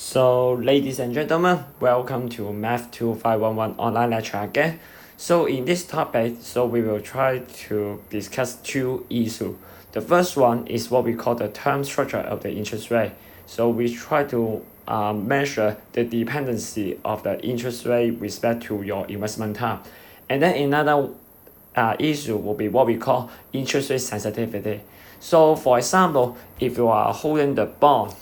So, ladies and gentlemen, welcome to Math 2511 online lecture again. So, in this topic, we will try to discuss two issues. The first one is what we call the term structure of the interest rate. So, we try to measure the dependency of the interest rate with respect to your investment time. And then another issue will be what we call interest rate sensitivity. So, for example, if you are holding the bond,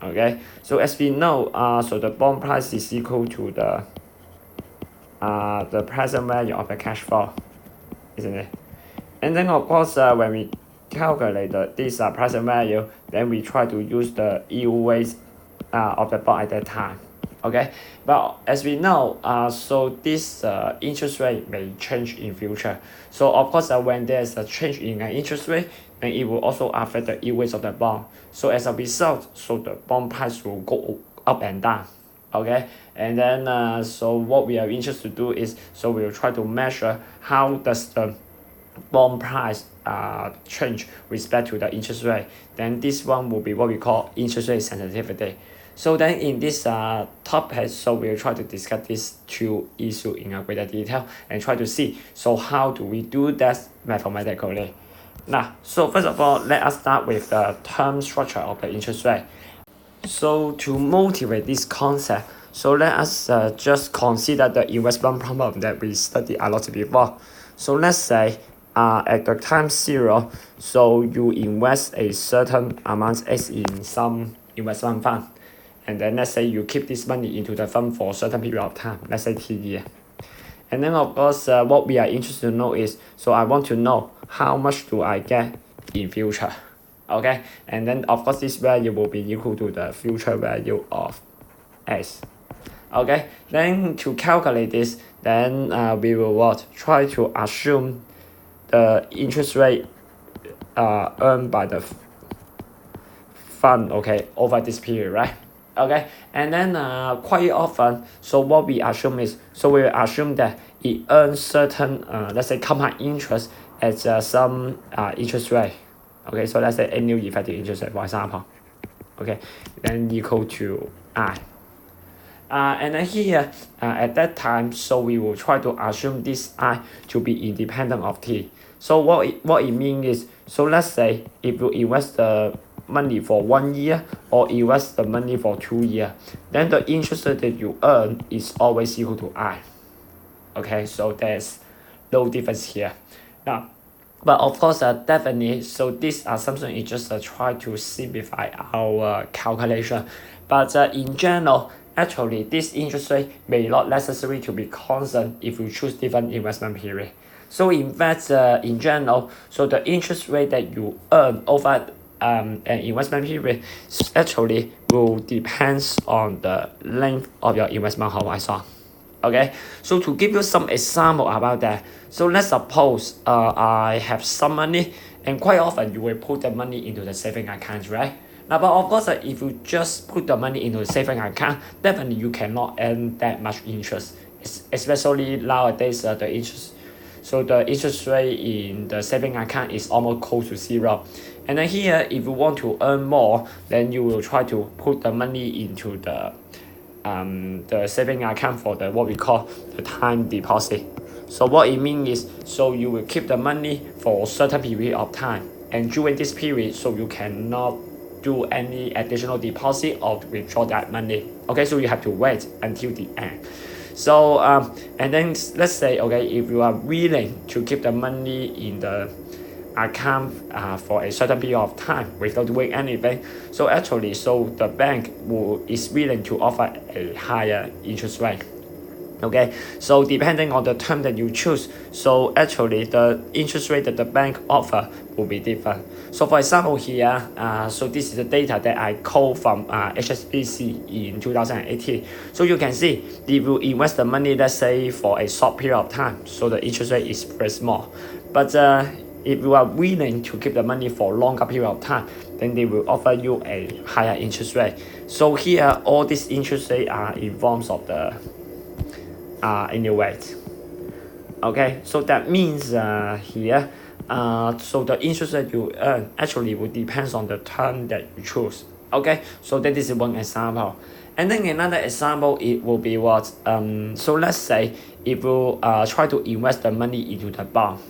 okay, so as we know, so the bond price is equal to the present value of the cash flow, isn't it? And then of course, when we calculate this present value, then we try to use the yield weight of the bond at that time. Okay, but as we know, so this interest rate may change in future. So of course, when there's a change in interest rate, then it will also affect the yield weight of the bond. So as a result, so the bond price will go up and down. Okay, and then so what we are interested to do is, so we will try to measure how does the bond price change with respect to the interest rate. Then this one will be what we call interest rate sensitivity. So then in this topic, so we'll try to discuss these two issues in a greater detail and try to see, so how do we do that mathematically. Now, so first of all, let us start with the term structure of the interest rate. So to motivate this concept, so let us just consider the investment problem that we studied a lot before. So let's say at the time 0, so you invest a certain amount X in some investment fund. And then let's say you keep this money into the fund for a certain period of time, let's say 10 years. And then of course, what we are interested to know is, so I want to know how much do I get in future. Okay, and then of course this value will be equal to the future value of S. Okay, then to calculate this, then we will what? Try to assume the interest rate earned by the fund, okay, over this period, right? Okay, and then quite often, so what we assume is, so we assume that it earns certain, let's say compound interest at some interest rate. Okay, so let's say annual effective interest rate, for example. Okay, then equal to I. And then here, at that time, so we will try to assume this I to be independent of T. So what it means is, so let's say if you invest the money for 1 year or invest the money for 2 years, then the interest that you earn is always equal to I. Okay, so there's no difference here. Now, but of course, definitely, so this assumption is just try to simplify our calculation. But in general, actually, this interest rate may not necessary to be constant if you choose different investment period. So in fact, in general, so the interest rate that you earn over an investment period actually will depends on the length of your investment horizon. Okay, so to give you some example about that, so let's suppose I have some money, and quite often you will put the money into the saving account, right? Now, but of course, if you just put the money into the saving account, definitely you cannot earn that much interest, especially nowadays the interest. So the interest rate in the saving account is almost close to 0. And then here, if you want to earn more, then you will try to put the money into the saving account for the what we call the time deposit. So what it means is, so you will keep the money for a certain period of time, and during this period, so you cannot do any additional deposit or withdraw that money. Okay, so you have to wait until the end. So and then let's say, okay, if you are willing to keep the money in the account for a certain period of time without doing anything, so actually, so the bank is willing to offer a higher interest rate. Okay, so depending on the term that you choose, so actually the interest rate that the bank offer will be different. So for example here, so this is the data that I called from HSBC in 2018. So you can see, if you invest the money, let's say for a short period of time, so the interest rate is very small. But if you are willing to keep the money for a longer period of time, then they will offer you a higher interest rate. So here, all these interest rates are in forms of the anyway. Okay, so that means here, so the interest that you earn actually will depends on the term that you choose. Okay, so that is one example. And then another example, it will be what? So let's say if you try to invest the money into the bond.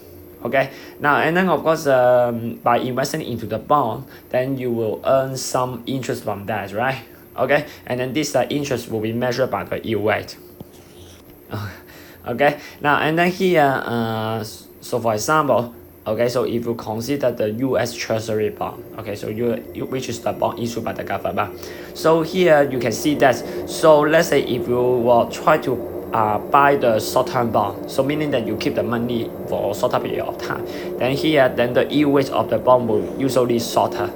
Okay, now and then of course by investing into the bond, then you will earn some interest from that, right? Okay, and then this interest will be measured by the yield rate. Okay, now and then here so for example, okay, so if you consider the US Treasury bond, okay, so which is the bond issued by the government, so here you can see that, so let's say if you will try to buy the short-term bond, so meaning that you keep the money for a shorter period of time, then here then the yield rate of the bond will usually shorter.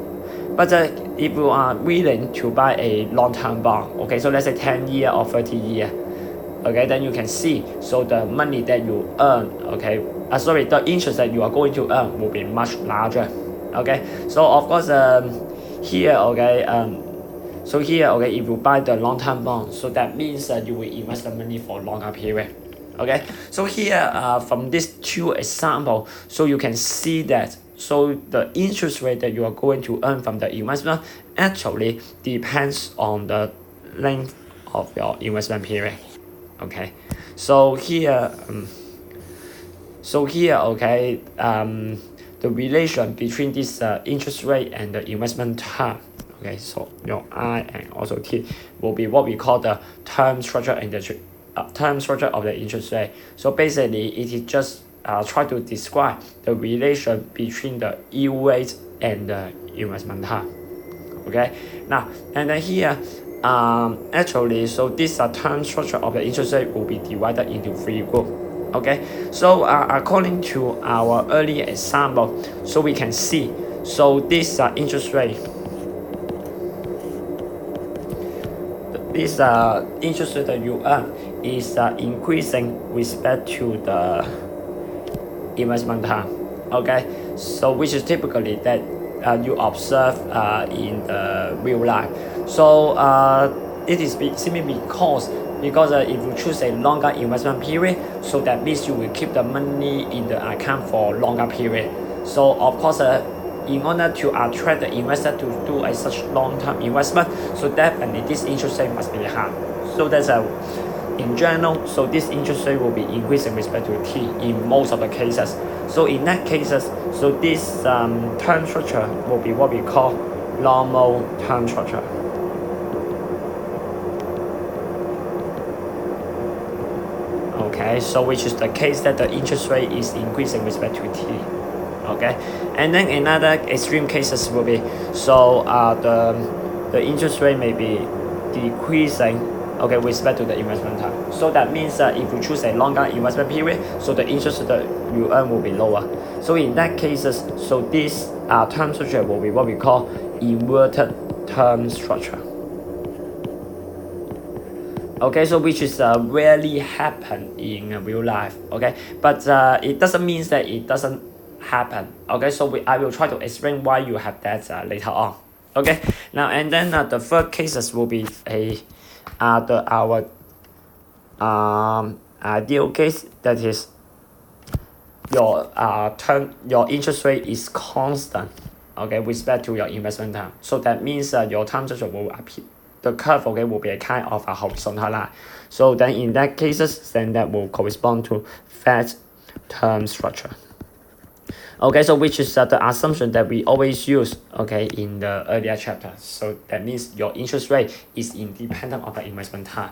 But if you are willing to buy a long-term bond, okay, so let's say 10 year or 30 year, okay, then you can see, so the money that you earn, okay, sorry, the interest that you are going to earn will be much larger. Okay, so of course here, okay, so here, okay, if you buy the long-term bond, so that means that you will invest the money for a longer period. Okay, so here from these two examples, so you can see that, so the interest rate that you are going to earn from the investment actually depends on the length of your investment period. Okay, so here okay, the relation between this interest rate and the investment term, okay, so your I and also T will be what we call the term structure and the term structure of the interest rate. So basically it is just try to describe the relation between the yield rate and the investment term. Okay, now and then here actually, so this term structure of the interest rate will be divided into three groups. Okay, so according to our earlier example, so we can see, so this interest rate, this interest rate that you earn is increasing with respect to the investment term. Okay, so which is typically that you observe in the real life. So it is simply because if you choose a longer investment period, so that means you will keep the money in the account for longer period. So of course in order to attract the investor to do a such long-term investment, so definitely this interest rate must be high. So that's in general, so this interest rate will be increased in respect to T in most of the cases. So in that cases, so this term structure will be what we call normal term structure. Okay, so which is the case that the interest rate is increasing with respect to T. Okay, and then another extreme cases will be, so the interest rate may be decreasing, okay, with respect to the investment time. So that means that if you choose a longer investment period, so the interest that you earn will be lower. So in that cases, so this term structure will be what we call inverted term structure. Okay, so which is rarely happen in real life. Okay, but it doesn't mean that it doesn't happen. Okay, so I will try to explain why you have that later on. Okay, now and then the third cases will be our ideal case, that is your interest rate is constant, okay, with respect to your investment time. So that means your time structure will appear, the curve, okay, will be a kind of a horizontal line. So then in that cases, then that will correspond to fat term structure. Okay, so which is the assumption that we always use, okay, in the earlier chapter. So that means your interest rate is independent of the investment time.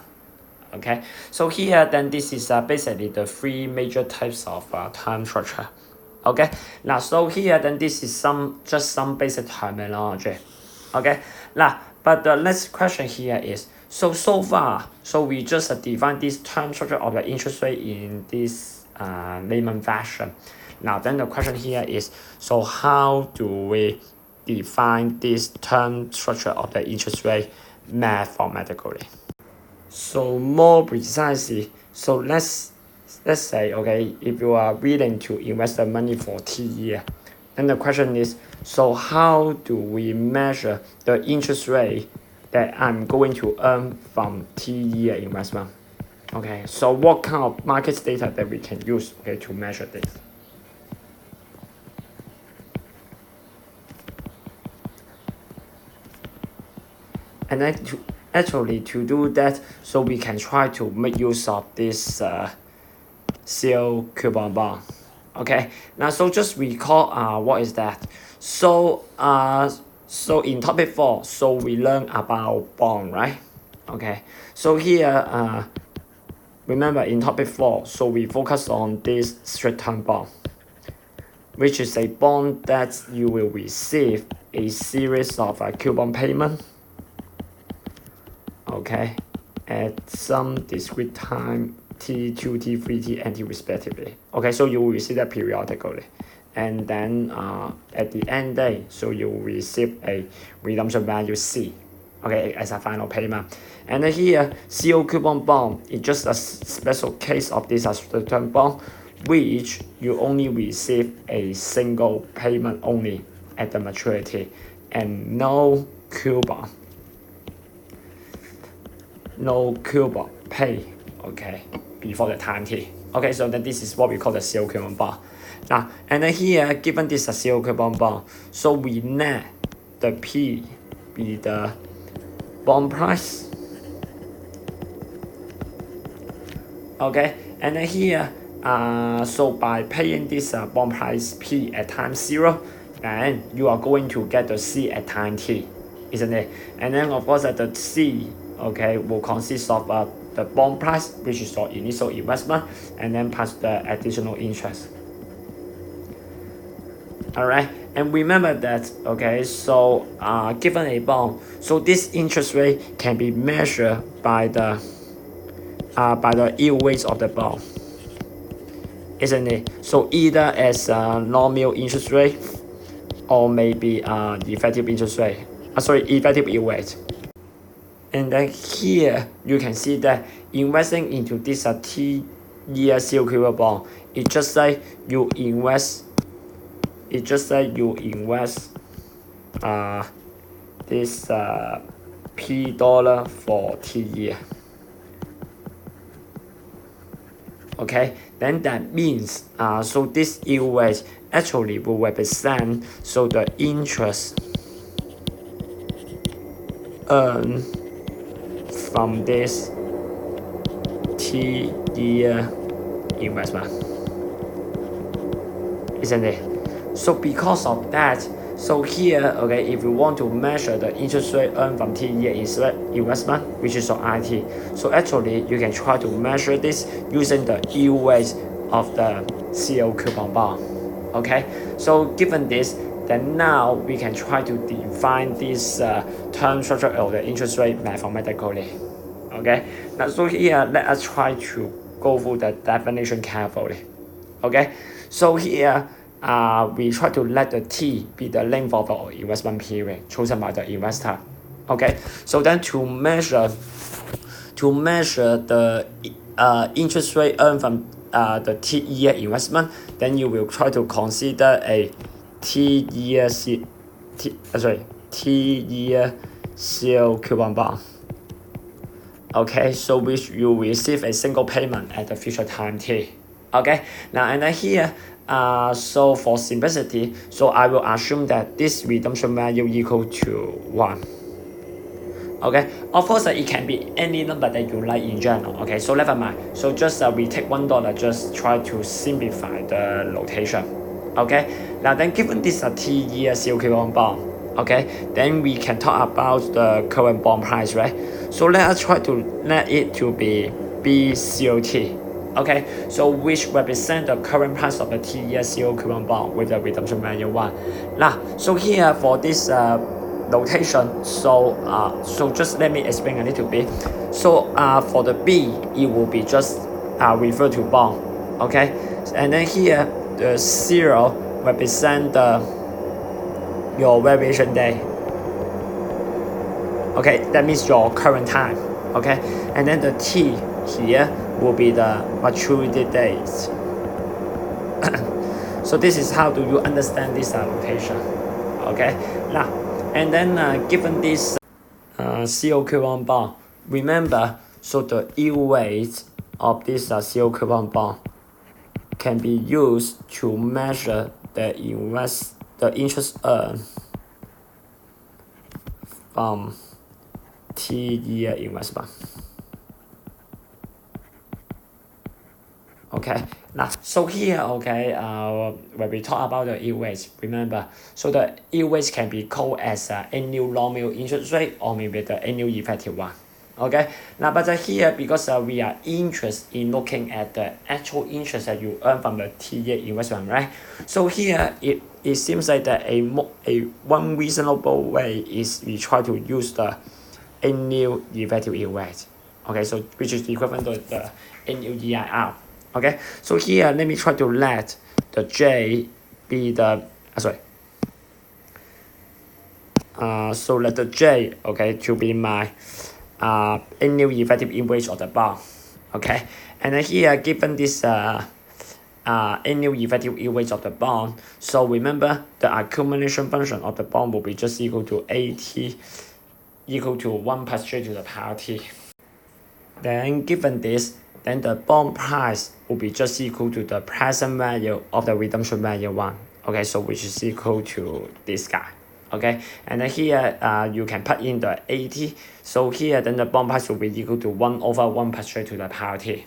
Okay, so here then this is basically the three major types of term structure. Okay, now so here then this is just some basic terminology. Okay, now but the next question here is, so far, so we just define this term structure of the interest rate in this layman fashion. Now then the question here is, so how do we define this term structure of the interest rate mathematically? So more precisely, so let's say, okay, if you are willing to invest the money for T year, then the question is, so how do we measure the interest rate that I'm going to earn from T year investment? Okay, so what kind of market data that we can use, okay, to measure this? And then to do that, so we can try to make use of this CO coupon bond. Okay, now so just recall what is that. So in topic 4, so we learn about bond, right? Okay, so here remember in topic 4, so we focus on this short-term bond, which is a bond that you will receive a series of coupon payment, okay, at some discrete time T2, T3, T respectively. Okay, so you will receive that periodically. And then at the end day, so you will receive a redemption value C, okay, as a final payment. And then here, CO coupon bond is just a special case of this short-term bond, which you only receive a single payment only at the maturity and no coupon pay, okay, before the time T. Okay, so then this is what we call the CO coupon bond. Now, and then here, given this is a CO coupon bond, so we let the P be the bond price. Okay, and then here, so by paying this bond price P at time 0, and you are going to get the C at time T, isn't it? And then of course the C, okay, will consist of the bond price, which is your initial investment, and then plus the additional interest. Alright, and remember that, okay, so given a bond, so this interest rate can be measured by the yield weight of the bond, isn't it? So either as a nominal interest rate or maybe effective interest rate, effective yield weight. And then here you can see that investing into this T-year CO coupon bond, it just say you invest this P dollar for T-year. Okay, then that means so this yield rate actually will represent so the interest earned from this T-year investment, isn't it? So because of that, so here, okay, if you want to measure the interest rate earned from T-year investment, which is your IT, so actually you can try to measure this using the yield rate of the CO coupon bond. Okay, so given this, then now we can try to define this term structure of the interest rate mathematically. Okay, now so here let us try to go through the definition carefully. Okay, so here we try to let the T be the length of our investment period chosen by the investor. Okay, so then to measure the interest rate earned from the T-year investment, then you will try to consider a T-year CO coupon bond. Okay, so which you receive a single payment at the future time T. Okay, now and then here, so for simplicity, so I will assume that this redemption value equal to 1. Okay, of course it can be any number that you like in general. Okay, so never mind. So just we take $1, just try to simplify the notation. Okay, now then given this T-year CO coupon bond, okay, then we can talk about the current bond price, right? So let us try to let it to be BCOT. Okay, so which represent the current price of the T-year CO coupon bond with the redemption value 1. Now, so here for this notation, so just let me explain a little bit. So for the B, it will be just referred to bond. Okay, and then here the 0 represent your variation day. Okay, that means your current time. Okay, and then the T here will be the maturity dates. So this is how do you understand this notation. Okay, now and then given this CO coupon bond, remember, so the yield rate of this CO coupon bond can be used to measure the interest earned from T-year investment. Okay, now so here, okay, when we talk about the yield rates, remember, so the yield rates can be called as annual nominal interest rate or maybe the annual effective one. Okay, now but here because we are interested in looking at the actual interest that you earn from the T-year investment, right? So here it seems like that a one reasonable way is we try to use the annual effective yield rate. Okay, so which is equivalent to the annual EIR. Okay, so here let me try to let the J be the so let the J, okay, to be my annual effective yield of the bond. Okay, and then here given this annual effective yield of the bond, so remember the accumulation function of the bond will be just equal to AT equal to 1 plus J to the power T. Then given this, then the bond price will be just equal to the present value of the redemption value 1. Okay, so which is equal to this guy. Okay, and then here you can put in the 80. So here then the bond price will be equal to 1 over 1 plus J to the power T.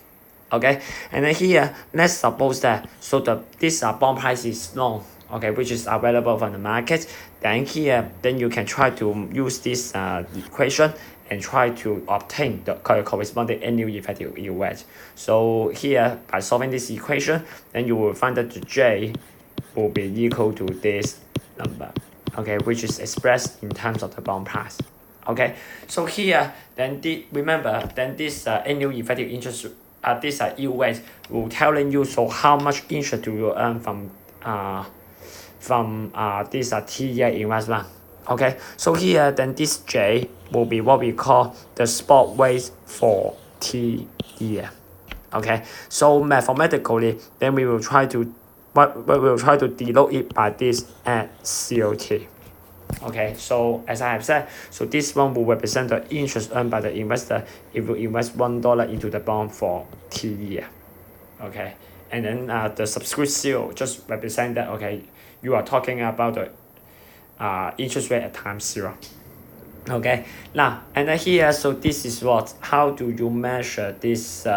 Okay, and then here let's suppose that so this bond price is known, okay, which is available from the market. Then here then you can try to use this equation and try to obtain the corresponding annual effective yield rate. So here by solving this equation, then you will find that the J will be equal to this number, okay, which is expressed in terms of the bond price. Okay, so here then remember then this annual effective interest this yield rate will telling you so how much interest do you earn from this T-year investment. Okay, so here then this J will be what we call the spot rate for T-year. Okay, so mathematically then we will try to denote it by this at COT. Okay, so as I have said, so this one will represent the interest earned by the investor if you invest $1 into the bond for T-year. Okay, and then the subscript 0 just represent that, okay, you are talking about the interest rate at time 0. Okay, now and then here, so this is how do you measure this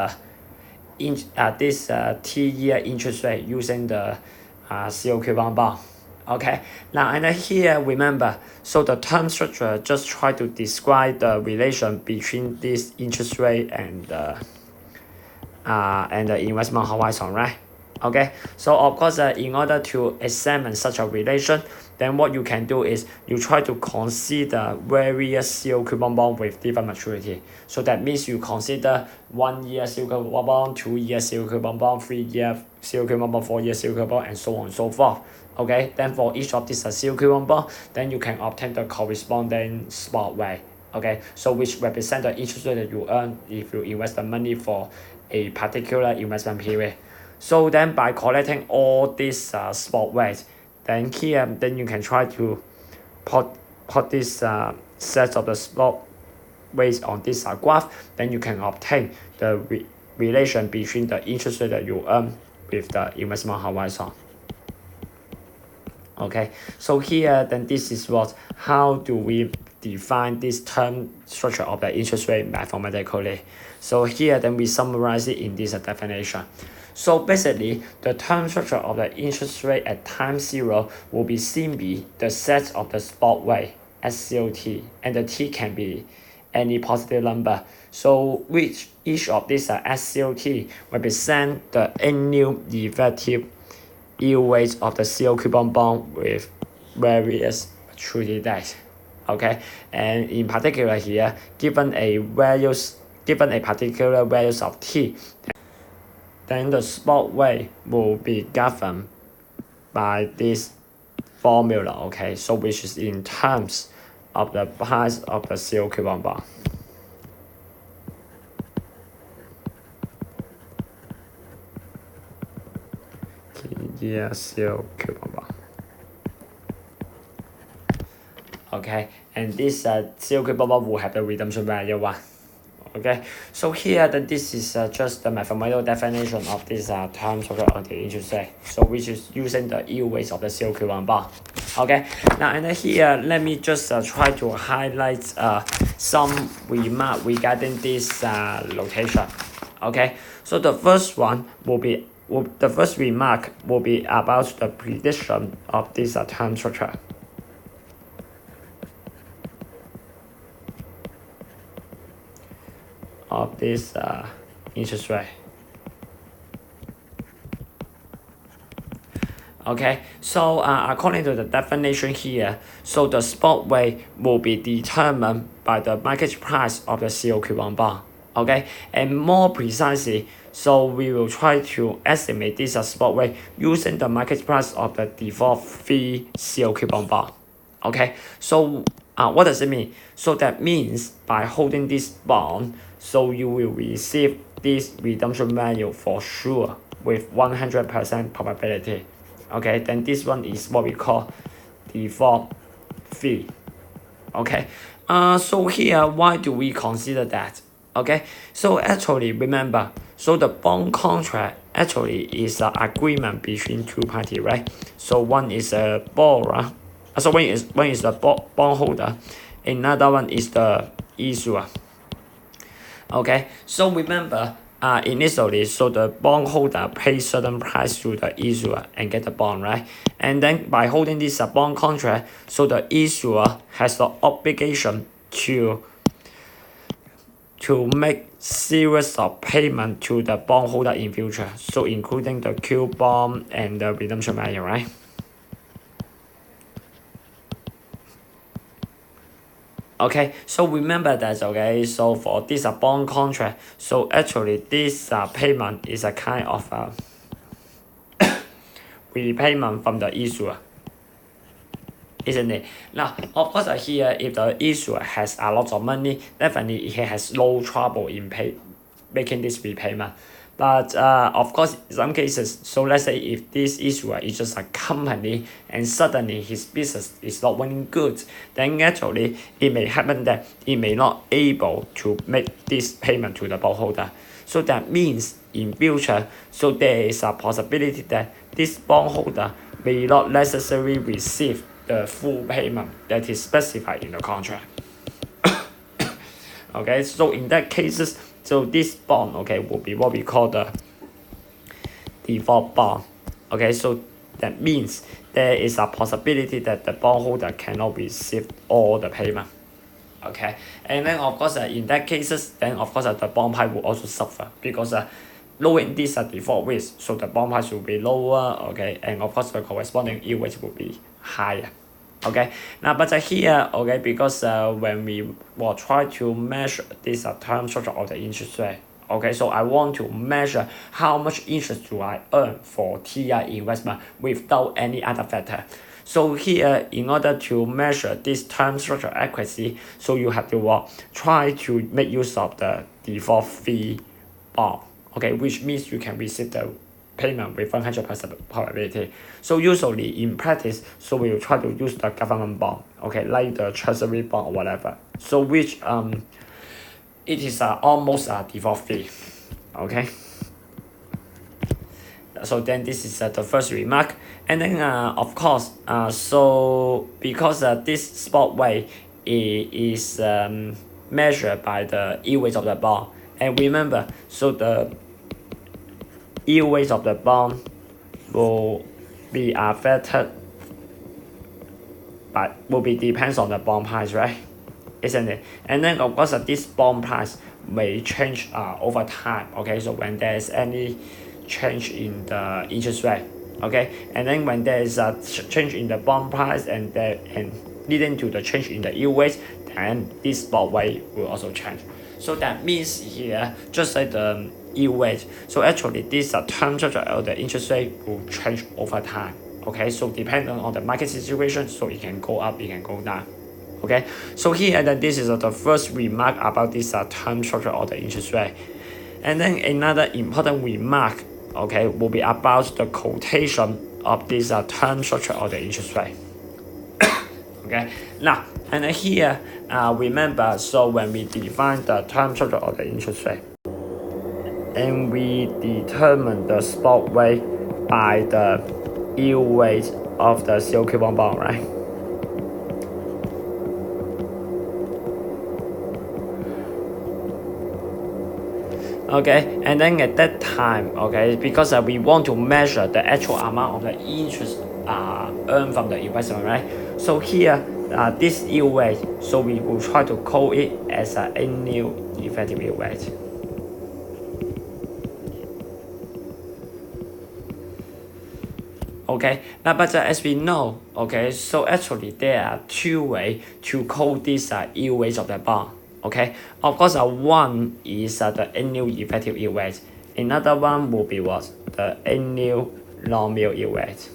T-year interest rate using the CO coupon bond. Okay, now and then here remember, so the term structure just try to describe the relation between this interest rate and the investment horizon, right? Okay, so of course in order to examine such a relation, then what you can do is you try to consider various CO coupon bond with different maturity. So that means you consider 1 year CO coupon bond, 2 year CO coupon bond, 3 year CO coupon bond, 4 year CO coupon bond, and so on and so forth. Okay, then for each of these CO coupon bond, then you can obtain the corresponding spot rate. Okay, so which represent the interest rate that you earn if you invest the money for a particular investment period. So then by collecting all these spot rates, then here then you can try to put this set of the spot rates on this graph, then you can obtain the relation between the interest rate that you earn with the investment horizon. Okay, so here then this is how do we define this term structure of the interest rate mathematically. So here then we summarize it in this definition. So basically, the term structure of the interest rate at time 0 will be simply the set of the spot rate SCOT, and the T can be any positive number. So which each of these SCOT represent the annual effective yield rate of the CO coupon bond with various maturity dates. Okay, and in particular here, given a particular values of T, then the spot rate will be governed by this formula, okay, so which is in terms of the price of the CO coupon bond. Yeah, CO coupon bond. Okay, and this CO coupon bond will have the redemption value 1. Okay, so here that this is just the mathematical definition of this term structure of the interest rate. So which is using the yield weights of the COQ1 bond. Okay, now and then here let me just try to highlight some remark regarding this notation. Okay, so the first one will be the first remark will be about the prediction of this term structure. Of this interest rate. Okay, so according to the definition here, so the spot rate will be determined by the market price of the COQ1 bond. Okay, and more precisely, so we will try to estimate this spot rate using the market price of the default fee COQ1 bond. Okay, so what does it mean? So that means by holding this bond, so you will receive this redemption value for sure with 100% probability. Okay, then this one is what we call default fee. Okay, so here why do we consider that? Okay, so actually remember, so the bond contract actually is an agreement between two parties, right? So one is a borrower, so one is the bondholder, another one is the issuer. Okay, so remember, initially, so the bondholder pays certain price to the issuer and get the bond, right? And then by holding this bond contract, so the issuer has the obligation to make series of payment to the bondholder in future, so including the coupon and the redemption value, right? Okay, so remember that, okay, so for this bond contract, so actually this payment is a kind of repayment from the issuer, isn't it? Now, of course, here, if the issuer has a lot of money, definitely he has no trouble in making this repayment. But of course, in some cases, so let's say if this issuer is just a company and suddenly his business is not running good, then actually it may happen that he may not able to make this payment to the bondholder. So that means in future, so there is a possibility that this bondholder may not necessarily receive the full payment that is specified in the contract. Okay, so in that cases, so this bond, okay, will be what we call the default bond. Okay, so that means there is a possibility that the bondholder cannot receive all the payment. Okay, and then of course in that cases, then of course the bond price will also suffer because knowing this default risk, so the bond price will be lower. Okay, and of course the corresponding yield rate will be higher. Okay, now but here, okay, because when we will try to measure this term structure of the interest rate, okay, so I want to measure how much interest do I earn for TI investment without any other factor. So here, in order to measure this term structure accuracy, so you have to try to make use of the default fee bond, okay, which means you can receive the payment with 100% probability. So usually in practice, so we will try to use the government bond, okay, like the treasury bond or whatever. So which it is almost a default fee, okay. So then this is the first remark, and then of course, so because this spot rate is measured by the yield weight of the bond, and remember, so the yield weight of the bond will be affected but will be depends on the bond price, right? Isn't it? And then of course this bond price may change over time. Okay, so when there is any change in the interest rate, okay, and then when there is a change in the bond price and leading to the change in the yield rate, then this bond rate will also change. So that means here, just like the yield rate, so actually this term structure of the interest rate will change over time. Okay, so depending on the market situation, so it can go up, it can go down. Okay, so here then this is the first remark about this term structure of the interest rate. And then another important remark, okay, will be about the quotation of this term structure of the interest rate. Okay, now and then here remember, so when we define the term structure of the interest rate, and we determine the spot rate by the yield rate of the zero coupon bond, right? Okay, and then at that time, okay, because we want to measure the actual amount of the interest earned from the investment, right? So here, this yield rate, so we will try to call it as an annual effective yield rate. Okay, now but as we know, okay, so actually there are two ways to call this yield rate of the bond. Okay, of course, one is the annual effective yield rate. Another one will be what? The annual nominal yield rate.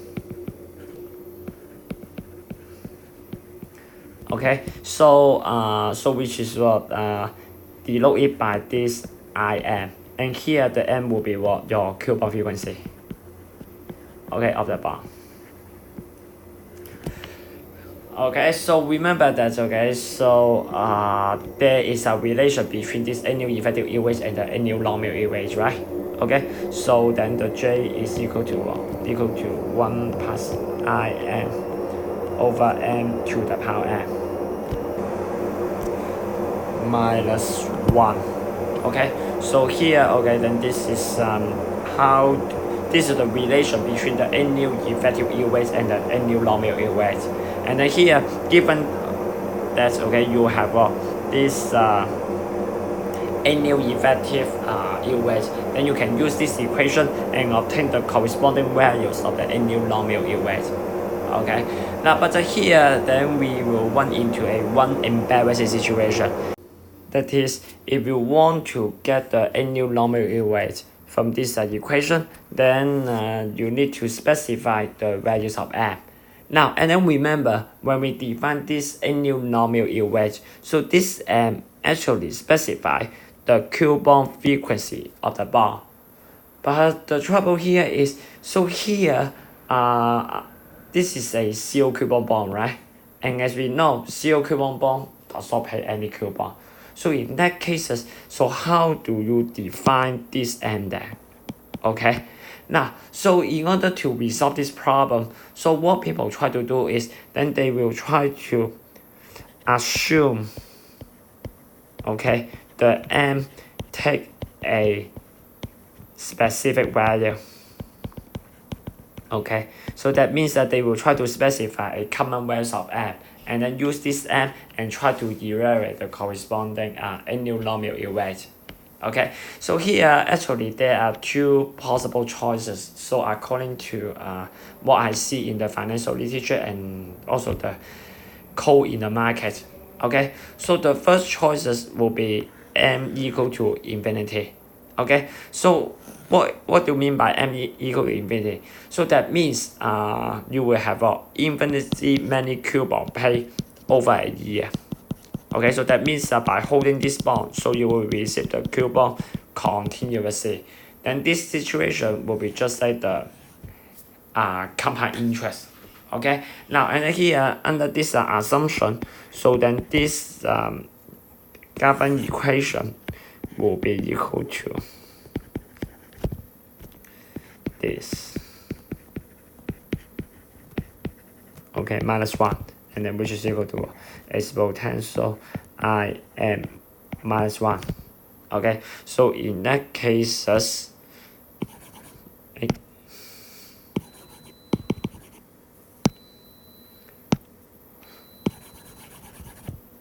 Okay, so which is what denoted by this IM, and here the M will be what? Your coupon frequency. Okay, of the bond. Okay, so remember that, okay, so there is a relation between this annual effective yield rate and the annual nominal yield rate, right? Okay, so then the J is equal to 1 plus IM over M to the power M minus 1. Okay, so here, okay, then this is this is the relation between the annual effective yield rate and the annual nominal yield rate. And then here, given that, okay, you have this annual effective yield rate, then you can use this equation and obtain the corresponding values of the annual nominal yield rate. Okay, now but here then we will run into one embarrassing situation. That is, if you want to get the annual nominal yield rate from this equation, then you need to specify the values of M. Now, and then remember, when we define this annual nominal yield rate, so this M actually specify the coupon frequency of the bond. But the trouble here is, so here, this is a zero coupon bond, right? And as we know, zero coupon bond does not pay any coupon. So in that cases, so how do you define this M there? Okay, now, so in order to resolve this problem, so what people try to do is, then they will try to assume, okay, the M take a specific value. Okay, so that means that they will try to specify a common value of M, and then use this M and try to evaluate the corresponding annual nominal yield rate. Okay, so here actually there are two possible choices. So according to what I see in the financial literature and also the code in the market. Okay, so the first choices will be M equal to infinity. Okay, so what do you mean by M equal to infinity? So that means you will have infinitely many coupon paid over a year. Okay, so that means by holding this bond, so you will receive the coupon continuously. Then this situation will be just like the compound interest. Okay, now and here under this assumption, so then this Gaussian equation will be equal to this. Okay, minus 1, and then which is equal to exponential I m minus 1. Okay, so in that cases,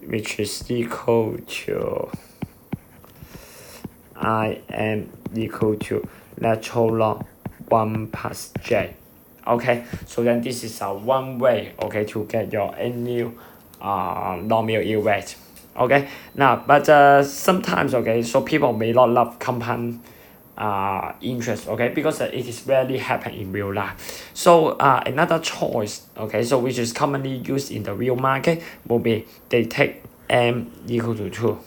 which is equal to I m equal to natural log 1 plus j. Okay, so then this is one way, okay, to get your annual nominal yield rate. Okay, now but sometimes, okay, so people may not love compound interest, okay, because it is rarely happen in real life. So another choice, okay, so which is commonly used in the real market will be they take M equal to 2.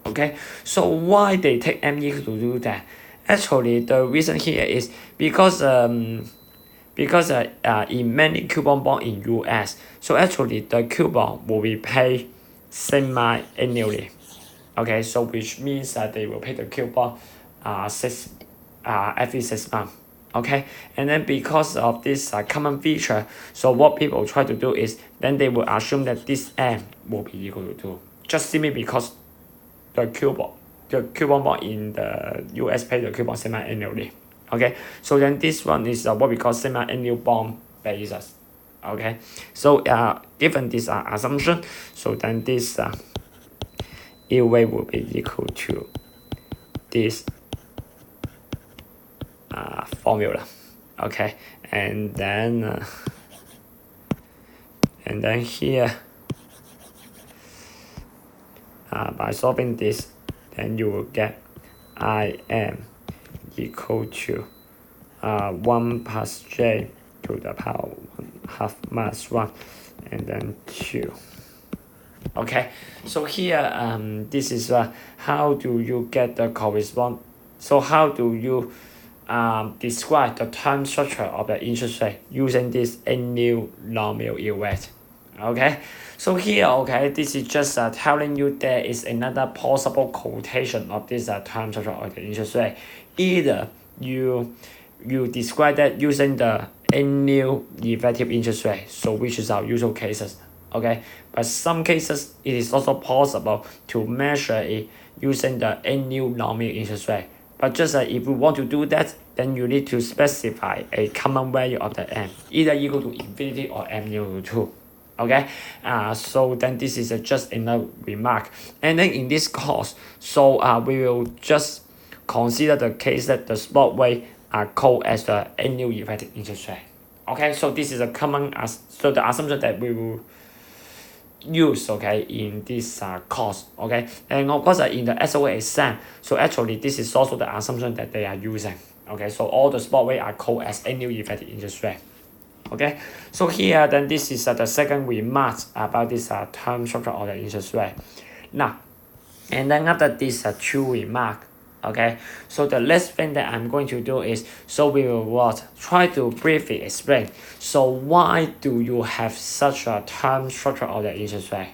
Okay, so why they take M equal to 2 that? Actually, the reason here is because because in many coupon bond in US, so actually the coupon will be paid semi-annually. Okay, so which means that they will pay the coupon every 6 months. Okay, and then because of this common feature, so what people try to do is then they will assume that this M will be equal to 2, just simply because the coupon bond in the US pay the coupon semi-annually. Okay, so then this one is what we call semi-annual bond basis. Okay, so given this assumption, so then this yield rate will be equal to this formula. Okay, and then here by solving this, then you will get IM equal to 1 plus j to the power 1/2 minus 1 and then 2. Okay, so here this is how do you get the correspond, so how do you describe the term structure of the interest rate using this annual nominal yield rate. Okay, so here, okay, this is just telling you there is another possible quotation of this term structure of the interest rate. Either you describe that using the annual effective interest rate, so which is our usual cases. Okay, but some cases it is also possible to measure it using the annual nominal interest rate. But just if you want to do that, then you need to specify a common value of the m, either equal to infinity or m equal to 2. Okay, so then this is just another remark. And then in this course, so we will just consider the case that the spot rate are called as the annual effective interest rate. Okay, so this is a common so the assumption that we will use, okay, in this course. Okay, and of course in the SOA exam, so actually this is also the assumption that they are using. Okay, so all the spot rate are called as annual effective interest rate. Okay, so here then this is the second remark about this term structure of the interest rate. Now, and then after this two remark, okay, so the last thing that I'm going to do is, so we will try to briefly explain, so why do you have such a term structure of the interest rate.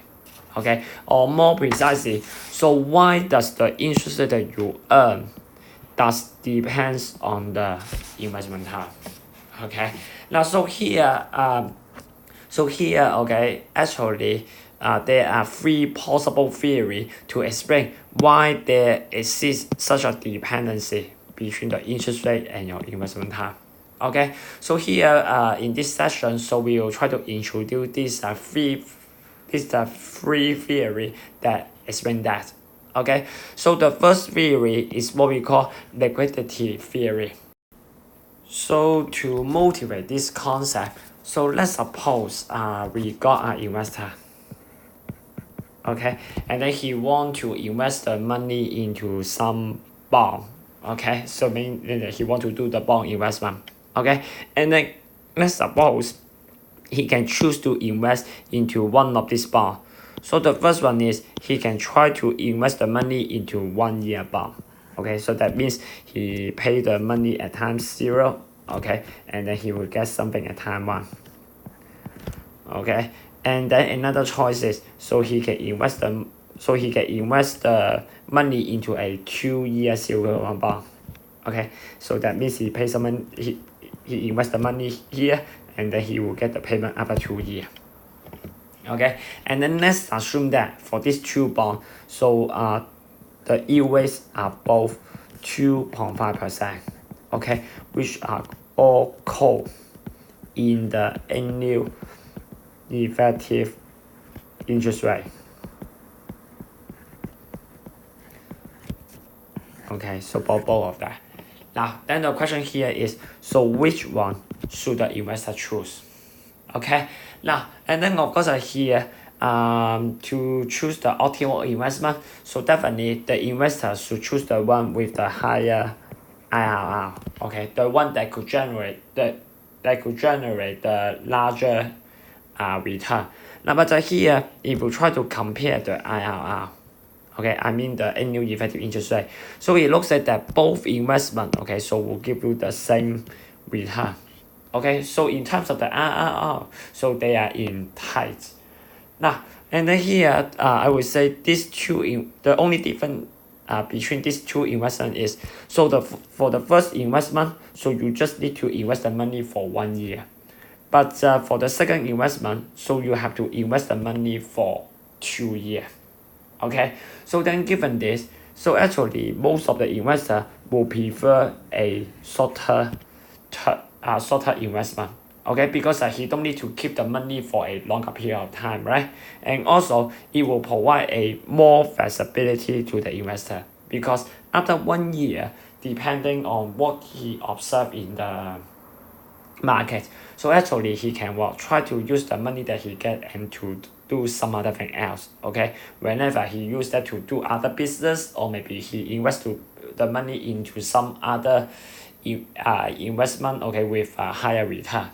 Okay, or more precisely, so why does the interest rate that you earn does depends on the investment time. Okay, now so here okay, actually there are three possible theories to explain why there exists such a dependency between the interest rate and your investment time. Okay, so here in this session, so we will try to introduce these three theory that explain that. Okay, so the first theory is what we call liquidity theory. So to motivate this concept, so let's suppose we got an investor. Okay, and then he want to invest the money into some bond. Okay, so meaning that he want to do the bond investment. Okay, and then let's suppose he can choose to invest into one of these bonds. So the first one is he can try to invest the money into 1 year bond. Okay, so that means he pay the money at time 0. Okay, and then he will get something at time 1. Okay, and then another choice is so he can invest the money into a 2-year silver bond. Okay, so that means he pays some money, he invest the money here, and then he will get the payment after 2 years. Okay, and then let's assume that for these two bonds, so the yield rates are both 2.5%. Okay, which are all called in the annual effective interest rate. Okay, so both of that. Now, then the question here is, so which one should the investor choose? Okay, now, and then of course here, to choose the optimal investment, so definitely the investor should choose the one with the higher IRR. Okay, the one that could generate the larger return. Now, but here, if you try to compare the IRR, okay, I mean the annual effective interest rate, so it looks like that both investment, okay, so will give you the same return. Okay, so in terms of the IRR, so they are in tight. Now, and then here, I would say the only difference between these two investment is, so for the first investment, so you just need to invest the money for 1 year. But for the second investment, so you have to invest the money for 2 years. Okay, so then given this, so actually most of the investor will prefer a shorter investment. Okay, because he don't need to keep the money for a longer period of time, right? And also it will provide a more flexibility to the investor, because after 1 year, depending on what he observed in the market, so actually he can try to use the money that he get and to do some other thing else. Okay, whenever he use that to do other business, or maybe he invest the money into some other investment, okay, with a higher return.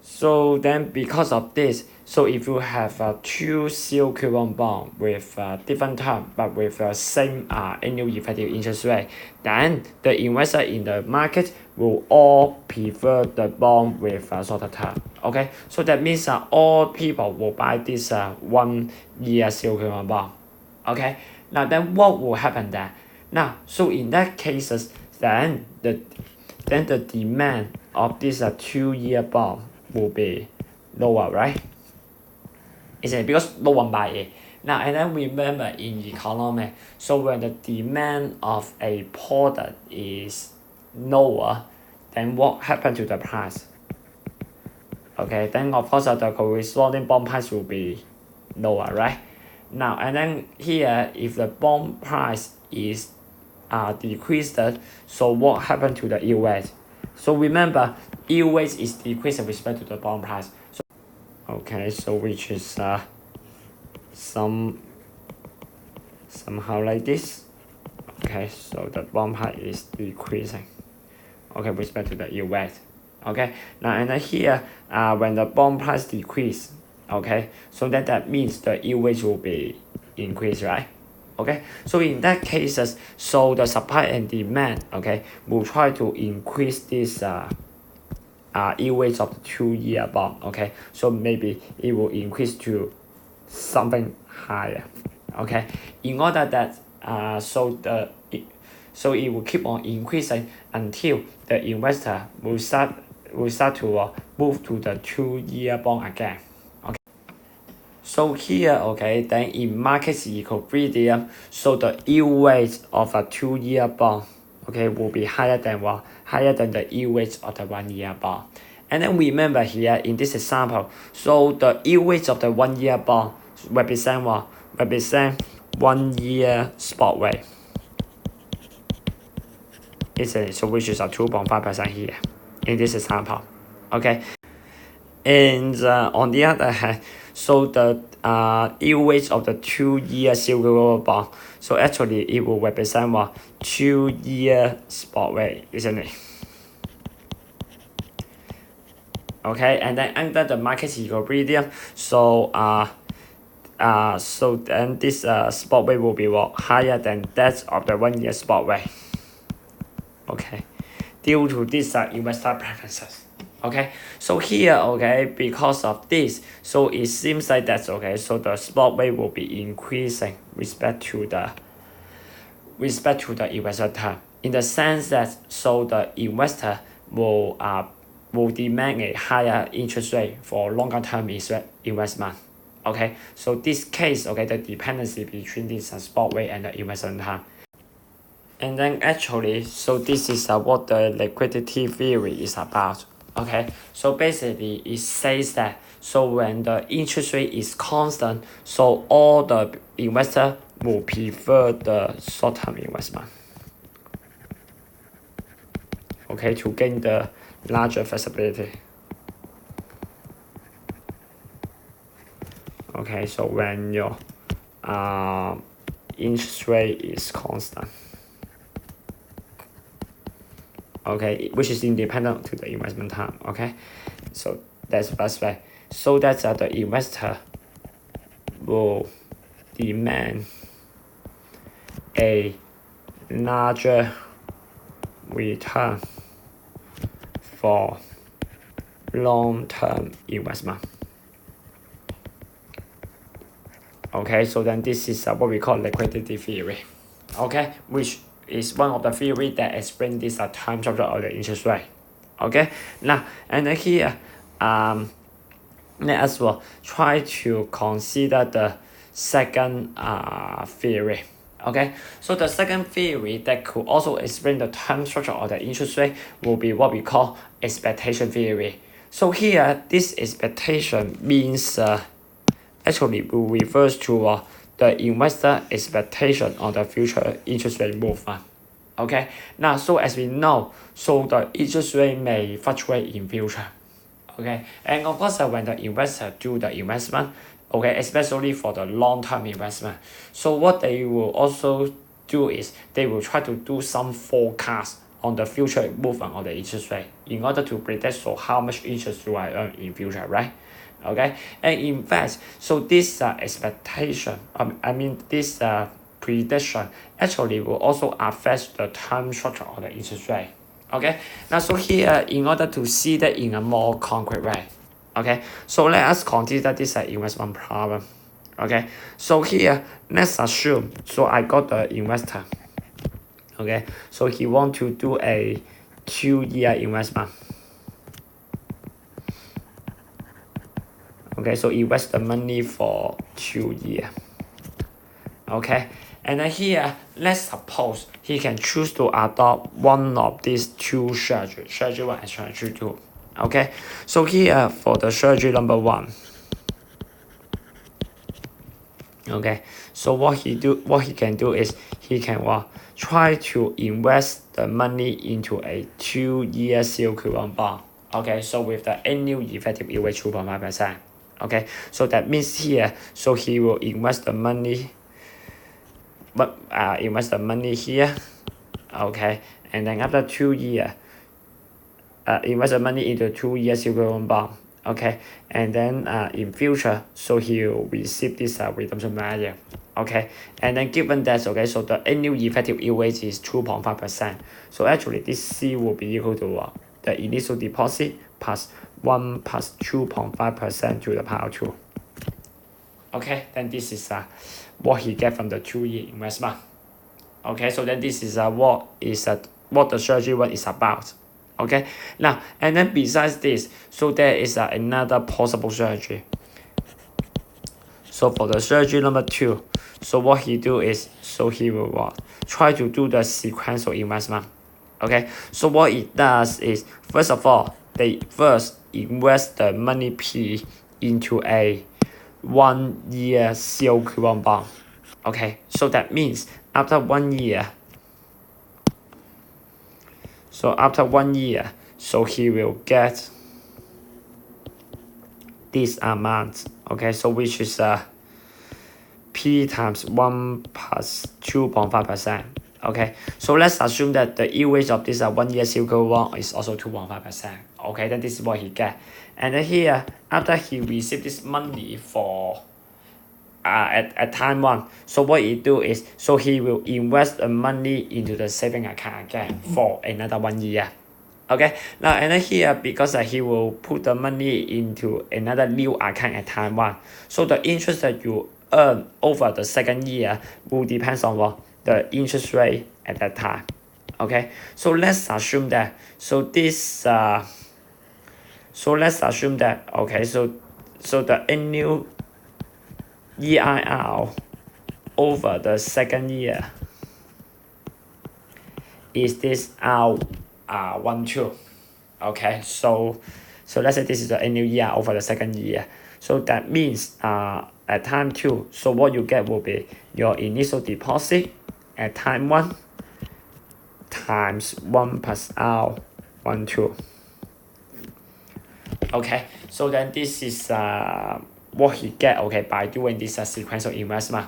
So then because of this, so if you have two zero coupon bond with different term but with the same annual effective interest rate, then the investor in the market will all prefer the bond with a shorter term. Okay, so that means all people will buy this 1 year zero coupon bond. Okay, now then what will happen then? Now, so in that cases, then the demand of this 2 year bond will be lower, right? Isn't it? Because no one buy it. Now, and then remember in economy, so when the demand of a product is lower, then what happened to the price? Okay, then of course the corresponding bond price will be lower, right? Now, and then here, if the bond price is decreased, so what happened to the yield rate? So remember, yield rate is decreased with respect to the bond price. So, okay, so which is somehow like this. Okay, so the bond price is decreasing. Okay, with respect to the yield rate. Okay, now and then here, when the bond price decrease, okay, so that means the yield rate will be increased, right? Okay, so in that cases, so the supply and demand, okay, will try to increase this yield rate of the 2 year bond. Okay, so maybe it will increase to something higher. Okay, in order that so it will keep on increasing until the investor will start to move to the 2 year bond again. Okay, so here, okay, then in market equilibrium, so the yield rate of a 2 year bond, okay, will be higher than what? Higher than the yield rate of the 1 year bond. And then remember here in this example, so the yield rate of the 1 year bond represent what? Represent 1 year spot rate. So which is a 2.5% here in this example. Okay, and on the other hand, so the yield rate of the 2 year silver bond, so actually it will represent what? 2 year spot rate, isn't it? Okay, and then under the market equilibrium, so so then this spot rate will be what? Higher than that of the 1 year spot rate. Okay, due to this investor preferences. Okay, so here, okay, because of this, so it seems like that's okay, so the spot rate will be increasing respect to the investor term, in the sense that so the investor will demand a higher interest rate for longer term investment. Okay, so this case, okay, the dependency between this spot rate and the investment term. And then actually, so this is what the liquidity theory is about. Okay, so basically it says that so when the interest rate is constant, so all the investor will prefer the short-term investment. Okay, to gain the larger flexibility. Okay, so when your interest rate is constant. Okay, which is independent to the investment time. Okay, so that's the best way. So that's the investor will demand a larger return for long-term investment. Okay, so then this is what we call liquidity theory. Okay, which is one of the theory that explain this time structure of the interest rate. Okay, now and here let us try to consider the second theory. Okay, so the second theory that could also explain the time structure of the interest rate will be what we call expectation theory. So here, this expectation means actually will refers to the investor expectation on the future interest rate movement. Okay, now so as we know, so the interest rate may fluctuate in future. Okay, and of course when the investor do the investment, okay, especially for the long-term investment, so what they will also do is they will try to do some forecast on the future movement of the interest rate in order to predict so how much interest do I earn in future, right? Okay, and in fact, so this expectation, this prediction actually will also affect the time structure of the interest rate. Okay, now so here in order to see that in a more concrete way, okay, so let us consider this investment problem. Okay, so here let's assume so I got the investor. Okay, so he want to do a 2-year investment. Okay, so invest the money for 2 years. Okay, and then here let's suppose he can choose to adopt one of these two strategies, strategy 1 and strategy 2. Okay, so here for the strategy number 1. Okay, so what he can do is he can try to invest the money into a 2-year yield coupon bond. Okay, so with the annual effective yield rate 2.5%. Okay, so that means here, so he will invest the money, but invest the money here. Okay, and then after 2 years, invest the money into 2-year yield coupon bond. Okay, and then in future, so he will receive this redemption value. Okay, and then given that, okay, so the annual effective yield rate is 2.5%. So actually, this C will be equal to the initial deposit plus 1 plus 2.5% to the power 2. Okay, then this is what he get from the 2-year investment. Okay, so then this is what the strategy 1 is about. Okay, now and then besides this, so there is another possible strategy. So for the strategy number 2, so what he do is, so he will try to do the sequential investment. Okay, so what it does is, first of all, they first invest the money P into a 1-year yield coupon bond. Okay, so that means after 1 year, so he will get this amount. Okay, so which is P times 1 plus 2.5%. Okay, so let's assume that the yield rate of this 1-year yield coupon is also 2.5%. Okay, then this is what he get. And then here, after he receive this money for at time 1, so what he do is, so he will invest the money into the saving account again for another 1 year. Okay, now and then here, because he will put the money into another new account at time 1, so the interest that you earn over the second year will depend on the interest rate at that time. Okay, so let's assume that, so this okay, so the annual EIR over the second year is this R12. Okay, so let's say this is the annual EIR over the second year. So that means at time 2, so what you get will be your initial deposit at time 1 times 1 plus R12. Okay, so then this is what he get, okay, by doing this sequential investment.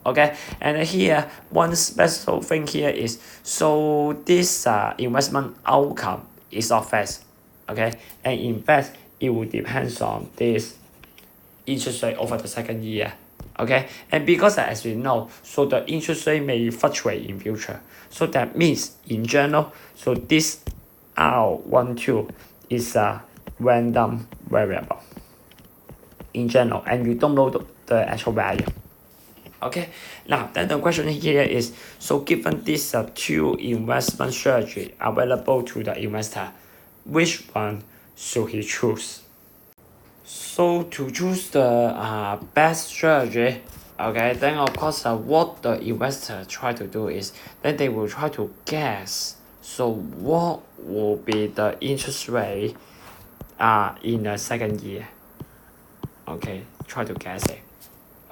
Okay, and here one special thing here is, so this investment outcome is not fixed. Okay, and in fact it will depend on this interest rate over the second year. Okay, and because as we know, so the interest rate may fluctuate in future. So that means in general, so this R12 is random variable in general, and you don't know the actual value. Okay, now then the question here is, so given these two investment strategy available to the investor, which one should he choose? So to choose the best strategy, okay, then of course what the investor try to do is, then they will try to guess, so what will be the interest rate in the second year. Okay, try to guess it.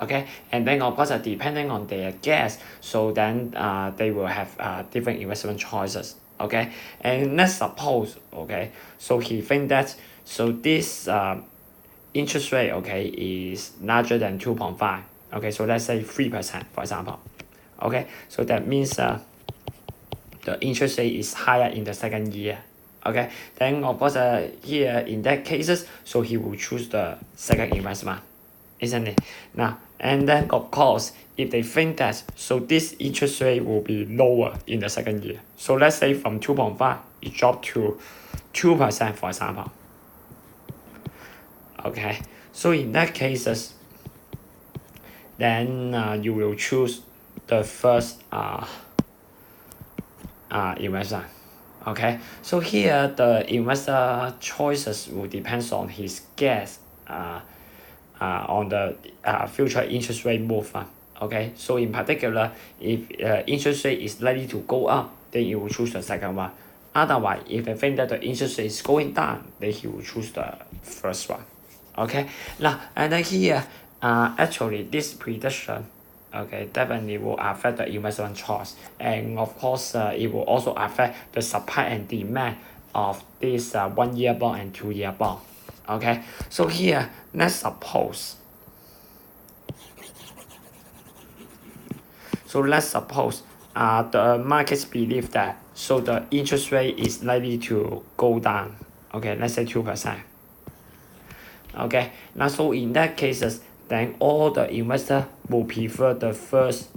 Okay, and then of course depending on their guess, so then they will have different investment choices. Okay, and let's suppose, okay, so he think that, so this interest rate, okay, is larger than 2.5. Okay, so let's say 3%, for example. Okay, so that means the interest rate is higher in the second year. Okay, then of course here in that cases, so he will choose the second investment, isn't it? Now, and then of course, if they think that, so this interest rate will be lower in the second year, so let's say from 2.5 it dropped to 2%, for example. Okay, so in that cases, then you will choose the first investor. Okay, so here the investor choices will depend on his guess on the future interest rate move. Okay, so in particular, if interest rate is likely to go up, then you will choose the second one. Otherwise, if they think that the interest rate is going down, then he will choose the first one. Okay, now and then here actually this prediction, okay, definitely will affect the investment choice, and of course it will also affect the supply and demand of this 1 year bond and 2 year bond. Okay, so here let's suppose, the markets believe that, so the interest rate is likely to go down. Okay, let's say 2%. Okay, now so in that cases, then all the investor will prefer the first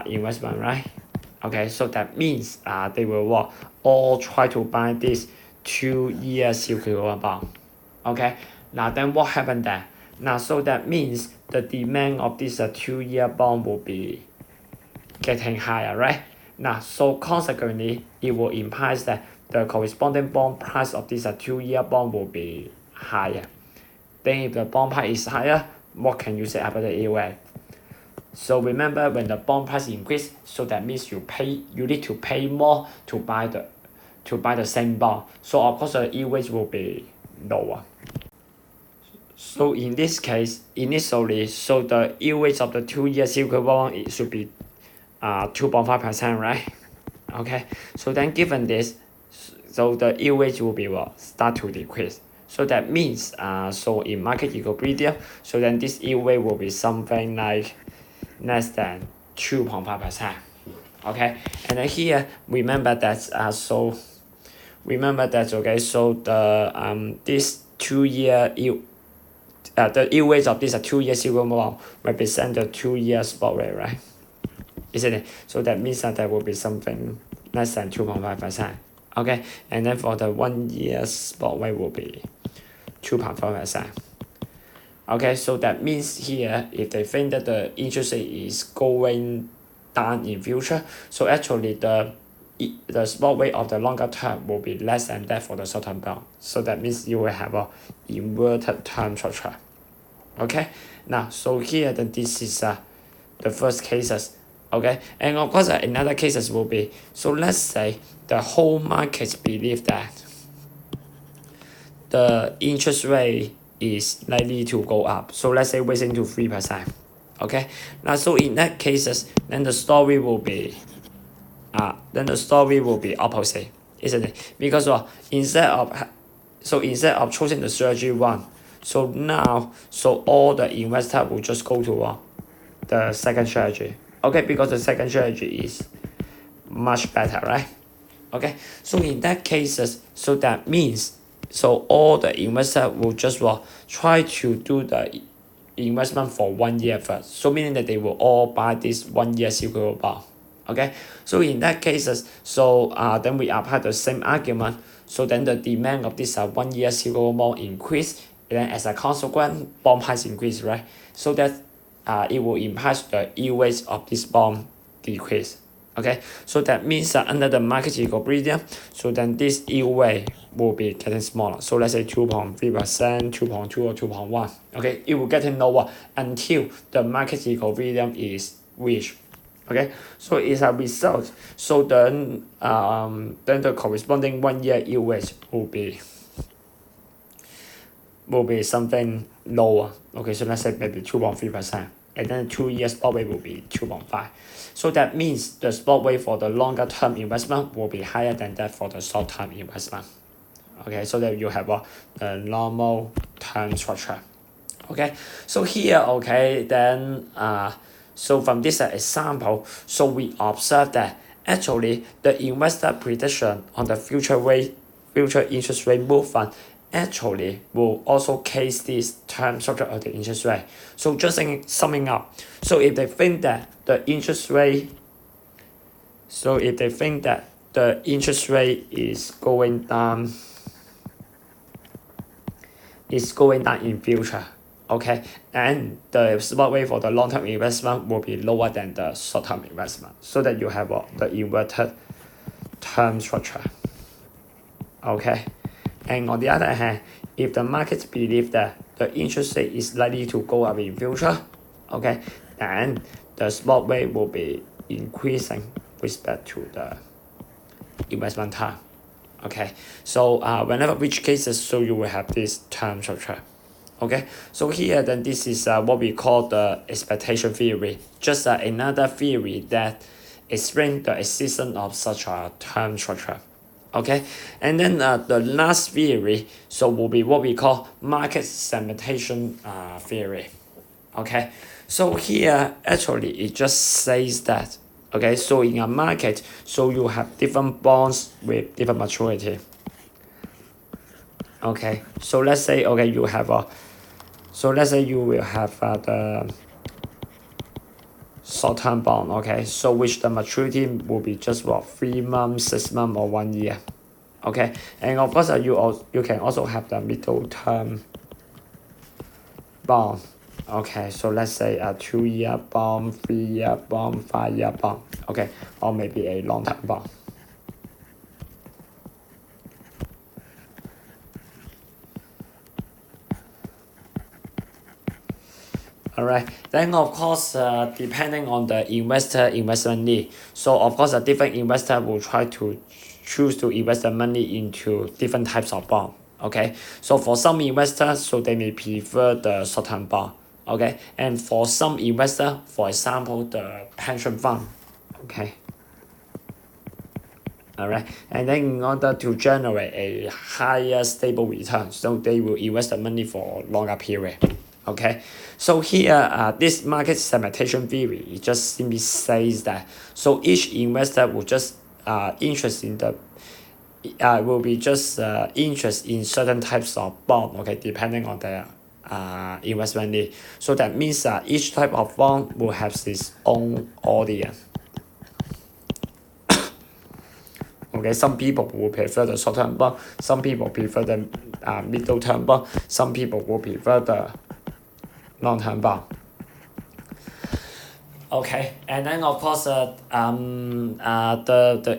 investment, right? Okay, so that means they will all try to buy this 2-year CQR bond. Okay, now then what happened there? Now so that means the demand of this 2-year bond will be getting higher, right? Now so consequently, it will imply that the corresponding bond price of this 2-year bond will be higher. Then if the bond price is higher, what can you say about the AUA? So remember, when the bond price increase, so that means you need to pay more to buy the same bond. So of course the yield rate will be lower. So in this case, initially, so the yield rate of the 2-year silver bond, it should be 2.5%, right? Okay, so then given this, so the yield rate will be start to decrease. So that means so in market equilibrium, so then this yield rate will be something like less than 2.5%. Okay, and then here remember that okay, so the this 2-year yield, the yield rate of this 2-year silver bond represent the 2-year spot rate, right? Isn't it? So that means that there will be something less than 2.5%. Okay, and then for the 1-year spot rate will be 2.5%. Okay, so that means here, if they think that the interest rate is going down in future, so actually the spot rate of the longer term will be less than that for the short term bond. So that means you will have a inverted term structure. Okay, now so here then this is the first cases. Okay, and of course another cases will be, so let's say the whole market believe that the interest rate is likely to go up. So let's say raising to 3%. Okay, now so in that cases, then the story will be opposite, isn't it? Because instead of choosing the strategy one, so now so all the investor will just go to the second strategy. Okay, because the second strategy is much better, right? Okay, so in that cases, so that means, so all the investor will just try to do the investment for 1 year first. So meaning that they will all buy this 1-year silver bond. Okay, so in that cases, so then we apply the same argument. So then the demand of this 1 year silver bond increase, and then as a consequence, bond price increase, right? So that it will impact the yield rate of this bond decrease. Okay, so that means that under the market equilibrium, so then this yield rate will be getting smaller. So let's say 2.3%, 2.2 or 2.1. Okay, it will getting lower until the market equilibrium is reached. Okay, so as a result, so then the corresponding 1 year yield rate will be something lower. Okay, so let's say maybe 2.3%, and then 2 years spot rate will be 2.5. So that means the spot rate for the longer term investment will be higher than that for the short term investment. Okay, so that you have a normal term structure. Okay, so here, okay, then so from this example, so we observe that actually the investor prediction on the future interest rate movement actually will also case this term structure of the interest rate. So just summing up, so if they think that the interest rate is going down in future, okay, and the spot rate for the long-term investment will be lower than the short-term investment, so that you have the inverted term structure. Okay, and on the other hand, if the market believe that the interest rate is likely to go up in future, okay, then the spot rate will be increasing with respect to the investment time. Okay, so whenever which cases, so you will have this term structure. Okay, so here then this is what we call the expectation theory, just another theory that explains the existence of such a term structure. Okay, and then the last theory, so will be what we call market segmentation theory. Okay, so here actually it just says that, okay, so in a market, so you have different bonds with different maturity. Okay, so let's say, okay, you have you will have the short-term bond, okay, so which the maturity will be just 3 months, 6 months, or 1 year. Okay, and of course you can also have the middle term bond. Okay, so let's say a 2-year bond, 3-year bond, 5-year bond, okay, or maybe a long-term bond. Alright, then of course depending on the investment need, so of course a different investor will try to choose to invest the money into different types of bond. Okay, so for some investors, so they may prefer the short-term bond. Okay, and for some investor, for example the pension fund. Okay, alright, and then in order to generate a higher stable return, so they will invest the money for a longer period. Okay, so here this market segmentation theory, it just simply says that, so each investor will just interest in the will be just interest in certain types of bond, okay, depending on their investment need. So that means each type of bond will have its own audience. Okay, some people will prefer the short-term bond, some people prefer the middle-term bond, some people will prefer the long-term bond. Okay, and then of course the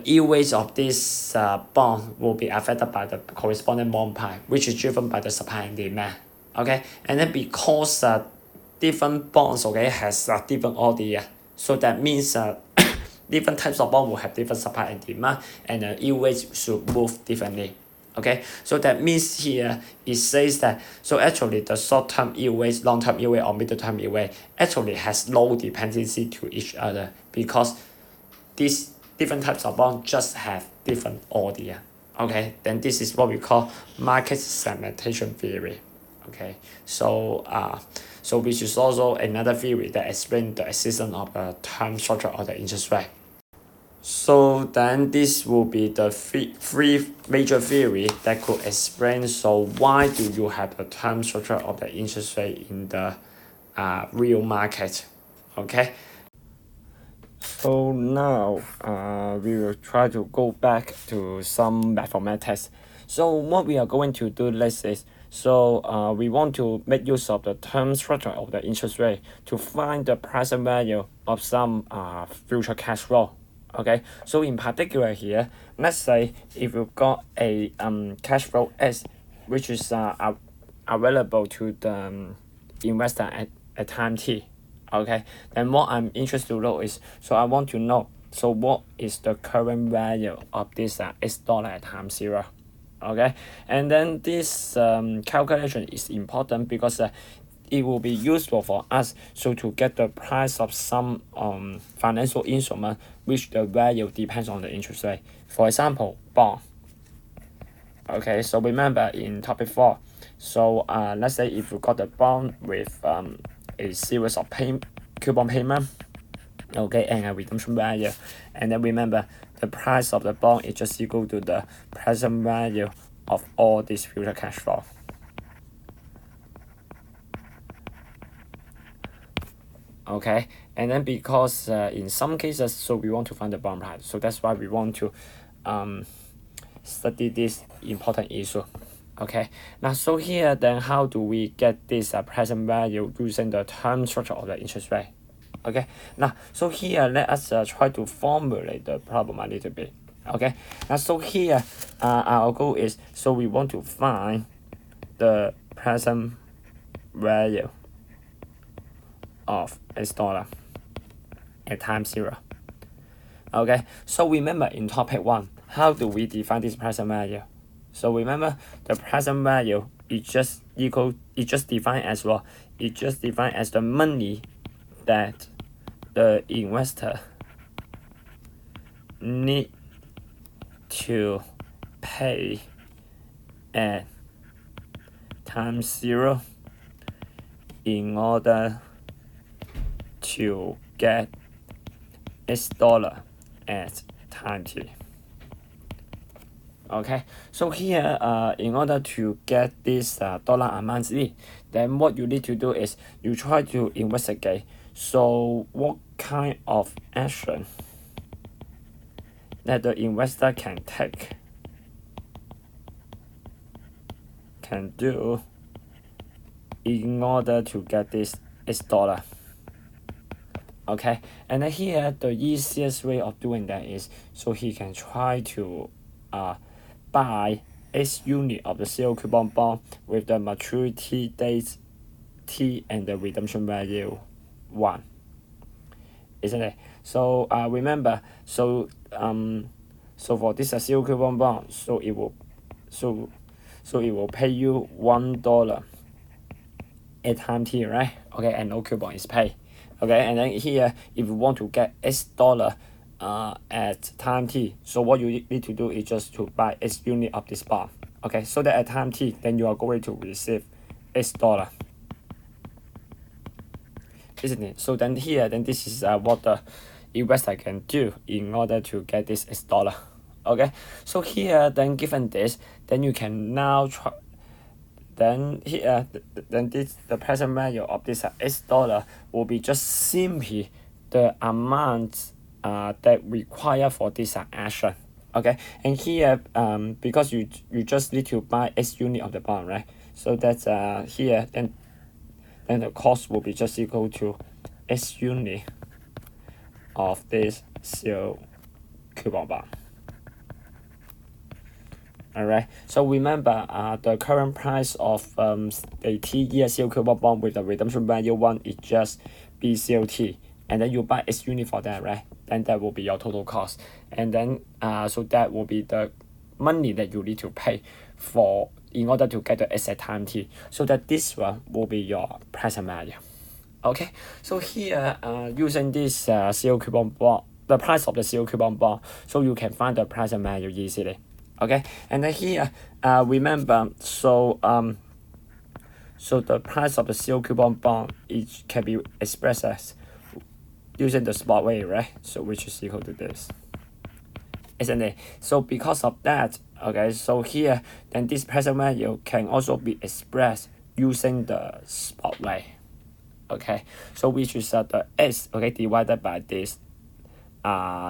yield rate of this bond will be affected by the corresponding bond price, which is driven by the supply and demand. Okay, and then because different bonds, okay, has different audience, so that means different types of bond will have different supply and demand, and the yield rate should move differently. Okay, so that means here it says that, so actually the short-term yield rate, long-term yield rate, or middle-term yield rate actually has no dependency to each other, because these different types of bonds just have different audience. Okay, then this is what we call market segmentation theory. Okay, so which is also another theory that explains the existence of a term structure of the interest rate. So then this will be the three major theory that could explain, so why do you have the term structure of the interest rate in the real market. Okay. So now we will try to go back to some mathematics. So what we are going to do next is, we want to make use of the term structure of the interest rate to find the present value of some future cash flow. Okay, so in particular here, let's say if you've got a cash flow S, which is available to the investor at time T. Okay, then what I'm interested to know is, I want to know, what is the current value of this $X at time 0. Okay, and then this calculation is important because it will be useful for us to get the price of some financial instrument which the value depends on the interest rate. For example, bond. Okay, so remember in topic 4, let's say if you got a bond with a series of coupon payment, okay, and a redemption value, and then remember the price of the bond is just equal to the present value of all this future cash flow. Okay, and then because in some cases, we want to find the bond price, so that's why we want to study this important issue. Okay, now so here then how do we get this present value using the term structure of the interest rate? Okay, now so here let us try to formulate the problem a little bit. Okay, now so here our goal is, we want to find the present value of $X at time 0. Okay, so remember in topic 1, how do we define this present value? So remember the present value is just defined as what? It just defined as the money that the investor need to pay at time 0 in order to get $X at time T. Okay, so here in order to get this dollar amount Z, then what you need to do is you try to investigate, what kind of action that the investor can do in order to get this $X. Okay, and then here the easiest way of doing that is, he can try to buy X unit of the zero coupon bond with the maturity date T and the redemption value 1, isn't it? So remember, for this zero coupon bond, it will pay you $1 at time T, right? Okay, and no coupon is paid. Okay, and then here if you want to get $X at time T, so what you need to do is just to buy X unit of this bond. Okay, so that at time T, then you are going to receive $X, isn't it? So then here, this is what the investor can do in order to get this $X. Okay, so here then given this, then you can now try. Then here, the present value of this $X will be just simply the amount that required for this action. Okay, and here because you just need to buy X unit of the bond, right? So that's here then the cost will be just equal to X unit of this zero coupon bond. Alright, so remember the current price of a T-year zero coupon bond with the redemption value 1 is just BCOT, and then you buy X unit for that, right? Then that will be your total cost, and then so that will be the money that you need to pay for in order to get the X at time T, so that this one will be your present value. Okay, so here using this zero coupon bond, the price of the zero coupon bond, so you can find the present value easily. Okay, and then here remember, so the price of the zero coupon bond can be expressed as using the spot rate, right? So which is equal to this, isn't it? So because of that, okay, so here then this present value can also be expressed using the spot rate. Okay, so which is the S, okay, divided by this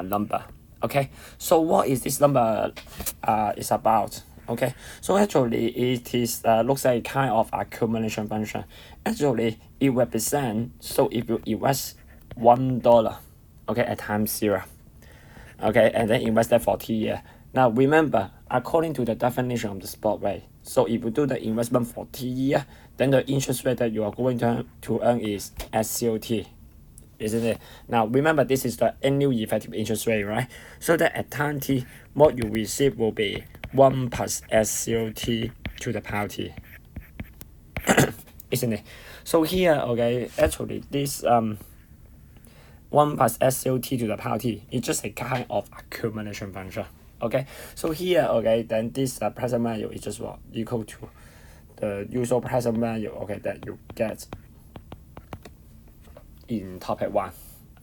number. Okay, so what is this number is about? Okay, so actually it is looks like kind of accumulation function. Actually it represents, so if you invest $1, okay, at time 0, okay, and then invest that for 10 years. Now remember, according to the definition of the spot rate, so if you do the investment for 10 years, then the interest rate that you are going to earn is SCOT, isn't it? Now remember, this is the annual effective interest rate, right? So that at time t, what you receive will be 1 plus SCOT to the power t, isn't it? So here, okay, actually this 1 plus SCOT to the power t is just a kind of accumulation function. Okay, so here, okay, then this present value is just what equal to the usual present value, okay, that you get in topic 1.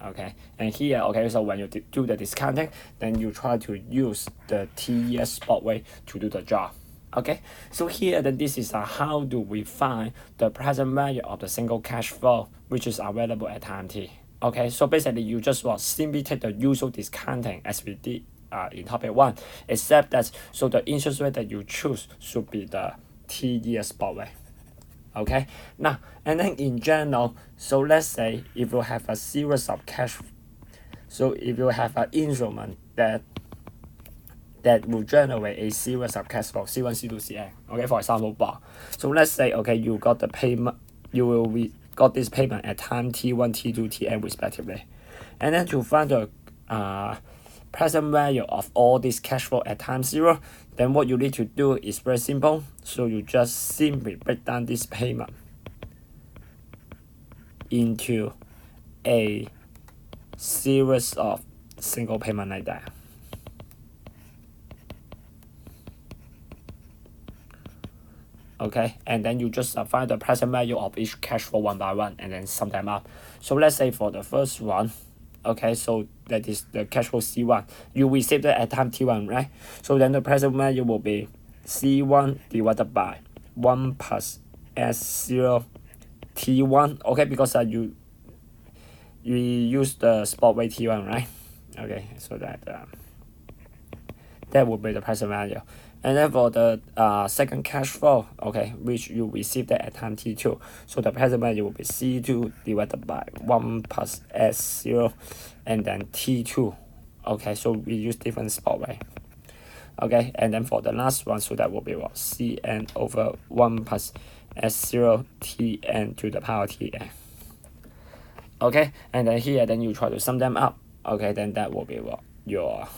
Okay, and here, okay, so when you do the discounting, then you try to use the TES spot rate to do the job. Okay, so here, then this is how do we find the present value of the single cash flow which is available at time t. Okay, so basically you just simply take the usual discounting as we did in topic 1, except that so the interest rate that you choose should be the TES spot rate. Okay, now and then in general, so let's say if you have a series of cash, so if you have an instrument that will generate a series of cash flow C1, C2, Cn, okay, for example bond. So let's say, okay, you got the payment, you will got this payment at time t1, t2, tn respectively, and then to find the present value of all this cash flow at time 0, then what you need to do is very simple. So you just simply break down this payment into a series of single payment like that. Okay, and then you just find the present value of each cash flow one by one and then sum them up. So let's say for the first one, okay, so that is the cash flow C1. You received it at time T1, right? So then the present value will be C1 divided by 1 plus S0 T1, okay, because you use the spot rate T1, right? Okay, so that will be the present value. And then for the second cash flow, okay, which you received at time T2, so the present value will be C2 divided by 1 plus S0 and then T2. Okay, so we use different spot rate. Okay, and then for the last one, so that will be what? Cn over 1 plus S0 Tn to the power Tn. Okay, and then here, then you try to sum them up. Okay, then that will be what? Your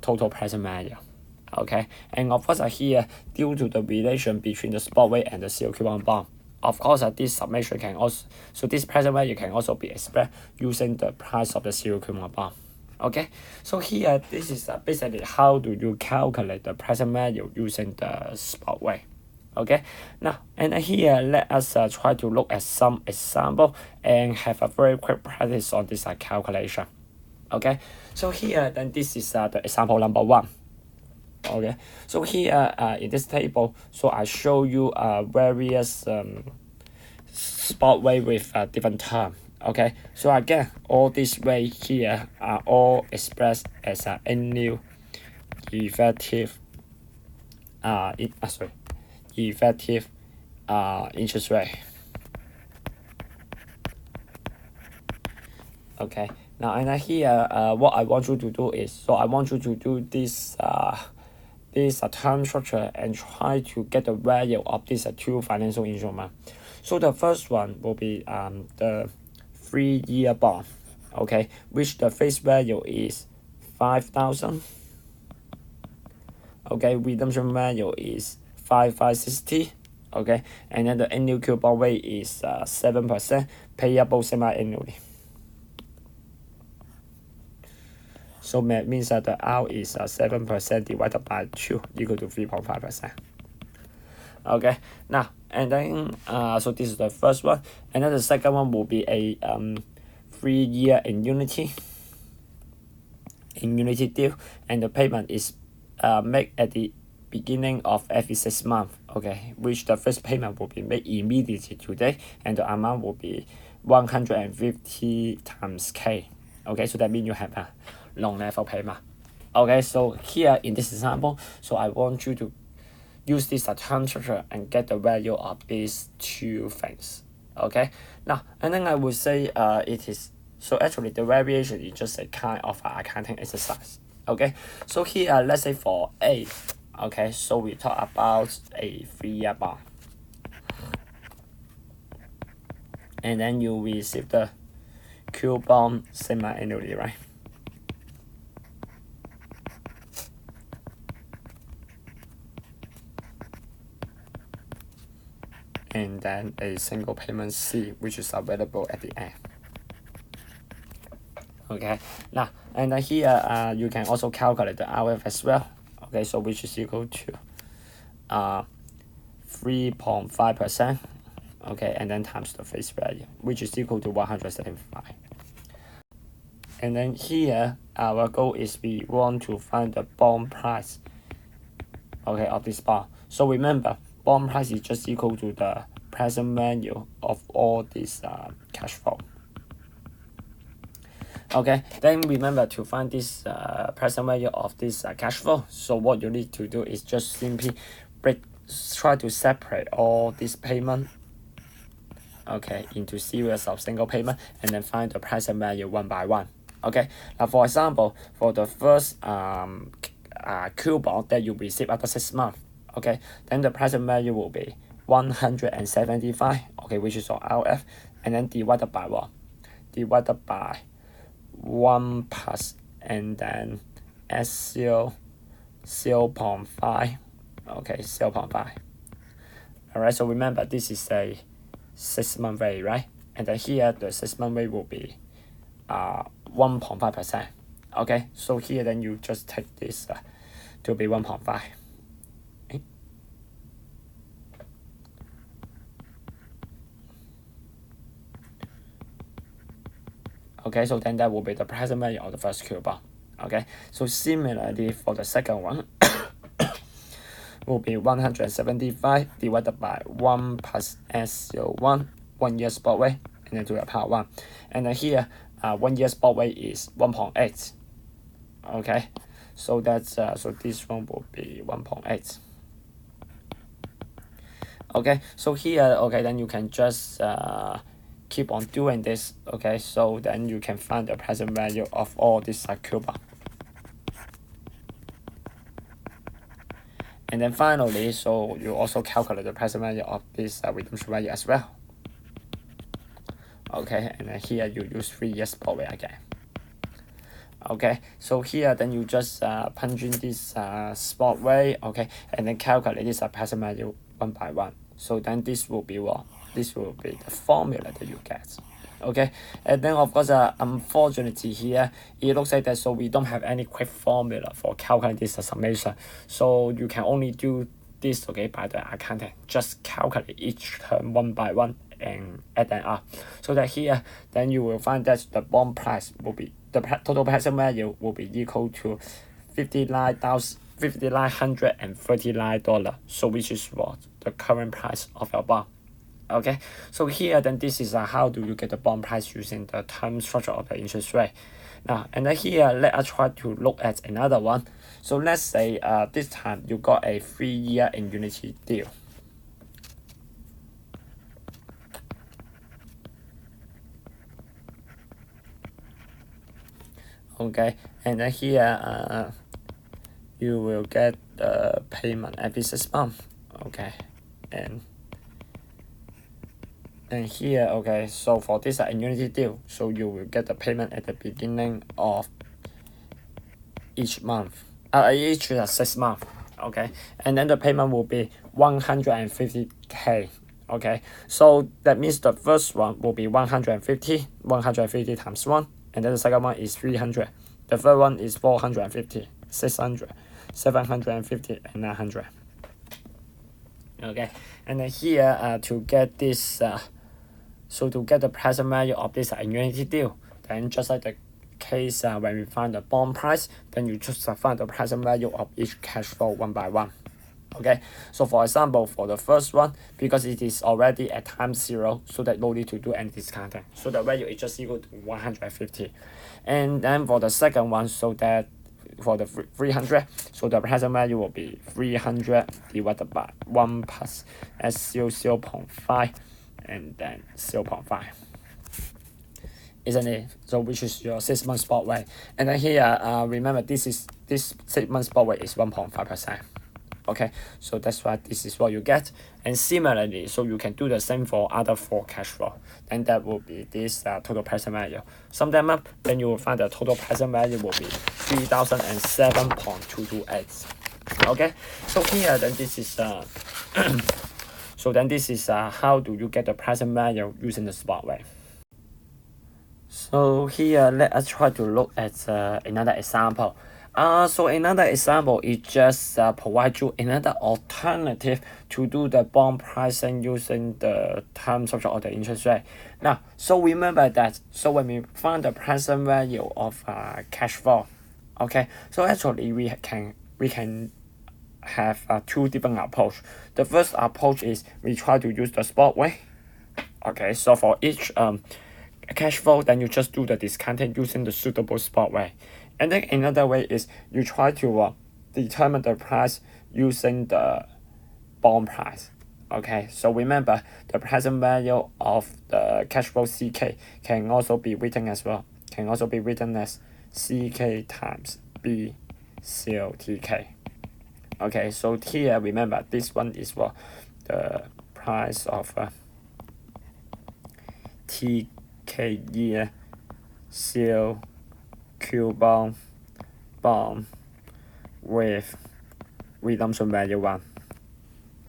total present value. Okay, and of course here, due to the relation between the spot rate and the CO coupon bond, of course this summation can also, so this present value can also be expressed using the price of the CO coupon bond. Okay, so here this is basically how do you calculate the present value using the spot rate. Okay, now and here let us try to look at some example and have a very quick practice on this calculation. Okay, so here then this is the example number 1. Okay, so here in this table, so I show you various spot rate with different term. Okay, so again, all these rate here are all expressed as annual effective effective interest rate. Okay, now and here what I want you to do is, so I want you to do this term structure and try to get the value of these two financial instruments. So the first one will be the 3-year bond, okay, which the face value is 5,000. Okay, redemption value is 5,560. Okay, and then the annual coupon rate is 7%, payable semi-annually. So that means that the R is 7% divided by 2 equal to 3.5%. Okay, now and then so this is the first one, and then the second one will be a 3-year annuity deal, and the payment is made at the beginning of every 6 months. Okay, which the first payment will be made immediately today, and the amount will be 150 times K. Okay, so that means you have a long level payment. Okay, so here in this example, so I want you to use this term structure and get the value of these two things. Okay, now and then I would say it is, so actually the variation is just a kind of accounting exercise. Okay, so here let's say for A, okay, so we talk about a 3-year bond, and then you receive the coupon semi-annually, right? And then a single payment C, which is available at the end. Okay, now and then here you can also calculate the RF as well. Okay, so which is equal to 3.5%. Okay, and then times the face value, which is equal to 175. And then here our goal is we want to find the bond price, okay, of this bond. So remember, bond price is just equal to the present value of all this cash flow. Okay, then remember to find this present value of this cash flow. So what you need to do is just simply try to separate all this payment, okay, into series of single payment, and then find the present value one by one. Okay, now for example, for the first coupon that you receive after 6 months, okay, then the present value will be 175, okay, which is your RF, and then divided by what? Divided by 1 plus, and then S0 0.5, okay, 0.5. Alright, so remember this is a 6-month rate, right? And then here the 6-month rate will be 1.5%. Okay, so here then you just take this to be 1.5. Okay, so then that will be the present value of the first coupon. Okay, so similarly for the second one will be 175 divided by 1 plus S01, 1 year spot rate, and then to the power 1. And then here 1 year spot rate is 1.8. Okay, so that's so this one will be 1.8. Okay, so here, okay, then you can just keep on doing this. Okay, so then you can find the present value of all this coupon. And then finally, so you also calculate the present value of this redemption value as well. Okay, and then here you use 3 years spot rate again. Okay, so here then you just punch in this spot rate, okay, and then calculate this present value one by one. So then this will be what? This will be the formula that you get. Okay, and then of course unfortunately here it looks like that, so we don't have any quick formula for calculating this summation, so you can only do this, okay, by the accountant. Just calculate each term one by one and add them up, so that here then you will find that the bond price will be, the total present value will be equal to $5,939, so which is what the current price of your bond. Okay, so here then this is how do you get the bond price using the term structure of the interest rate. Now and then here let us try to look at another one. So let's say this time you got a 3-year annuity deal. Okay, and then here you will get the payment every 6 months. Okay, and here, okay, so for this annuity deal, so you will get the payment at the beginning of each month, each 6 months. Okay, and then the payment will be 150K. Okay, so that means the first one will be 150 times 1, and then the second one is 300, the third one is 450, 600, 750, and 900. Okay, and then here to get this so to get the present value of this annuity deal, then just like the case when we find the bond price, then you just find the present value of each cash flow one by one. Okay, so for example, for the first one, because it is already at time 0, so that no need to do any discounting. So the value is just equal to 150. And then for the second one, so that for the 300, so the present value will be 300 divided by 1 plus SU 0.5 and then 0.5. Isn't it? So which is your 6 month spot rate. And then here, remember this 6 month spot rate is 1.5%. Okay, so that's why this is what you get. And similarly, so you can do the same for other 4 cash flow. Then that will be this total present value. Sum them up, then you will find the total present value will be 3007.228. Okay, so here then this is so then this is how do you get the present value using the spot rate. So here let us try to look at another example. So another example is just provide you another alternative to do the bond pricing using the term structure or the interest rate. Now, so remember that, so when we find the present value of cash flow, okay, so actually we can have 2 different approach. The first approach is we try to use the spot rate. Okay, so for each cash flow, then you just do the discounting using the suitable spot rate. And then another way is you try to determine the price using the bond price. Okay, so remember the present value of the cash flow CK can also be written as well. Can also be written as CK times B COTK. Okay, so here remember this one is what the price of TK year COQ bond with redemption value 1.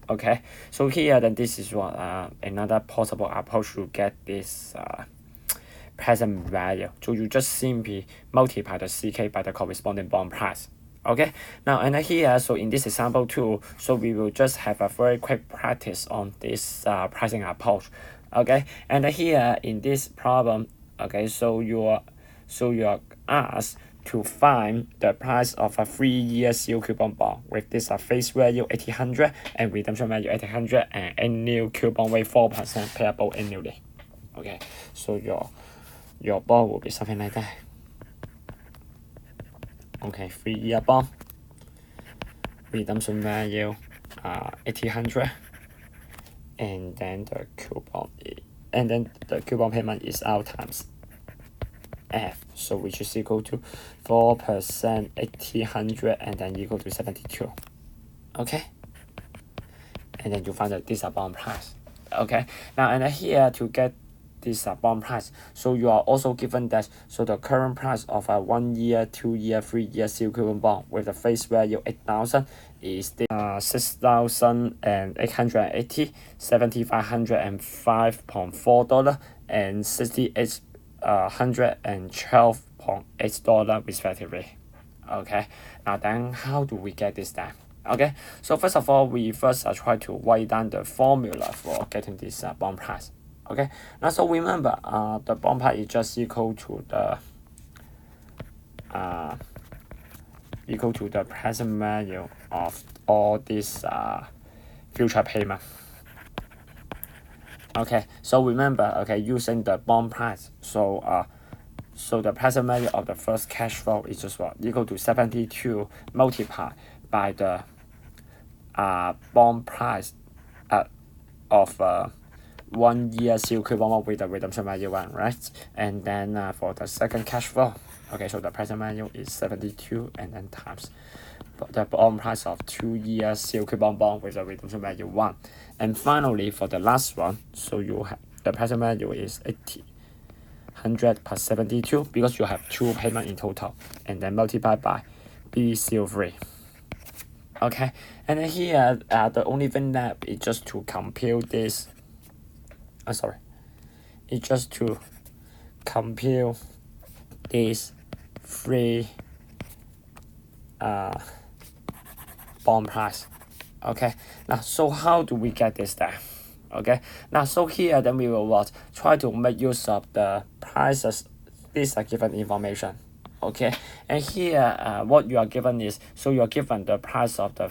Okay, so here then this is what another possible approach to get this present value. So you just simply multiply the CK by the corresponding bond price. Okay, now and here, so in this example too, so we will just have a very quick practice on this pricing approach. Okay, and here in this problem, okay, so you're asked to find the price of a 3-year CU coupon bond with this face value 1800 and redemption value 1800 and annual coupon rate 4% payable annually. Okay, so your bond will be something like that. Okay, 3-year bond, redemption value 1800, and then the coupon payment is R times F, so which is equal to 4% 1800 and then equal to 72. Okay, and then you find that this bond price. Okay, now and here to get this bond price, so you are also given that, so the current price of a 1-year, 2-year, 3-year CU coupon bond with the face value 8000 is the 6880, $7,505.4 and $6,812.8 respectively. Okay, now then how do we get this down? Okay, so first of all, we first try to write down the formula for getting this bond price. Okay, now so remember the bond price is just equal to the present value of all this future payment. Okay, so remember, okay, using the bond price, so the present value of the first cash flow is just what equal to 72 multiplied by the bond price of 1-year CU coupon with the redemption value 1, right? And then for the second cash flow, okay, so the present value is 72 and then times the bond price of 2-year CU coupon bond with the redemption value 1. And finally, for the last one, so you have the present value is 100 plus 72 because you have 2 payments in total, and then multiplied by BCO3. Okay, and then here the only thing left is just to compute this. It's just to compute these 3 bond price. Okay, now so how do we get this down? Okay, now so here then we will try to make use of the prices. These are given information. Okay, and here what you are given is, so you are given the price of the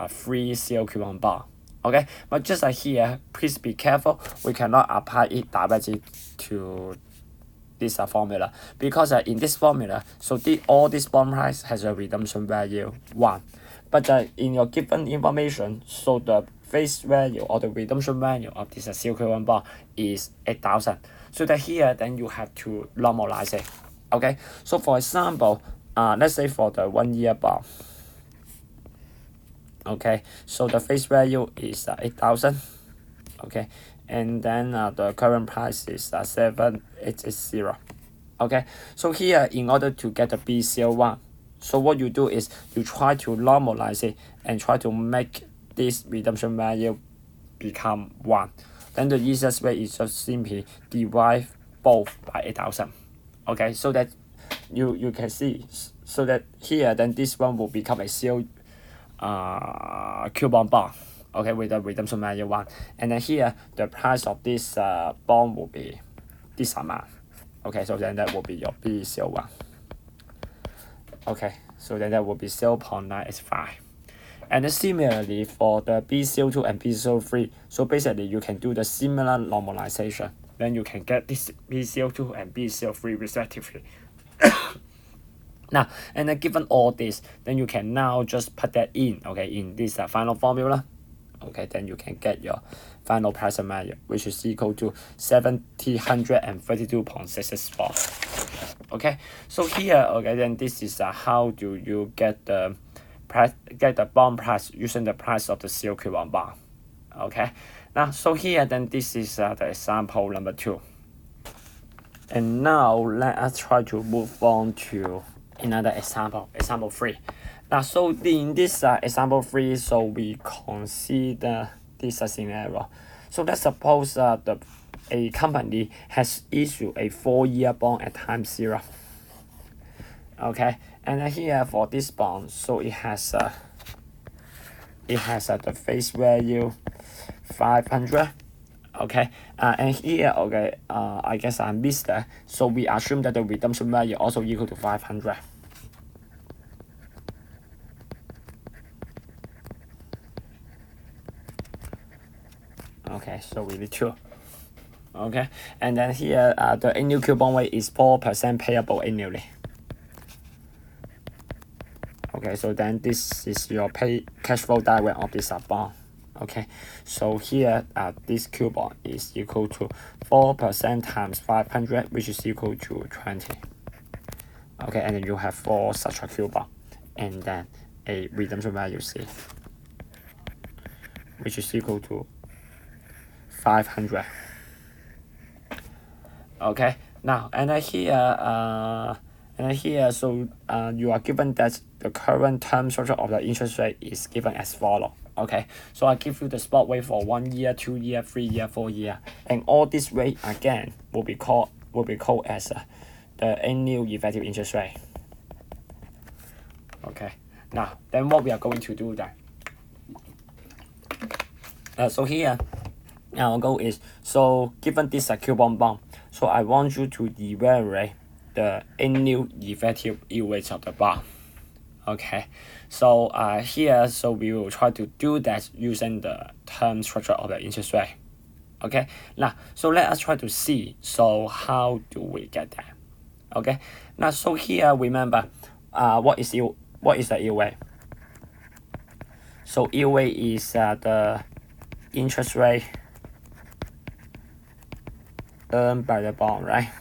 free sale coupon bar. Okay, but just like here, please be careful. We cannot apply it directly to this formula because in this formula, so all this bond price has a redemption value 1, but in your given information, so the face value or the redemption value of this sale coupon bar is 8,000. So that here then you have to normalize it. Okay, so for example, let's say for the 1 year bond. Okay, so the face value is 8,000. Okay, and then the current price is 7,860. Okay, so here in order to get the BCL1, so what you do is you try to normalize it and try to make this redemption value become 1. Then the easiest way is just simply divide both by 8,000. Okay, so that you can see, so that here then this one will become a sale coupon bond, okay, with the redemption value 1, and then here the price of this bond will be this amount. Okay, so then that will be your BCL1. Okay, so then that will be 0.985. And then similarly for the BCL2 and BCL3, so basically you can do the similar normalization. Then you can get this BCL2 and BCL3 respectively. Now, and then given all this, then you can now just put that in, okay, in this final formula. Okay, then you can get your final present value, which is equal to 7,032.664. Okay, so here, okay, then this is how do you get the bond price using the price of the sale coupon bond. Okay, now so here then this is the example number 2. And now let us try to move on to another example, example 3. Now, so in this example 3, so we consider this scenario. So let's suppose a company has issued a 4-year bond at time 0. Okay, and here for this bond, so it has the face value 500. Okay, and here, okay, I guess I missed that. So we assume that the redemption value also equal to 500. Okay, so we need 2. Okay, and then here the annual coupon rate is 4% payable annually. Okay, so then this is your cash flow diagram of this bond. Okay, so here this coupon is equal to 4% times 500, which is equal to 20. Okay, and then you have 4 such a coupon, and then a redemption value C, which is equal to 500. Okay, now and here, so you are given that the current term structure of the interest rate is given as follow. Okay, so I give you the spot rate for 1 year, 2 year, 3 year, 4 year, and all this rate again will be called as the annual effective interest rate. Okay, now then what we are going to do then? So here, our goal is, so given this coupon bond, so I want you to evaluate the annual effective yield rate of the bond. Okay, so here, so we will try to do that using the term structure of the interest rate. Okay, now so let us try to see, so how do we get that? Okay, now so here remember what is the yield rate? So yield rate is the interest rate earned by the bond, right?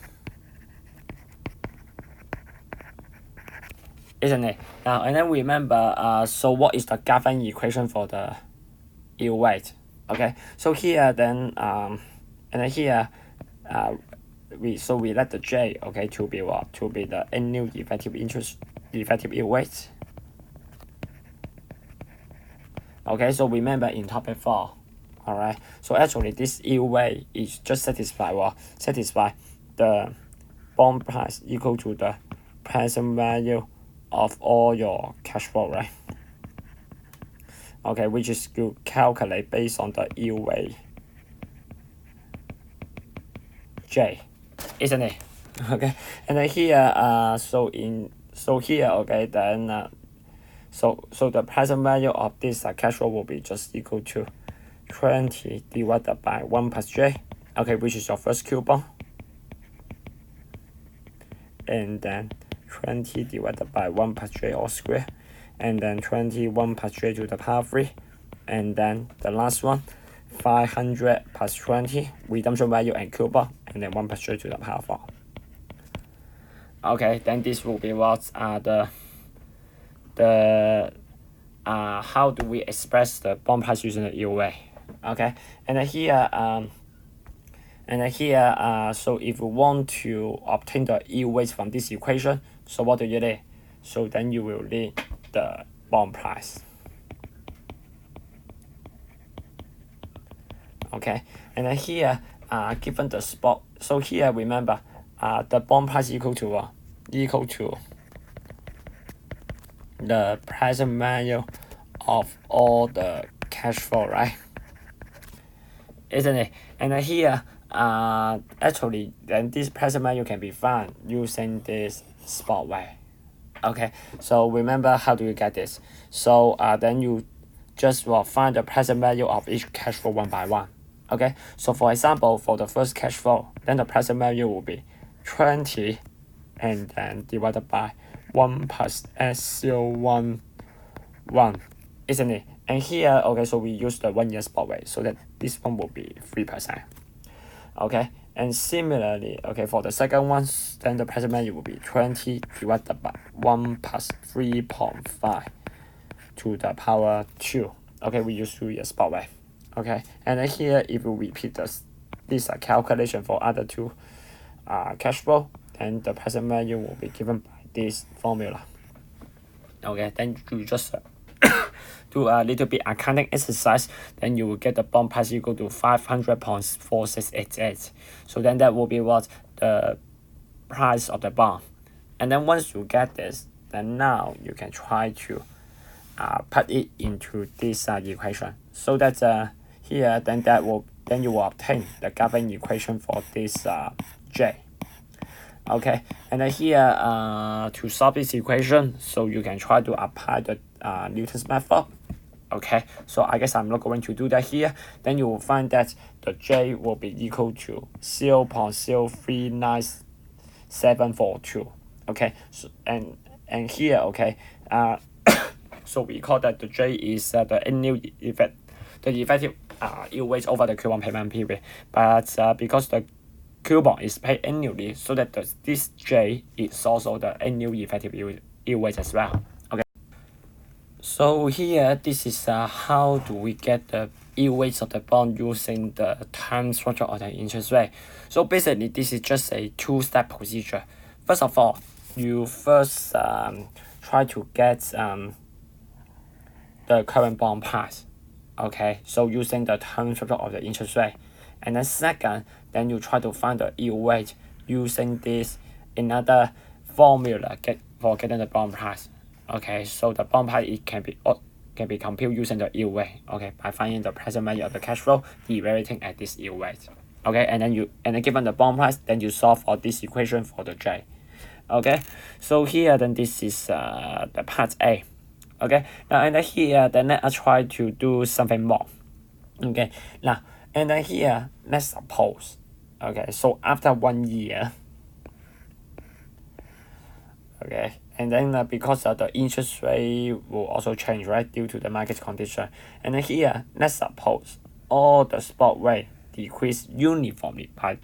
Isn't it? Now and then remember, so what is the Gaussian equation for the yield rate? Okay, so here then and then here we let the J, okay, to be what? To be the annual effective yield rate. Okay, so remember in topic 4. Alright, so actually this yield rate is just satisfy the bond price equal to the present value of all your cash flow, right? Okay, which is you calculate based on the yield rate J, isn't it? Okay, and then here so here, okay, then So the present value of this cash flow will be just equal to 20 divided by 1 plus J, okay, which is your first coupon. And then 20 divided by 1 plus J all square. And then 21 plus J to the power 3. And then the last one, 500 plus 20, redemption value and coupon. And then 1 plus J to the power 4. Okay, then this will be what how do we express the bond price using the EOA? Okay, and then here so if we want to obtain the yield weight from this equation, so what do you need? So then you will need the bond price. Okay, and then here given the spot, so here remember the bond price equal to what? Equal to the present value of all the cash flow, right? Isn't it? And then here actually then this present value can be found using this spot way. Okay, so remember how do you get this? So then you just will find the present value of each cash flow one by one. Okay, so for example, for the first cash flow, then the present value will be 20 and then divided by 1 plus S011, isn't it? And here, okay, so we use the 1 year spot rate, so that this one will be 3%. Okay, and similarly, okay, for the second one, then the present value will be 20 divided by 1 plus 3.5 to the power 2. Okay, we use 2 year spot rate. Okay, and then here, if we repeat this calculation for other two cash flow, then the present value will be given by this formula. Okay, then you just do a little bit accounting exercise, then you will get the bond price equal to 500.4688. So then that will be what the price of the bond. And then once you get this, then now you can try to put it into this equation. So that's here, then you will obtain the governing equation for this J. Okay, and then here to solve this equation, so you can try to apply the Newton's method. Okay, so I guess I'm not going to do that here. Then you will find that the J will be equal to 0.039742. Okay, so and here, okay, so we call that the J is the annual effect, the effective yield weight over the coupon payment period. But because the coupon is paid annually, so that this J is also the annual effective yield weight as well. Okay. So here, this is how do we get the yield weights of the bond using the time structure of the interest rate. So basically, this is just a two-step procedure. First of all, you first try to get the current bond price. Okay, so using the time structure of the interest rate. And then second, then you try to find the yield weight using this another formula for getting the bond price. Okay, so the bond price it can be computed using the yield weight. Okay, by finding the present value of the cash flow, evaluating at this yield weight. Okay, and then given the bond price, then you solve for this equation for the J. Okay, so here then this is the part A. Okay, now and then here then let's try to do something more. Okay, now and then here let's suppose, okay, so after 1 year, okay, and then because the interest rate will also change, right, due to the market condition. And then here let's suppose all the spot rate decrease uniformly by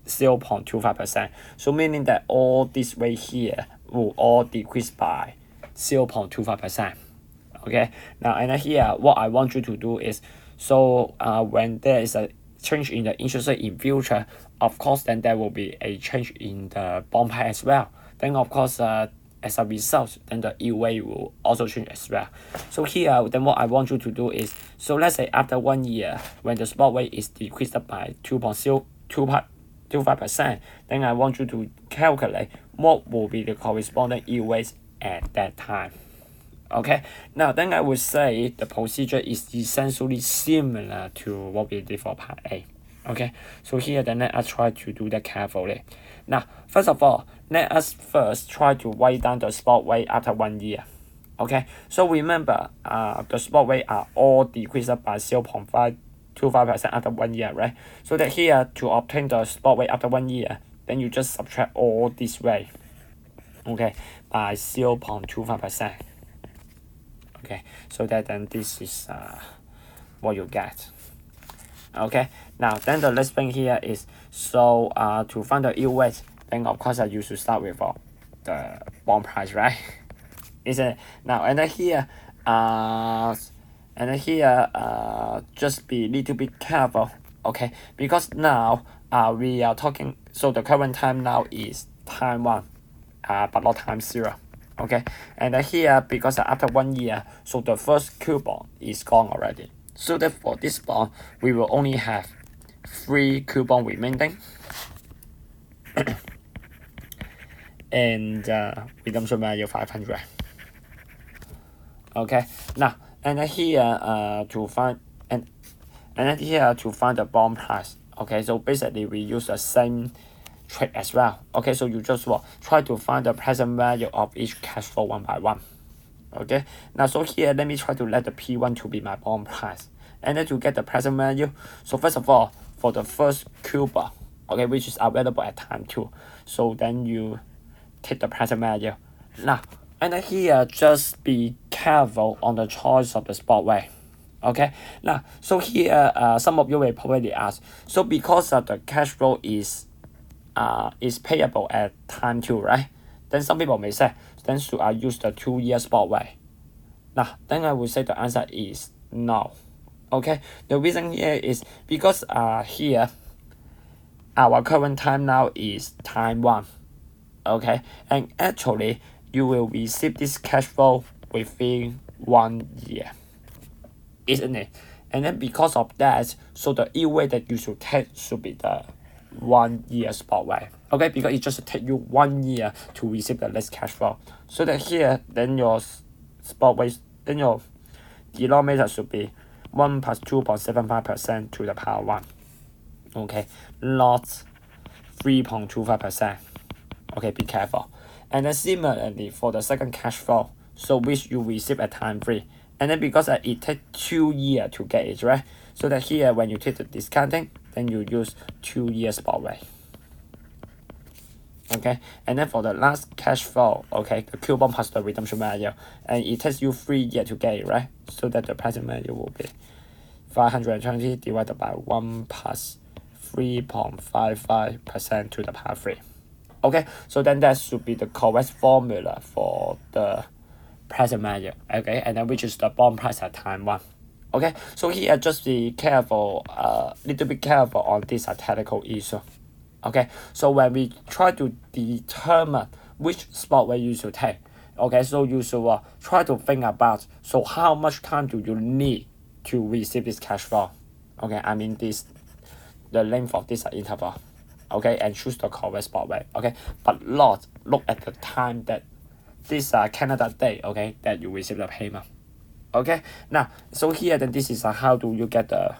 0.25%. So meaning that all this rate here will all decrease by 0.25%. Okay, now and then here what I want you to do is, so when there is a change in the interest rate in future, of course then there will be a change in the bond price as well. Then of course as a result, then the yield weight will also change as well. So here then what I want you to do is, so let's say after 1 year, when the spot rate is decreased by 2.025%, then I want you to calculate what will be the corresponding yield weight at that time. Okay, now then I would say the procedure is essentially similar to what we did for part A. Okay, so here then let us try to do that carefully. Now, first of all, let us first try to write down the spot rate after 1 year. Okay, so remember, the spot rate are all decreased by 0.525% after 1 year, right? So that here, to obtain the spot rate after 1 year, then you just subtract all this rate, okay, by 0.25%. Okay, so that then this is what you get. Okay, now then the next thing here is, so to find the yield rate, then of course you should start with the bond price, right? Isn't it? Now and then here just be little bit careful, okay, because now we are talking, so the current time now is time 1, but not time 0. Okay, and then here, because after 1 year, so the first coupon is gone already. So that for this bond, we will only have 3 coupon remaining. And redemption value 500. Okay, now and then here to find and then here to find the bond price. Okay, so basically we use the same trick as well. Okay, so you just try to find the present value of each cash flow one by one. Okay, now so here let me try to let the P1 to be my bond price, and then to get the present value. So first of all, for the first coupon, okay, which is available at time 2, so then you take the present value. Now and then here just be careful on the choice of the spot rate. Okay, now so here some of you will probably ask, so because the cash flow is payable at time 2, right? Then some people may say, then should I use the 2-year spot rate? Now, then I will say the answer is no. Okay, the reason here is because here our current time now is time 1. Okay, and actually you will receive this cash flow within 1 year, isn't it? And then because of that, so the yield rate that you should take should be the 1 year spot rate. Okay, because it just take you 1 year to receive the next cash flow. So that here, then your spot rate, then your denominator should be 1 plus 2.75% to the power 1. Okay, not 3.25%. Okay, be careful. And then similarly for the second cash flow, so which you receive at time 3. And then because it takes 2 years to get it, right? So that here when you take the discounting, then you use 2 years spot rate. Okay, and then for the last cash flow, okay, the coupon plus the redemption value, and it takes you 3 years to get it, right? So that the present value will be 520 divided by 1 plus 3.55% to the power 3. Okay, so then that should be the correct formula for the present value. Okay, and then which is the bond price at time 1. Okay, so here just be careful, little bit careful on this technical issue. Okay, so when we try to determine which spot rate you should take, okay, so you should try to think about, so how much time do you need to receive this cash flow? Okay, I mean the length of this interval. Okay, and choose the correct spot rate. Okay, but not look at the time that this Canada day, okay, that you receive the payment. Okay, now so here then this is how do you get the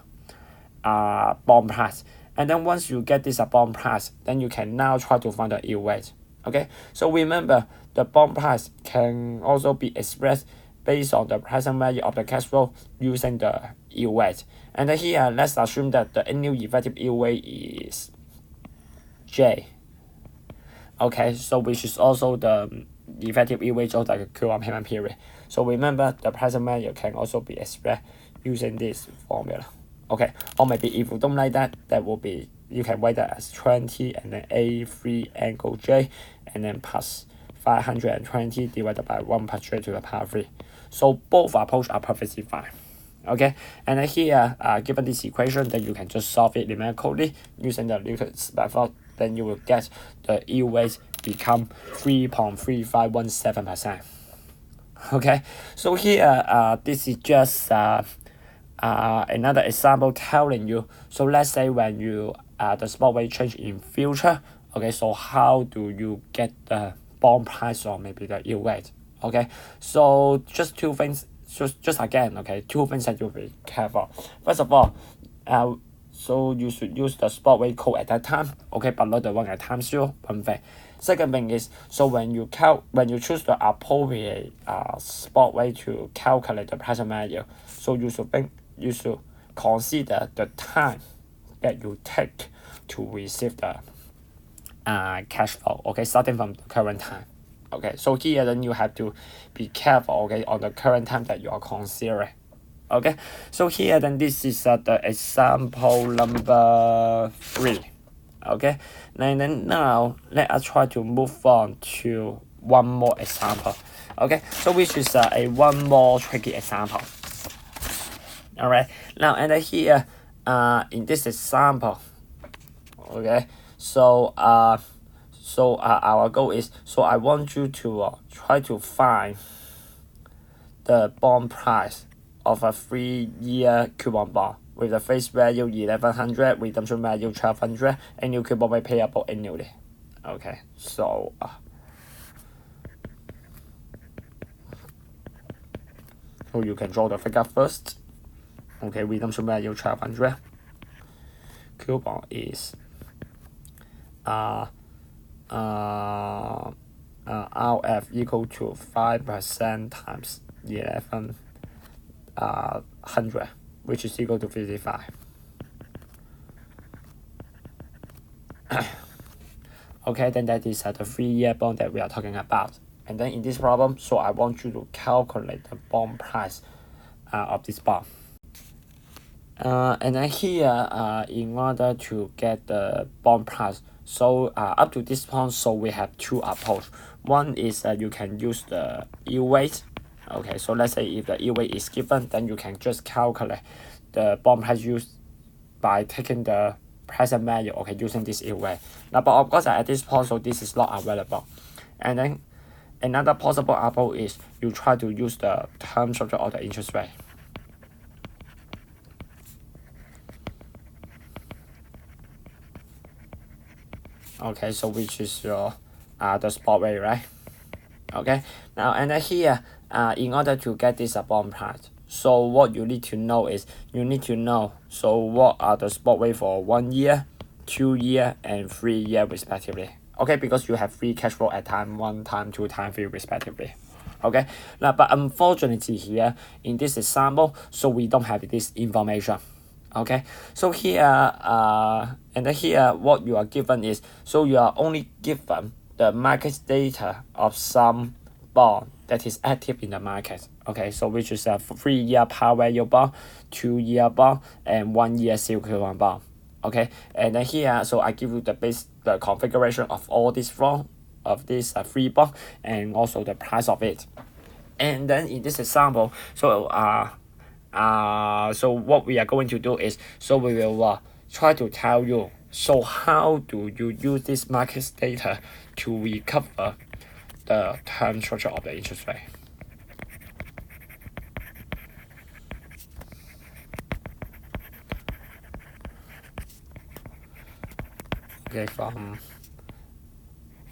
bond price, and then once you get this bond price, then you can now try to find the yield rate. Okay, so remember the bond price can also be expressed based on the present value of the cash flow using the yield rate. And then here let's assume that the annual effective yield rate is J. Okay, so which is also the effective yield rate of the coupon payment period. So remember the present value can also be expressed using this formula. Okay, or maybe if you don't like that, that will be, you can write that as 20 and then A3 angle J and then plus 520 divided by 1 plus J to the power 3. So both approaches are perfectly fine. Okay, and then here, given this equation, then you can just solve it numerically using the Lucas method. Then you will get the yield rate become 3.3517%. Okay, so here this is just another example telling you, so let's say when you the spot rate change in future, okay, so how do you get the bond price or maybe the yield rate? Okay, so just 2 things, just again, okay, 2 things that you'll be careful. First of all, so you should use the spot rate code at that time, okay, but not the one at time 0, 1 thing. Second thing is, so when you choose the appropriate spot way to calculate the present value, so you should consider the time that you take to receive the cash flow. Okay, starting from the current time. Okay, so here then you have to be careful. Okay, on the current time that you are considering. Okay, so here then this is the example number 3. Okay, and then now let us try to move on to one more example. Okay, so which is a one more tricky example. All right, now and here in this example, okay, so our goal is, so I want you to try to find the bond price of a 3-year coupon bond with the face value 1100, redemption value 1200, annual coupon rate payable annually. Okay, so you can draw the figure first. Okay, redemption value 1200. Coupon is RF equal to 5% times 1100, which is equal to 55. Okay, then that is the 3-year bond that we are talking about. And then in this problem, so I want you to calculate the bond price of this bond. And then here, in order to get the bond price, so up to this point, so we have 2 approaches. One is you can use the yield rate. Okay, so let's say if the yield rate is given, then you can just calculate the bond price used by taking the present value, okay, using this yield rate. Now, but of course, at this point, so this is not available. And then another possible approach is you try to use the term structure of the interest rate. Okay, so which is your the spot rate, right? Okay, now and then here, in order to get this bond price, so what you need to know is you need to know so what are the spot rate for 1 year, 2 year, and 3 year respectively. Okay, because you have 3 cash flow at time 1, time 2, time 3 respectively. Okay, now but unfortunately here in this example, so we don't have this information. Okay, so here and then here what you are given is, so you are only given the market data of some bond that is active in the market. Okay, so which is a 3-year par value bond, 2-year bond, and 1-year silk coupon bond. Okay, and then here, so I give you the configuration of all these bond of this 3 bond and also the price of it. And then in this example, so so what we are going to do is, so we will try to tell you, so how do you use this market data to recover the term structure of the interest rate. Okay, from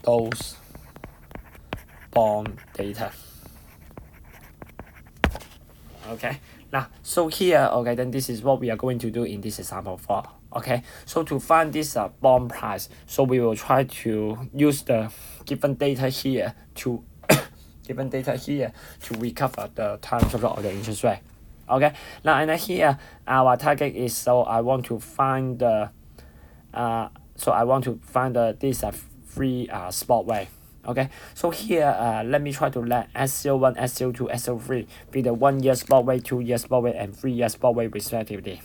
those bond data. Okay, now so here, okay, then this is what we are going to do in this example 4. Okay, so to find this bond price, so we will try to use the given data here to recover the time structure of the interest rate. Okay, now and then here our target is, so I want to find the this free spot rate. Okay, so here let me try to let SL1, SL2, SL3 be the 1 year spot rate, 2 year spot rate, and 3 year spot rate respectively.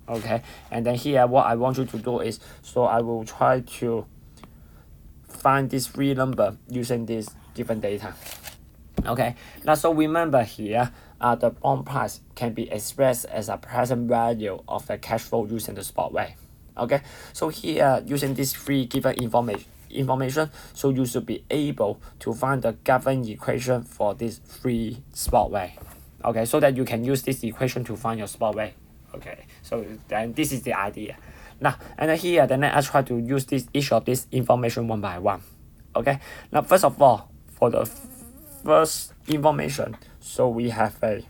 Okay, and then here what I want you to do is, so I will try to find this 3 number using this given data. Okay, now so remember here the bond price can be expressed as a present value of the cash flow using the spot rate. Okay, so here using these 3 given information, so you should be able to find the governing equation for this 3 spot rate. Okay, so that you can use this equation to find your spot rate. Okay, so then this is the idea. Now and then here then I try to use each of this information one by one. Okay, now first of all, for the first information, so we have a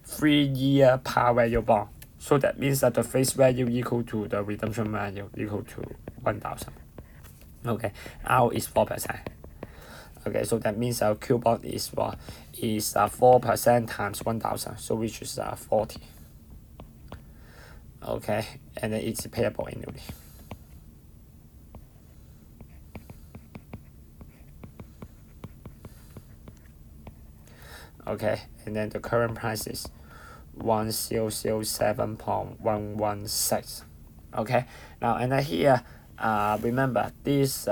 3-year par value bond. So that means that the face value equal to the redemption value equal to 1000. Okay, R is 4%. Okay, so that means our coupon is what? Is 4% times 1,000, so which is 40. Okay, and then it's payable annually. Okay, and then the current price is 1007.116. Okay, now and then here, remember this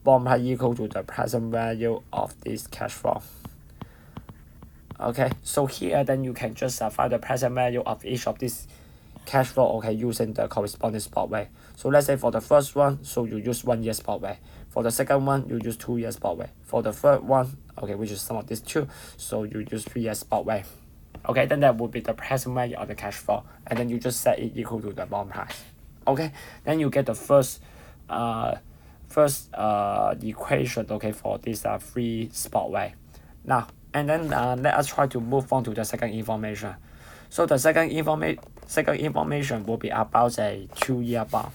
bond price equal to the present value of this cash flow. Okay, so here then you can just find the present value of each of these cash flow, okay, using the corresponding spot rate. So let's say for the first one, so you use 1 year spot rate. For the second one, you use 2 years spot rate. For the third one, okay, which is some of these two, so you use 3 years spot rate. Okay, then that would be the present value of the cash flow, and then you just set it equal to the bond price. Okay, then you get the first equation, okay, for this 3 spot rate. Now, and then let us try to move on to the second information. So the second information will be about a 2-year bond.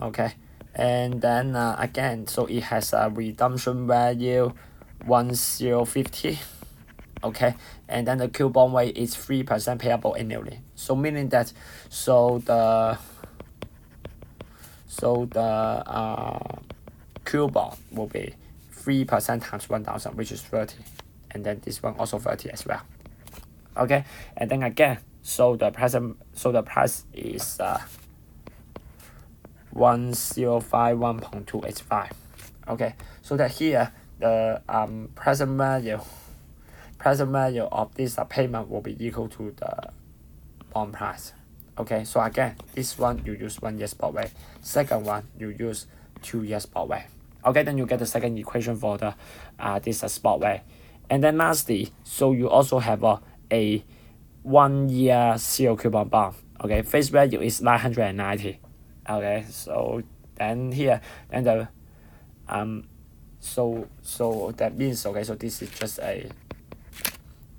Okay, and then again, so it has a redemption value 1050. Okay, and then the coupon rate is 3% payable annually. So meaning that the coupon will be 3% times 1,000, which is 30, and then this one also 30 as well. Okay, and then again, so the price is 1051.285. Okay, so that here the present value of this payment will be equal to the bond price. Okay, so again, this one you use 1 year spot rate, second one you use 2 year spot rate. Okay, then you get the second equation for the this spot rate. And then lastly, so you also have a 1 year zero coupon bond. Okay, face value is 990. Okay, so then here, then the so that means, okay, so this is just a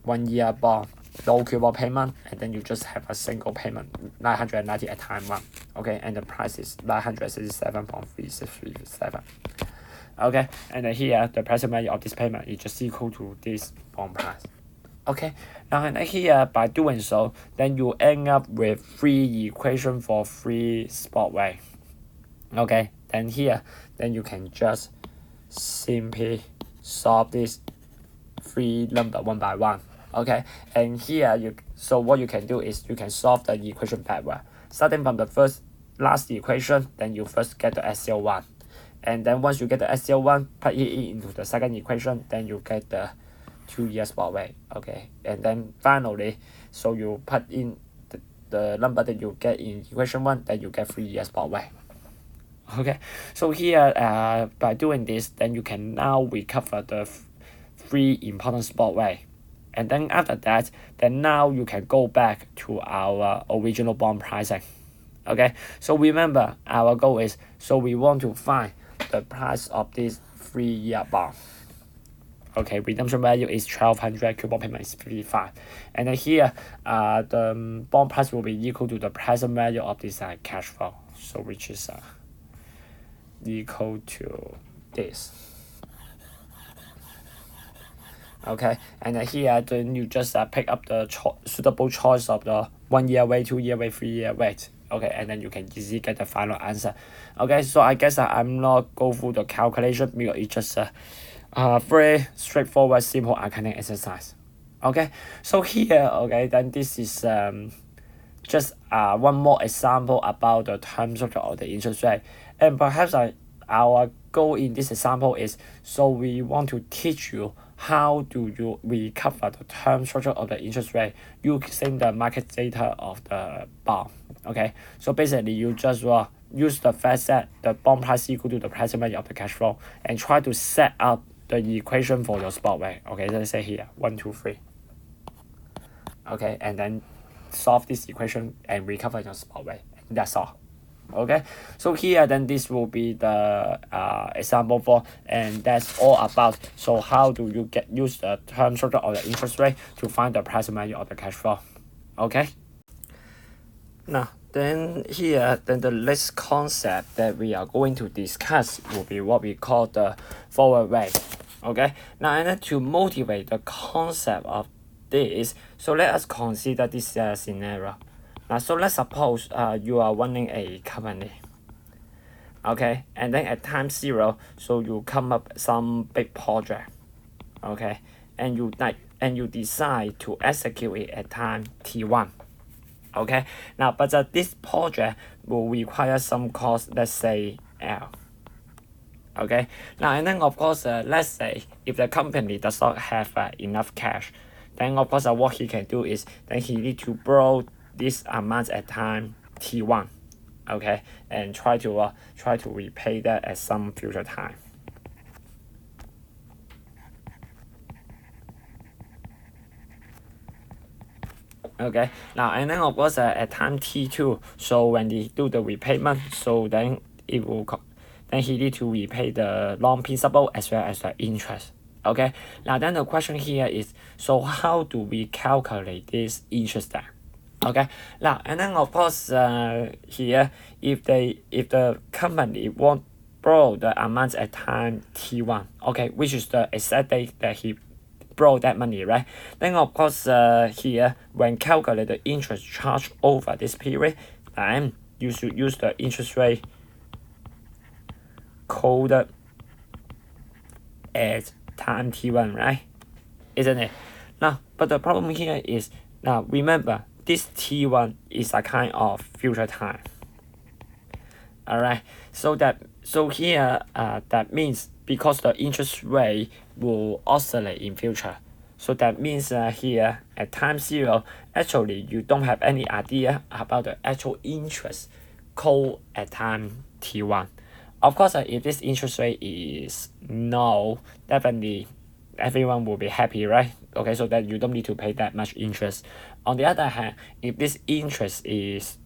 1 year bond, no coupon payment, and then you just have a single payment, 990 at time 1. Okay, and the price is 967.3637. Okay, and then here the present value of this payment is just equal to this bond price. Okay, now and here by doing so, then you end up with 3 equations for 3 spot rate. Okay, then here, then you can just simply solve this 3 number one by one. Okay, and here so what you can do is you can solve the equation backward. Starting from the last equation, then you first get the SCO1, and then once you get the SCO1, put it into the second equation, then you get the 2 year spot rate. Okay, and then finally, so you put in the number that you get in equation 1, then you get 3 year spot rate. Okay, so here by doing this, then you can now recover the 3 important spot rate, and then after that, then now you can go back to our original bond pricing. Okay, so remember our goal is, so we want to find the price of this 3-year bond. Okay, redemption value is 1,200, coupon payment is 55, and then here the bond price will be equal to the present value of this cash flow, so which is equal to this. Okay, and then here then you just pick up the suitable choice of the 1 year rate, 2 year rate, 3 year rate. Okay, and then you can easily get the final answer. Okay, so I guess I'm not go through the calculation because it's just very straightforward, simple accounting exercise. Okay, so here, okay, then this is just one more example about the term structure of the interest rate, and perhaps our goal in this example is, so we want to teach you how do you recover the term structure of the interest rate using the market data of the bond. Okay, so basically you just use the fact that the bond price equal to the present value of the cash flow and try to set up the equation for your spot rate. Okay, let's say here 1, 2, 3. Okay, and then solve this equation and recover your spot rate. That's all. Okay, so here then this will be the example 4, and that's all about, so how do you use the term structure of the interest rate to find the present value of the cash flow. Okay, now Then here, then the next concept that we are going to discuss will be what we call the forward rate. Okay, now and then to motivate the concept of this, so let us consider this scenario. Now, so let's suppose you are running a company. Okay, and then at time 0, so you come up some big project. Okay, and you decide to execute it at time T1. Okay, now but this project will require some cost, let's say L. Okay, now and then of course let's say if the company does not have enough cash, then of course what he can do is then he need to borrow this amount at time T1. Okay, and try to repay that at some future time. Okay, now and then of course at time T2, so when they do the repayment, so then it will then he need to repay the loan principal as well as the interest. Okay, now then the question here is, so how do we calculate this interest then? Okay, now and then of course here if the company won't borrow the amount at time T1, okay, which is the exact date that he borrow that money, right? Then of course here when calculate the interest charge over this period, then you should use the interest rate coded at time T1, right? Isn't it? Now, but the problem here is, now remember this T1 is a kind of future time. Alright, so here that means because the interest rate will oscillate in future, so that means here at time 0, actually you don't have any idea about the actual interest code at time T1. Of course, if this interest rate is no, definitely everyone will be happy, right? Okay, so that you don't need to pay that much interest. On the other hand, if this interest is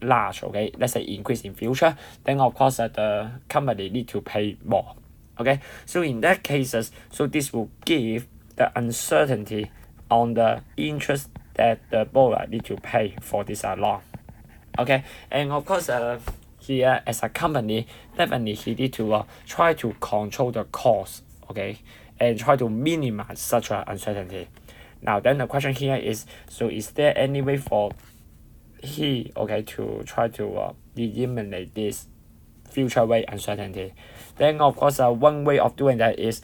large, okay, let's say increase in future, then of course the company need to pay more. Okay, so in that cases, so this will give the uncertainty on the interest that the borrower need to pay for this loan. Okay, and of course here as a company, definitely he need to try to control the cost, okay, and try to minimize such an uncertainty. Now then the question here is, so is there any way for he, okay, to try to eliminate this future rate uncertainty? Then of course one way of doing that is,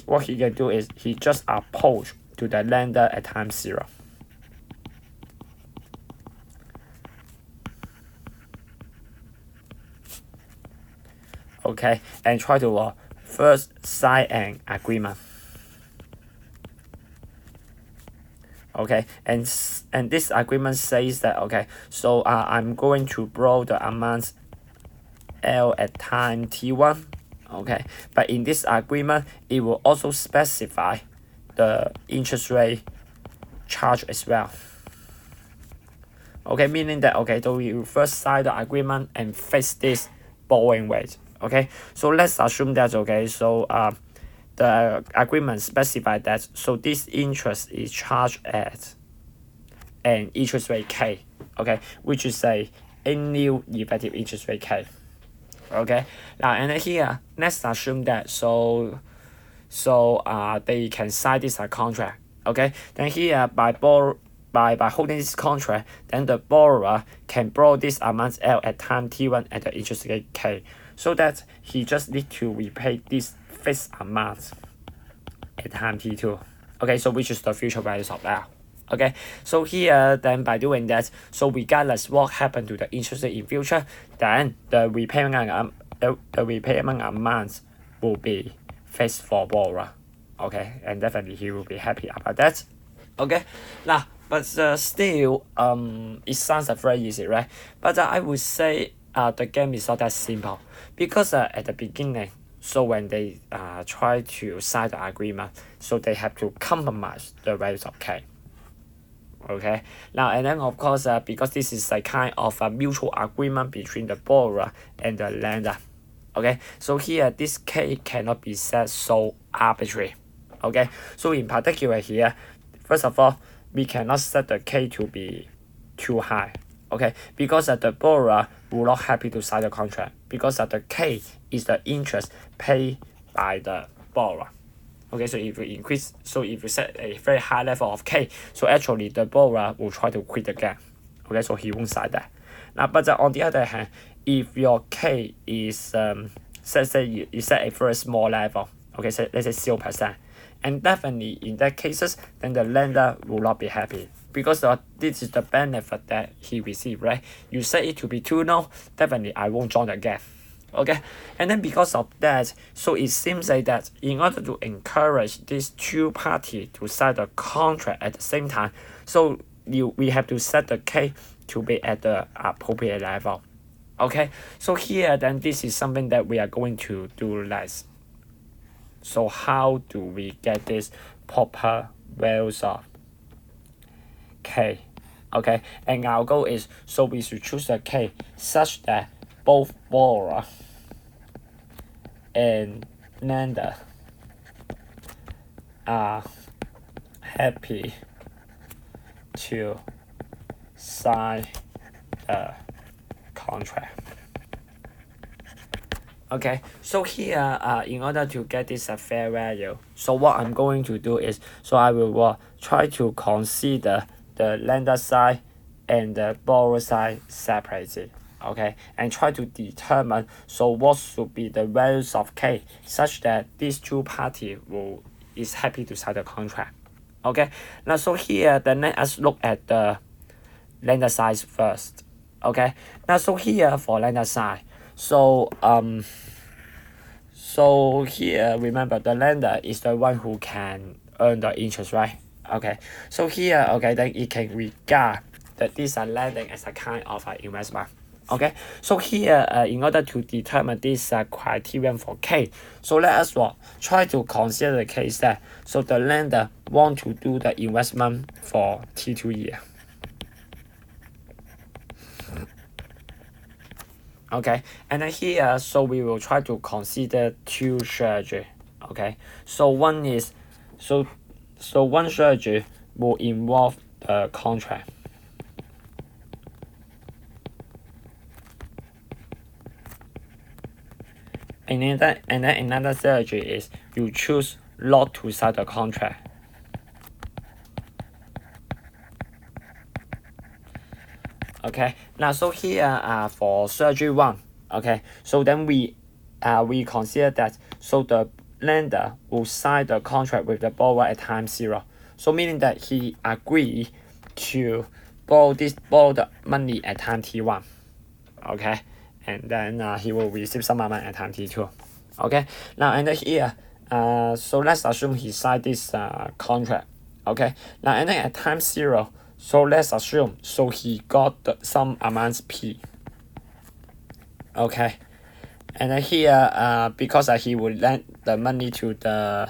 what he can do is he just approach to the lender at time 0. Okay, and try to first sign an agreement. Okay, and this agreement says that, okay, so I'm going to borrow the amount L at time T1. Okay, but in this agreement it will also specify the interest rate charge as well. Okay, meaning that, okay, so you first sign the agreement and fix this borrowing rate. Okay, so let's assume that, okay, so the agreement specified that, so this interest is charged at an interest rate K, okay, which is a new effective interest rate K. Okay, now and here let's assume that so they can sign this contract. Okay, then here by holding this contract, then the borrower can borrow this amount L at time T1 at the interest rate K, so that he just need to repay this fixed amount at time T2. Okay, so which is the future values of L. Okay, so here then by doing that, so regardless what happened to the interest rate in future, then the repayment amount will be fixed for borrower. Okay, and definitely he will be happy about that. Okay, now but still it sounds very easy, right? But I would say the game is not that simple, because at the beginning, so when they try to sign the agreement, so they have to compromise the values of K. Okay, now and then of course because this is a kind of a mutual agreement between the borrower and the lender. Okay, so here this K cannot be set so arbitrary. Okay, so in particular here, first of all, we cannot set the K to be too high. Okay, because the borrower will not happy to sign the contract because the K is the interest paid by the borrower. Okay, so if we set a very high level of K, so actually the borrower will try to quit the game. Okay, so he won't sign that. Now, but on the other hand, if your K is say you set a very small level, okay, so let's say 0%, and definitely in that cases, then the lender will not be happy because this is the benefit that he received, right? You set it to be too low, definitely I won't join the game. Okay, and then because of that, so it seems like that in order to encourage these two parties to sign the contract at the same time, so we have to set the K to be at the appropriate level. Okay, so here then this is something that we are going to do less. So how do we get this proper values of K? Okay, and our goal is so we should choose a K such that both borrower and lender are happy to sign the contract. Okay, so here in order to get this fair value, so what I'm going to do is, so I will try to consider the lender side and the borrower side separately. Okay, and try to determine so what should be the values of K such that these two parties is happy to sign the contract. Okay, now so here then let us look at the lender side first. Okay, now so here for lender side, so here remember the lender is the one who can earn the interest, right? Okay, so here okay then it can regard that these are lending as a kind of investment. Okay, so here in order to determine this criterion for K, so let us try to consider the case that so the lender want to do the investment for T2 year. Okay, and then here so we will try to consider two strategy. Okay, so one is so one strategy will involve the contract. And then another strategy is you choose not to sign the contract. Okay, now so here for strategy 1, okay, so then we consider that so the lender will sign the contract with the borrower at time 0. So meaning that he agree to borrow the money at time T1. Okay, and then he will receive some amount at time T2. Okay, now and then here so let's assume he signed this contract. Okay, now and then at time 0, so let's assume so he got some amounts P. Okay, and then here because he will lend the money to the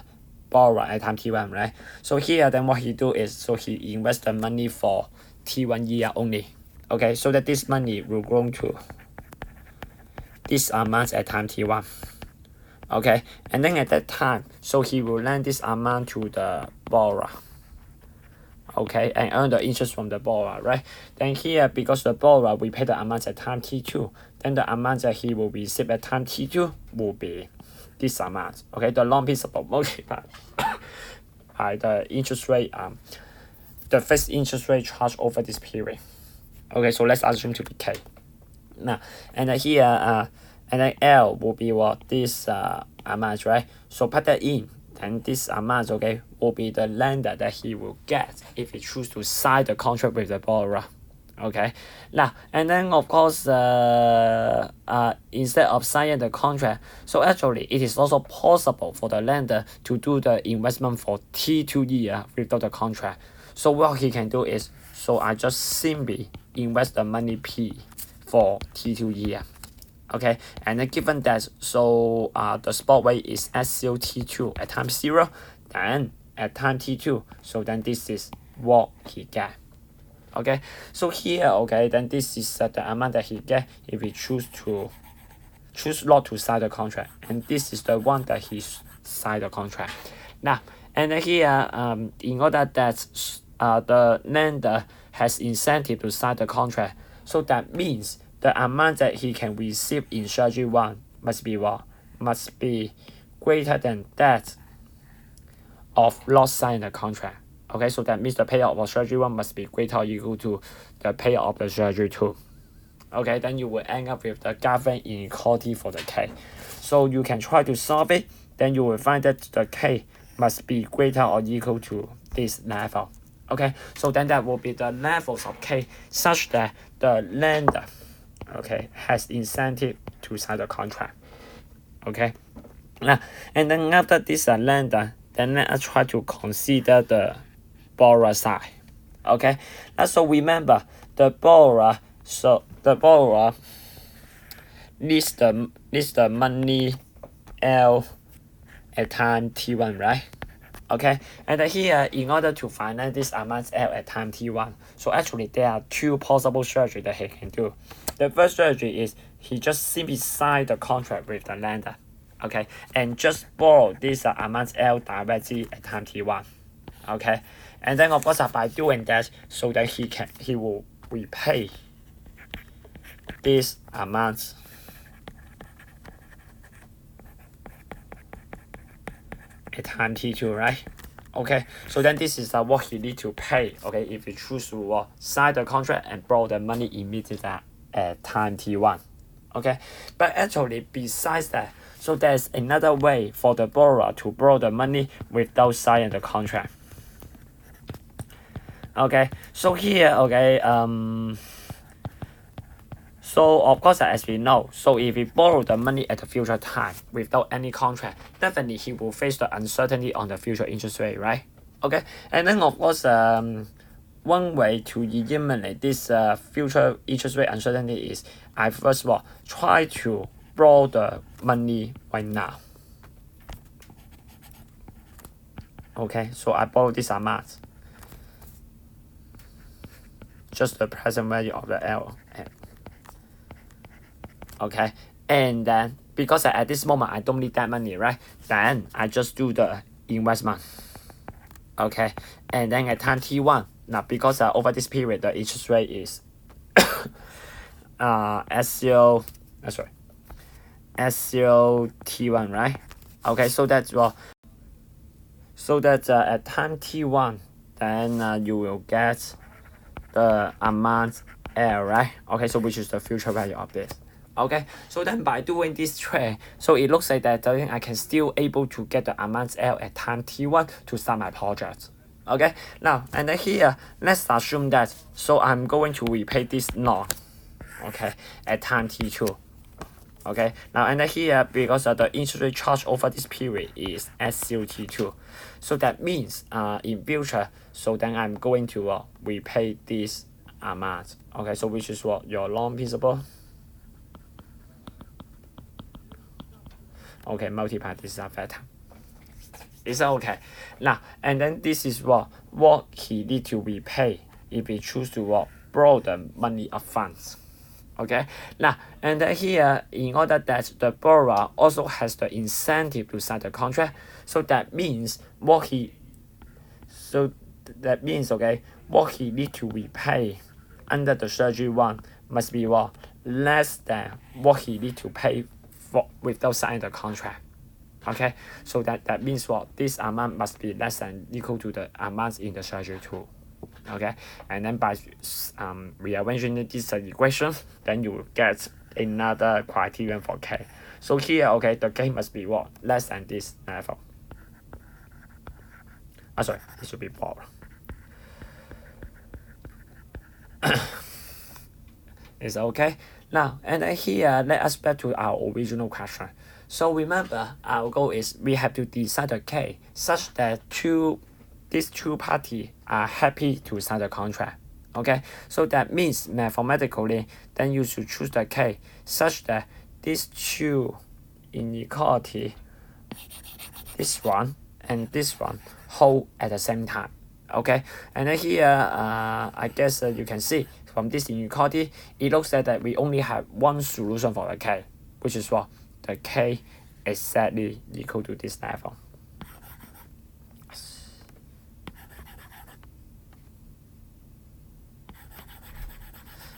borrower at time T1, right? So here then what he do is so he invest the money for T1 year only. Okay, so that this money will grow to this amount at time T1. Okay, and then at that time, so he will lend this amount to the borrower. Okay, and earn the interest from the borrower, right? Then here, because the borrower will pay the amount at time T2, then the amount that he will receive at time T2 will be this amount. Okay, the loan principal multiplied by the interest rate, the fixed interest rate charged over this period. Okay, so let's assume to be K. Now, and then here, and then L will be this amount, right? So put that in, then this amount, okay, will be the lender that he will get if he choose to sign the contract with the borrower. Okay, now and then of course instead of signing the contract, so actually it is also possible for the lender to do the investment for T2 year without the contract. So what he can do is, so I just simply invest the money P for T2 year. Okay, and then given that so the spot rate is SCOT2 at time 0, then at time T2, so then this is what he get. Okay, so here, okay, then this is the amount that he get if he choose not to sign the contract, and this is the one that he signed the contract. Now, and then here, in order that the lender has incentive to sign the contract. So that means the amount that he can receive in strategy 1 must be what? Must be greater than that of not signing the contract. Okay, so that means the payout of strategy 1 must be greater or equal to the payout of the strategy 2. Okay, then you will end up with the Garvin inequality for the K. So you can try to solve it, then you will find that the K must be greater or equal to this level. Okay, so then that will be the levels of K such that the lender, okay, has incentive to sign the contract. Okay, now and then after this lender, then let us try to consider the borrower side. Okay, so remember the borrower. So the borrower needs the money L at time T1, right? Okay, and here in order to finance this amount L at time T1, so actually there are two possible strategies that he can do. The first strategy is he just simply sign the contract with the lender, okay, and just borrow this amount L directly at time T1, okay, and then of course by doing that, so that he will repay this amount at time T2, right? Okay, so then this is what he need to pay, okay, if he choose to sign the contract and borrow the money immediately at time T1. Okay, but actually besides that, so there's another way for the borrower to borrow the money without signing the contract. Okay, so here, okay, so of course as we know, so if he borrow the money at a future time without any contract, definitely he will face the uncertainty on the future interest rate, right? Okay, and then of course one way to eliminate this future interest rate uncertainty is I first of all try to borrow the money right now. Okay, so I borrow this amount, just the present value of the L. Okay, and then because at this moment I don't need that money, right? Then I just do the investment. Okay, and then at time T1, now because over this period the interest rate is S0 T1, right? Okay, so that's at time T1, then you will get the amount L, right? Okay, so which is the future value of this. Okay, so then by doing this trade, so it looks like that I can still able to get the amount L at time T1 to start my project. Okay, now and then here let's assume that so I'm going to repay this loan, okay, at time T2. Okay, now and then here because the interest rate charge over this period is S0 T2, so that means in future, so then I'm going to repay this amount. Okay, so which is what your loan principal. Okay, multiply this factor. Is that okay? Now and then this is what he need to repay if he choose to borrow the money upfront. Okay, now and then here in order that the borrower also has the incentive to sign the contract, so that means what he need to repay under the strategy 1 must be what less than what he need to pay for without signing the contract. Okay, so that means what this amount must be less than equal to the amounts in the strategy 2. Okay, and then by rearranging this equation, then you will get another criterion for K. So here, okay, the K must be what less than this level. Sorry, it should be 4. Is okay. Now and then here let us back to our original question. So remember our goal is we have to decide the K such that these two parties are happy to sign the contract. Okay, so that means mathematically then you should choose the K such that these two inequality, this one and this one, hold at the same time. Okay, and then here I guess you can see from this inequality it looks like that we only have one solution for the K, which is what the K exactly equal to this level.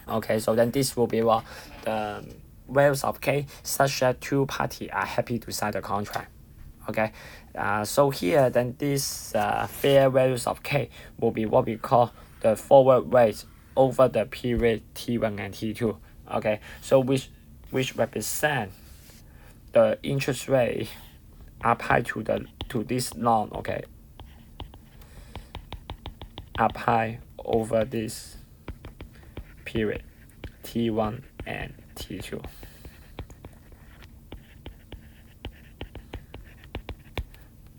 Okay, so then this will be what the values of K such that two parties are happy to sign the contract. Okay, so here then this fair values of K will be what we call the forward rate over the period T1 and T2. Okay, so which represent the interest rate applied to this loan. Okay, apply over this period T1 and T2.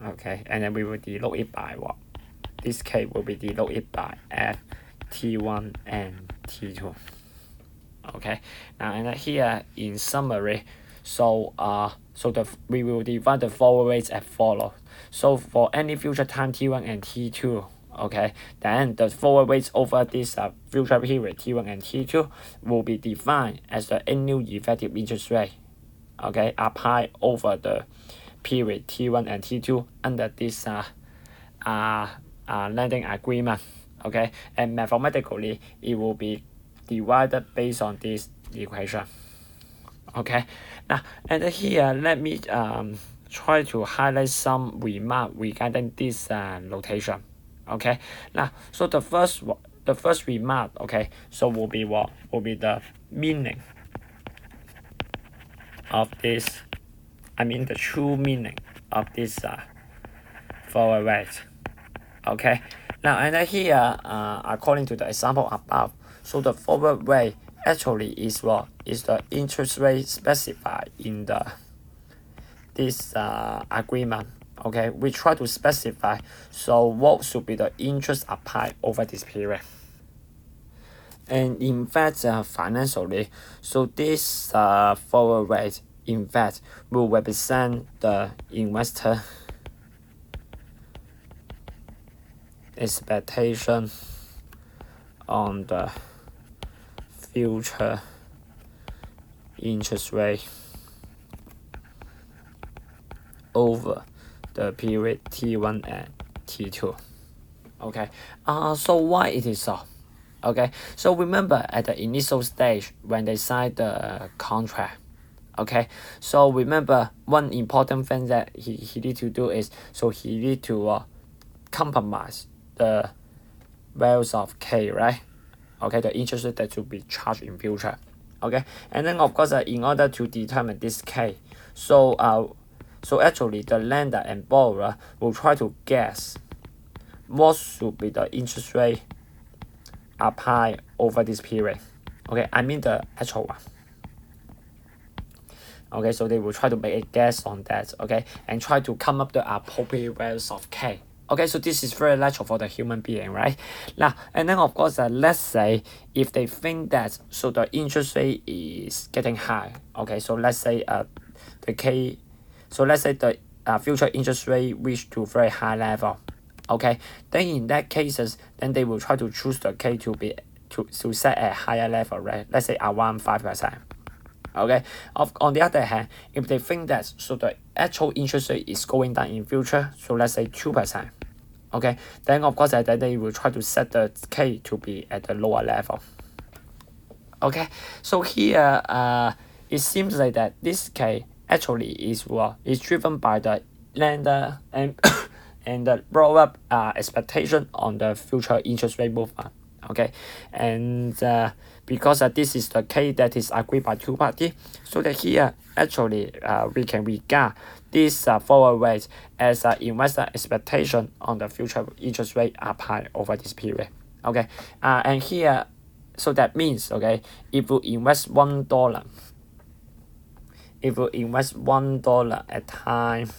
Okay, and then we will denote it by what? This case will be denoted by F T1 and T2. Okay, now and here in summary, so we will divide the forward rates as follows. So for any future time T1 and T2, okay, then the forward rates over this future period T1 and T2 will be defined as the annual effective interest rate, okay, applied over the period T1 and T2 under this lending agreement. Okay, and mathematically it will be divided based on this equation. Okay, now and here let me try to highlight some remark regarding this notation. Okay, now so the first remark, okay, so will be what will be the meaning of this, I mean the true meaning of this forward rate. Okay, now and here according to the example above, so the forward rate actually is what is the interest rate specified in this agreement. Okay, we try to specify so what should be the interest applied over this period. And in fact, financially, so this forward rate in fact will represent the investor expectation on the future interest rate over the period T1 and T2. Okay, so why it is so? Okay, so remember at the initial stage when they signed the contract. Okay, so remember one important thing that he need to do is so he need to compromise the values of K, right? Okay, the interest rate that will be charged in future. Okay, and then of course in order to determine this K, so actually the lender and borrower will try to guess what should be the interest rate applied over this period. Okay, I mean the actual one. Okay, so they will try to make a guess on that. Okay, and try to come up the appropriate values of K. Okay, so this is very natural for the human being, right? Now, and then of course, let's say if they think that so the interest rate is getting high. Okay, so let's say the future interest rate reach to very high level. Okay, then in that cases, then they will try to choose the K to set a higher level, right? Let's say around 5%. Okay, on the other hand, if they think that so the actual interest rate is going down in future, so let's say 2%. Okay, then of course then they will try to set the K to be at the lower level. Okay, so here it seems like that this K actually is driven by the lender and and the borrower expectation on the future interest rate movement. Okay, and because this is the K that is agreed by two parties, so that here actually we can regard this forward rate as investor expectation on the future interest rate applied over this period. Okay, and here, so that means, okay, if you invest $1, if you invest $1 at time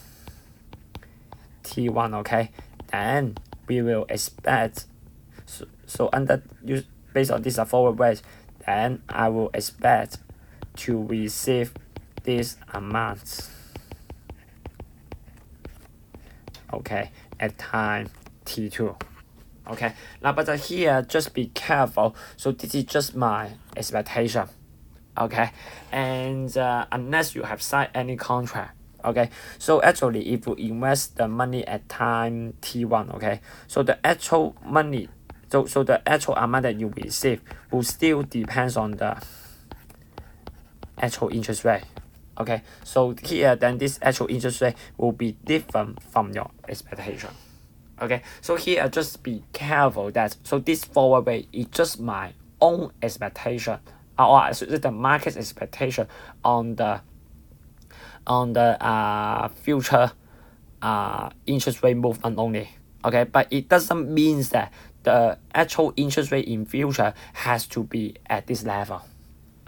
T1, okay, then we will expect so under based on this forward rate, then I will expect to receive this amount, okay, at time T2. Okay, now but here just be careful, so this is just my expectation. Okay, and unless you have signed any contract. Okay, so actually if you invest the money at time T1, okay, so the actual money So the actual amount that you receive will still depends on the actual interest rate. Okay, so here then this actual interest rate will be different from your expectation. Okay, so here just be careful that so this forward rate is just my own expectation, or the market expectation on the future interest rate movement only. Okay, but it doesn't mean that the actual interest rate in future has to be at this level.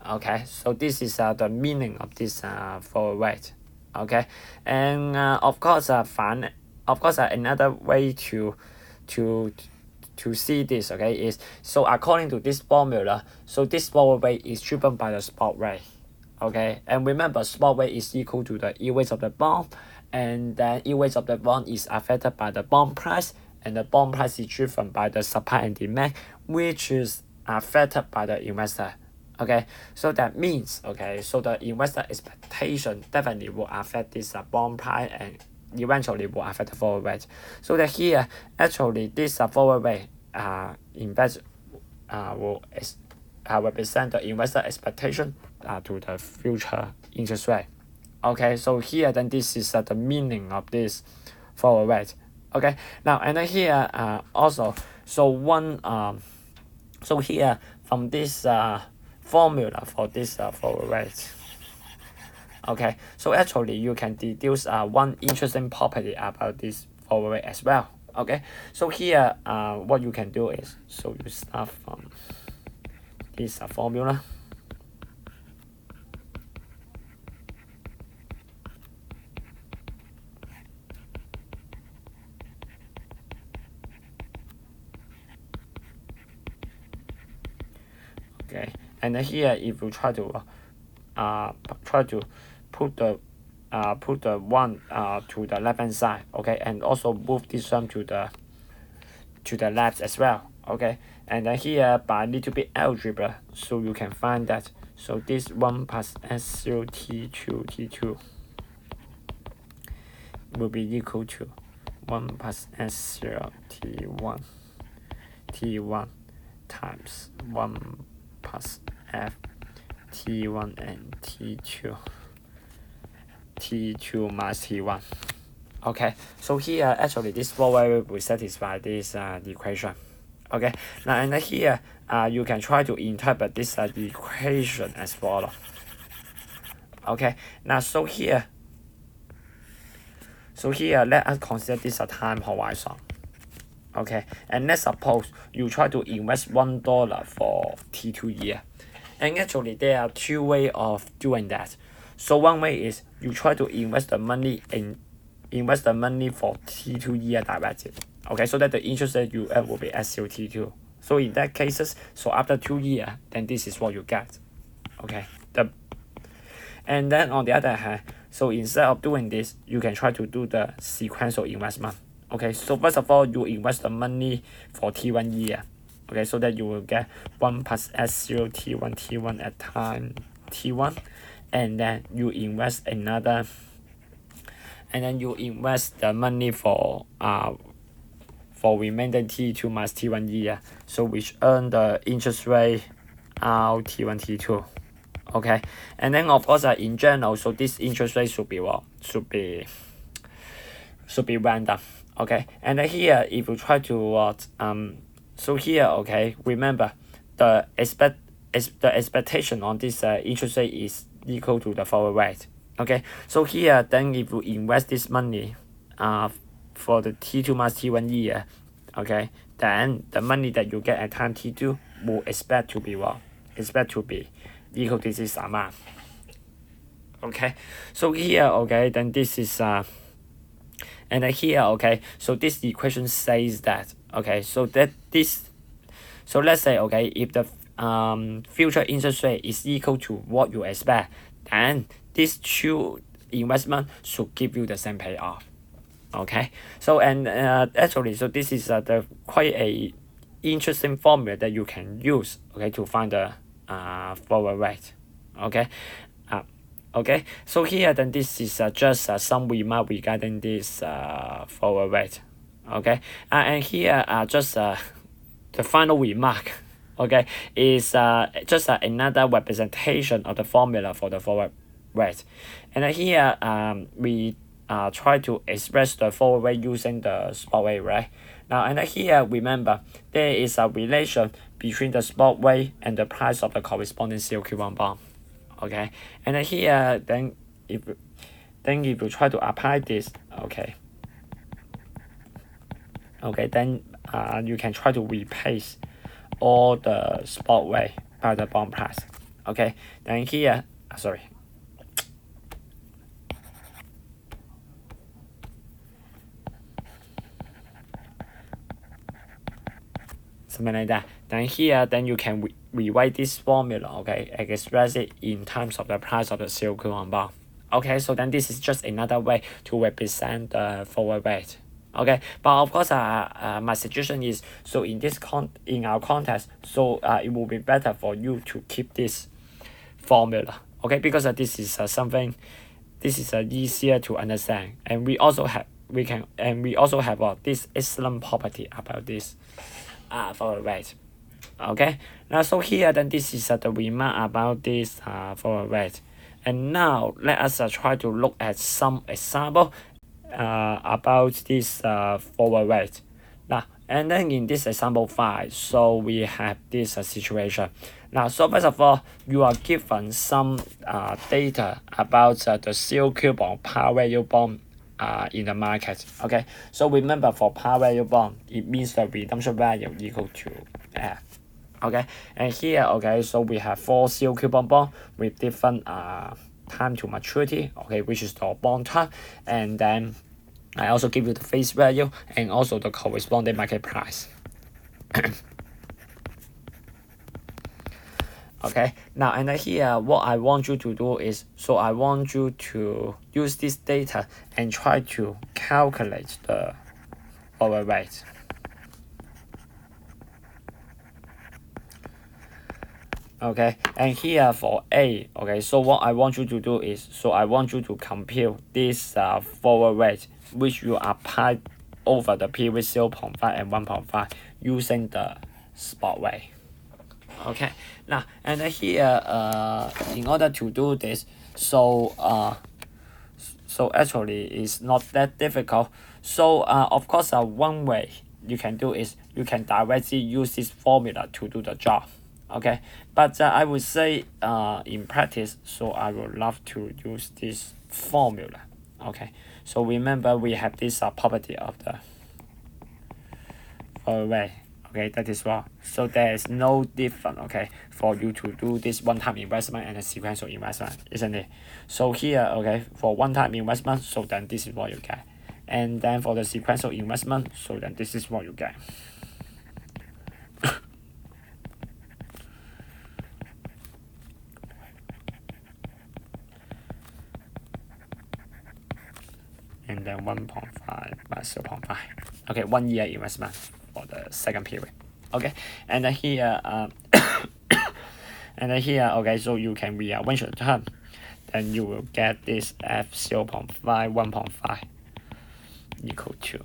Okay, so this is the meaning of this forward rate. Okay, and of course another way to see this, okay, is so according to this formula, so this forward rate is driven by the spot rate. Okay, and remember spot rate is equal to the yield rate of the bond, and then yield rate of the bond is affected by the bond price, and the bond price is driven by the supply and demand, which is affected by the investor. Okay, so that means, okay, so the investor expectation definitely will affect this bond price and eventually will affect the forward rate. So that here actually this forward rate will represent the investor expectation to the future interest rate. Okay, so here then this is the meaning of this forward rate. Okay, now and then here also so so here from this formula for this forward rate. Okay, so actually you can deduce one interesting property about this forward rate as well. Okay, so here what you can do is so you start from this formula. Okay, and then here if you try to put the one to the left hand side, okay, and also move this one to the left as well. Okay, and then here by a little bit algebra, so you can find that so this 1 plus S0 T2 T2 will be equal to 1 plus S0 T1 T1 times 1 plus F T1 and T2 minus T1. Okay, so here actually this forward rate will satisfy this equation. Okay, now and here you can try to interpret this equation as follows. Okay, now so here let us consider this time horizon. Okay, and let's suppose you try to invest $1 for T2 year. And actually there are two ways of doing that. So one way is you try to invest the money for T2 year directly. Okay, so that the interest rate you earn will be S0 T2. So in that cases, so after 2 years, then this is what you get. Okay, and then on the other hand, so instead of doing this, you can try to do the sequential investment. Okay, so first of all, you invest the money for T1 year. Okay, so that you will get 1 plus S0 T1 at time T1, and then you invest another, and then you invest the money for remaining T2 minus T1 year, so which earn the interest rate out T1 T2. Okay, and then of course in general, so this interest rate should be what? Should be random. Okay, and then here if you try to so here, okay, remember the expectation on this interest rate is equal to the forward rate. Okay, so here then if you invest this money for the T2 minus T1 year, okay, then the money that you get at time T2 will expect to be what? Expect to be equal to this amount. Okay, so here, okay, then this is and then here, okay, so this equation says that, okay, so so let's say, okay, if the future interest rate is equal to what you expect, then these two investments should give you the same payoff. Okay, so and actually, so this is the quite a interesting formula that you can use, okay, to find the forward rate. Okay, okay, so here then this is just some remark regarding this forward rate. Okay, and here just the final remark, okay, is just another representation of the formula for the forward rate. And here we try to express the forward rate using the spot rate, right? Now, and here remember there is a relation between the spot rate and the price of the corresponding COQ1 bond. Okay, and here then if you try to apply this, okay, then you can try to replace all the spot rate by the bond price. Okay, then here sorry. Something like that. Then here, then you can rewrite this formula, okay, and express it in terms of the price of the COQ1 bond. Okay, so then this is just another way to represent the forward rate. Okay, but of course, my suggestion is, so in our context, so it will be better for you to keep this formula. Okay, because this is something, this is easier to understand, and we also have this excellent property about this forward rate. Okay, now so here then this is the remark about this forward rate, and now let us try to look at some example about this forward rate. Now, and then in this example 5, so we have this situation. Now, so first of all, you are given some data about the COQ bond, par value bond in the market. Okay, so remember for par value bond, it means the redemption value equal to F. Okay, and here, okay, so we have 4 COQ bond with different time to maturity, okay, which is the bond time, and then I also give you the face value and also the corresponding market price. Okay, now and here what I want you to do is, so I want you to use this data and try to calculate the forward rate. Okay, and here for A, okay, so what I want you to do is, so I want you to compute this forward rate which you apply over the period 0.5 and 1.5 using the spot rate. Okay, now and here in order to do this, so actually it's not that difficult. So of course one way you can do is you can directly use this formula to do the job. Okay, but I would say in practice, so I would love to use this formula. Okay, so remember we have this property of the forward rate. Okay, that is wrong. So there is no difference, okay, for you to do this one-time investment and a sequential investment, isn't it? So here, okay, for one-time investment, so then this is what you get. And then for the sequential investment, so then this is what you get. And then 1.5 plus 0.5. Okay, 1 year investment for the second period. Okay, and then here and then here, okay, so you can rearrange the term, then you will get this F 0.5 1.5 equal to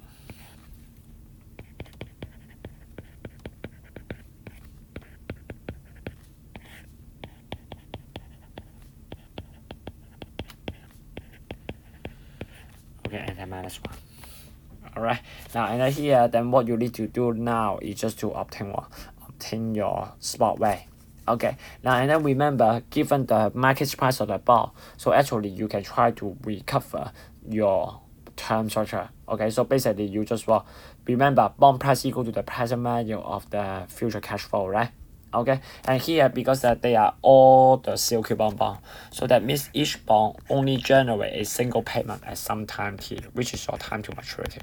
and then minus 1. Alright, now and then here, then what you need to do now is just to obtain your spot rate. Okay, now and then remember, given the market price of the bond, so actually you can try to recover your term structure. Okay, so basically you just remember bond price equal to the present value of the future cash flow, right? Okay, and here because they are all the COQ bond, so that means each bond only generate a single payment at some time t, which is your time to maturity.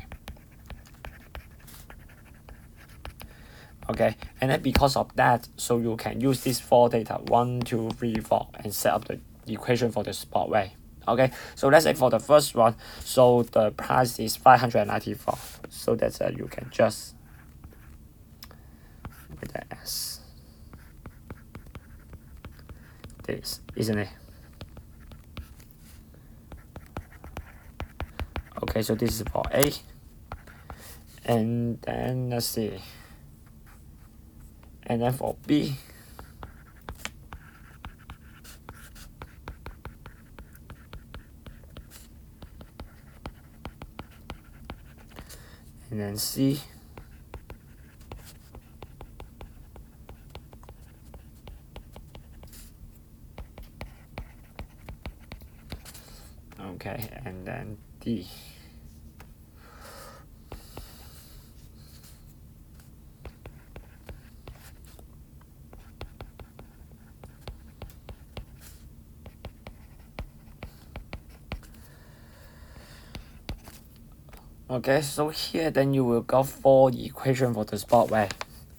Okay, and then because of that, so you can use these 4 data 1, 2, 3, 4 and set up the equation for the spot rate. Okay, so let's say for the first one, so the price is 594, so that's you can just with the S. This, isn't it? Okay, so this is for A, and then let's see. And then for B, and then C, okay, and then D. Okay, so here then you will got 4 equations for the spot wave.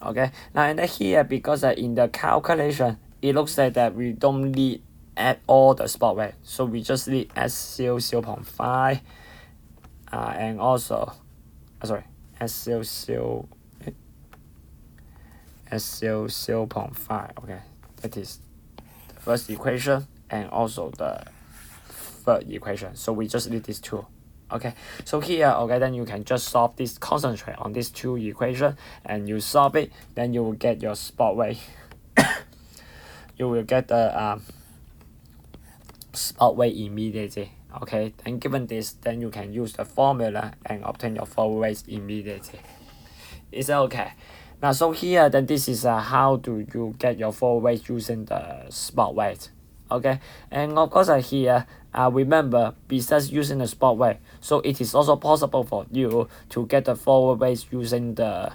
Okay, now and then here, because in the calculation it looks like that we don't need add all the spot wave, so we just need S0 0.5 and also sorry, S0 0.5. Okay, that is the first equation and also the third equation, so we just need these two. Okay, so here, okay, then you can just solve this, concentrate on these 2 equations, and you solve it, then you will get your spot wave. You will get the spot wave immediately. Okay, then given this, then you can use the formula and obtain your forward waves immediately. Is that okay? Now, so here, then this is how do you get your forward waves using the spot wave. Okay, and of course here, remember, besides using the spot wave, so it is also possible for you to get the forward waves using the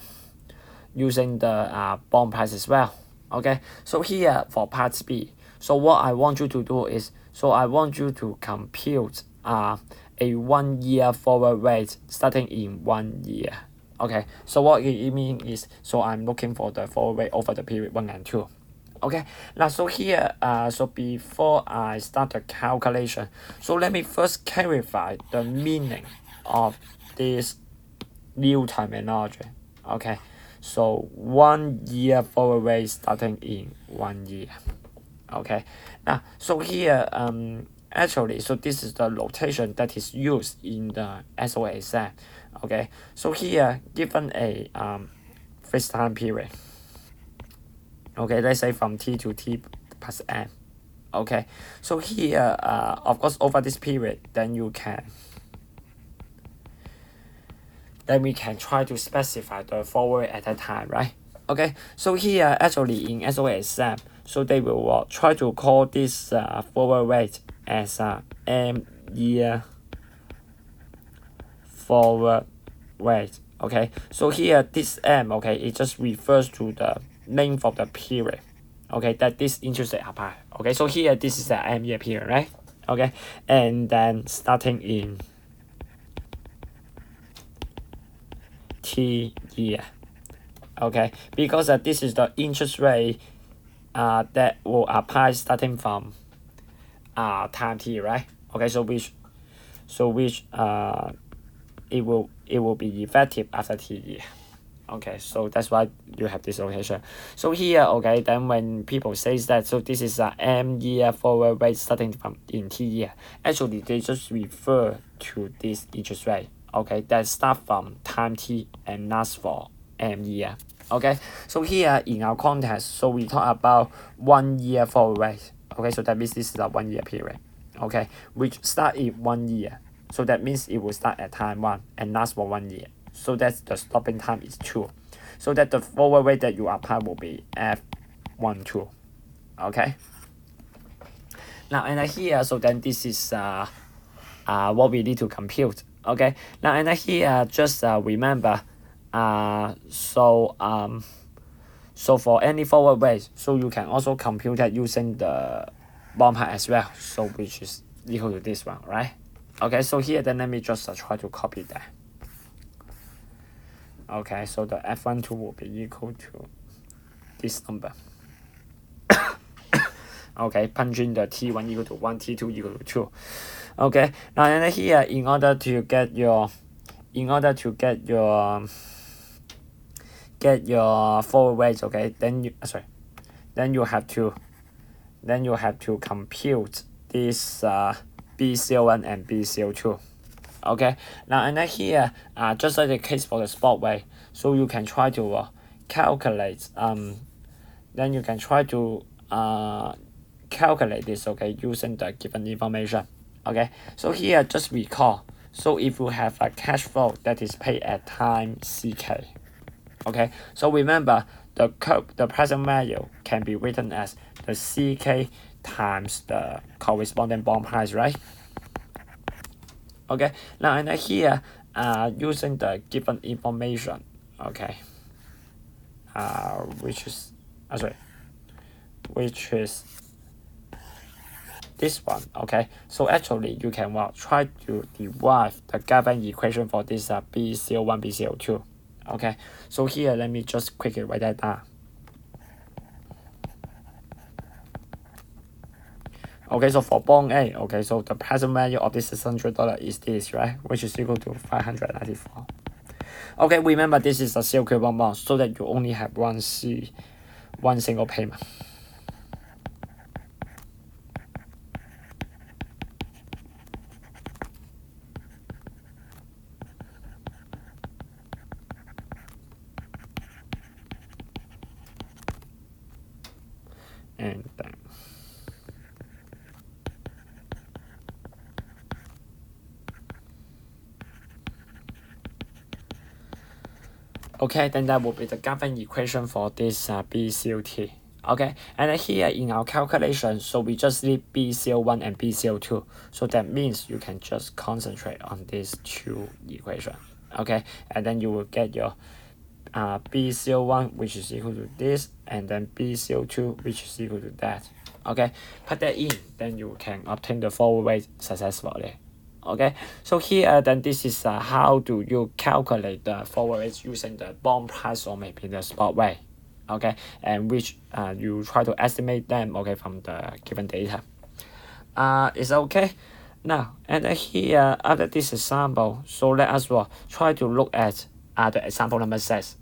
bond price as well. Okay, so here for part B, so what I want you to do is, so I want you to compute a 1 year forward rate starting in 1 year. Okay, so what it means is, so I'm looking for the forward rate over the period 1 and 2. Okay, now so here, so before I start the calculation, so let me first clarify the meaning of this new terminology. Okay, so 1 year forward rate starting in 1 year. Okay, now so here, actually, so this is the notation that is used in the SOA exam. Okay, so here, given a fixed time period, okay, let's say from T to T plus N. Okay, so here, of course, over this period, then we can try to specify the forward at that time, right? Okay, so here, actually, in SOA exam, so they will try to call this forward rate as M year forward rate. Okay, so here, this M, okay, it just refers to the length of the period, okay, that this interest rate apply. Okay, so here this is the M year period, right? Okay, and then starting in T year. Okay, because this is the interest rate that will apply starting from time T, right? Okay, so which it will be effective after T year. Okay, so that's why you have this notation. So here, okay, then when people says that, so this is a M year forward rate starting from in T year, actually they just refer to this interest rate, okay, that start from time T and lasts for M year. Okay, so here in our context, so we talk about 1 year forward rate. Okay, so that means this is a 1 year period. Okay, which start in 1 year. So that means it will start at time 1 and last for 1 year. So that's the stopping time is 2. So that the forward rate that you apply will be F12. Okay. Now and here, so then this is what we need to compute. Okay. Now and here, just remember, so for any forward rate, so you can also compute it using the bond price as well. So which is equal to this one, right? Okay. So here, then let me just try to copy that. Okay, so the F12 will be equal to this number. Okay, punching the T1 equal to 1, T2 equal to 2. Okay, now and here, in order to get your forward rates, okay, then you have to compute this BCO1 and BCO2. Okay, now and here, just like the case for the spot wave, so you can try to calculate then you can try to calculate this, okay, using the given information. Okay, so here just recall. So if you have a cash flow that is paid at time CK, okay, so remember the present value can be written as the CK times the corresponding bond price, right? Okay, now and here using the given information, okay, which is this one. Okay, so actually you can try to derive the Gaussian equation for this BCO1, BCO2. Okay, so here let me just quickly write that down. Okay, so for bond A, okay, so the present value of this $600 is this, right, which is equal to 594. Okay, remember this is a single coupon bond, so that you only have one single payment. And then okay, then that will be the Gaussian equation for this BCOT. Okay, and then here in our calculation, so we just need BCO1 and BCO2. So that means you can just concentrate on these two equations. Okay, and then you will get your BCO1, which is equal to this, and then BCO2, which is equal to that. Okay, put that in, then you can obtain the forward rate successfully. Okay, so here then this is how do you calculate the forward rates using the bond price or maybe the spot rate. Okay, and which you try to estimate them, okay, from the given data. It's okay. Now, and here after this example, so let us try to look at the example number 6.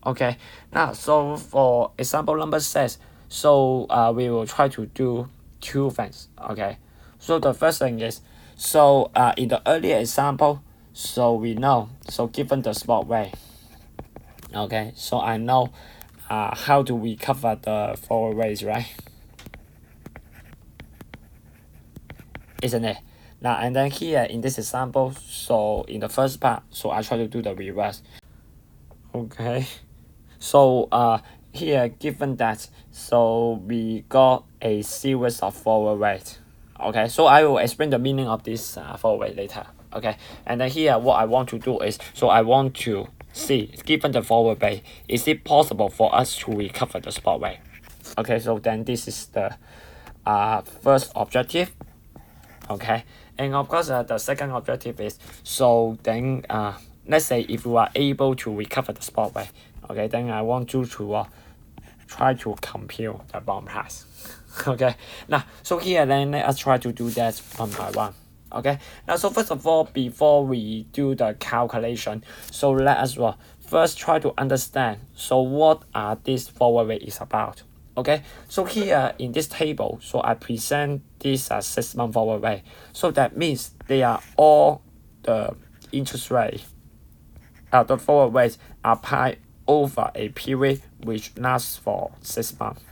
Okay, now so for example number 6, so we will try to do two things. Okay, so the first thing is, so in the earlier example, so we know, so given the spot rate, okay, so I know how do we cover the forward rates, right? Isn't it? Now and then here in this example, so in the first part, so I try to do the reverse. Okay, so here given that, so we got a series of forward rate. Okay, so I will explain the meaning of this forward rate later. Okay, and then here what I want to do is, so I want to see, given the forward rate, is it possible for us to recover the spot rate? Okay, so then this is the first objective. Okay, and of course the second objective is, so then let's say if you are able to recover the spot rate, okay, then I want you to try to compute the bond price. Okay, now so here then let us try to do that one by one. Okay, now so first of all, before we do the calculation, so let us first try to understand, so what this forward rate is about. Okay, so here in this table, so I present this 6-month forward rate. So that means they are all the interest rate, the forward rates are applied over a period which lasts for 6 months.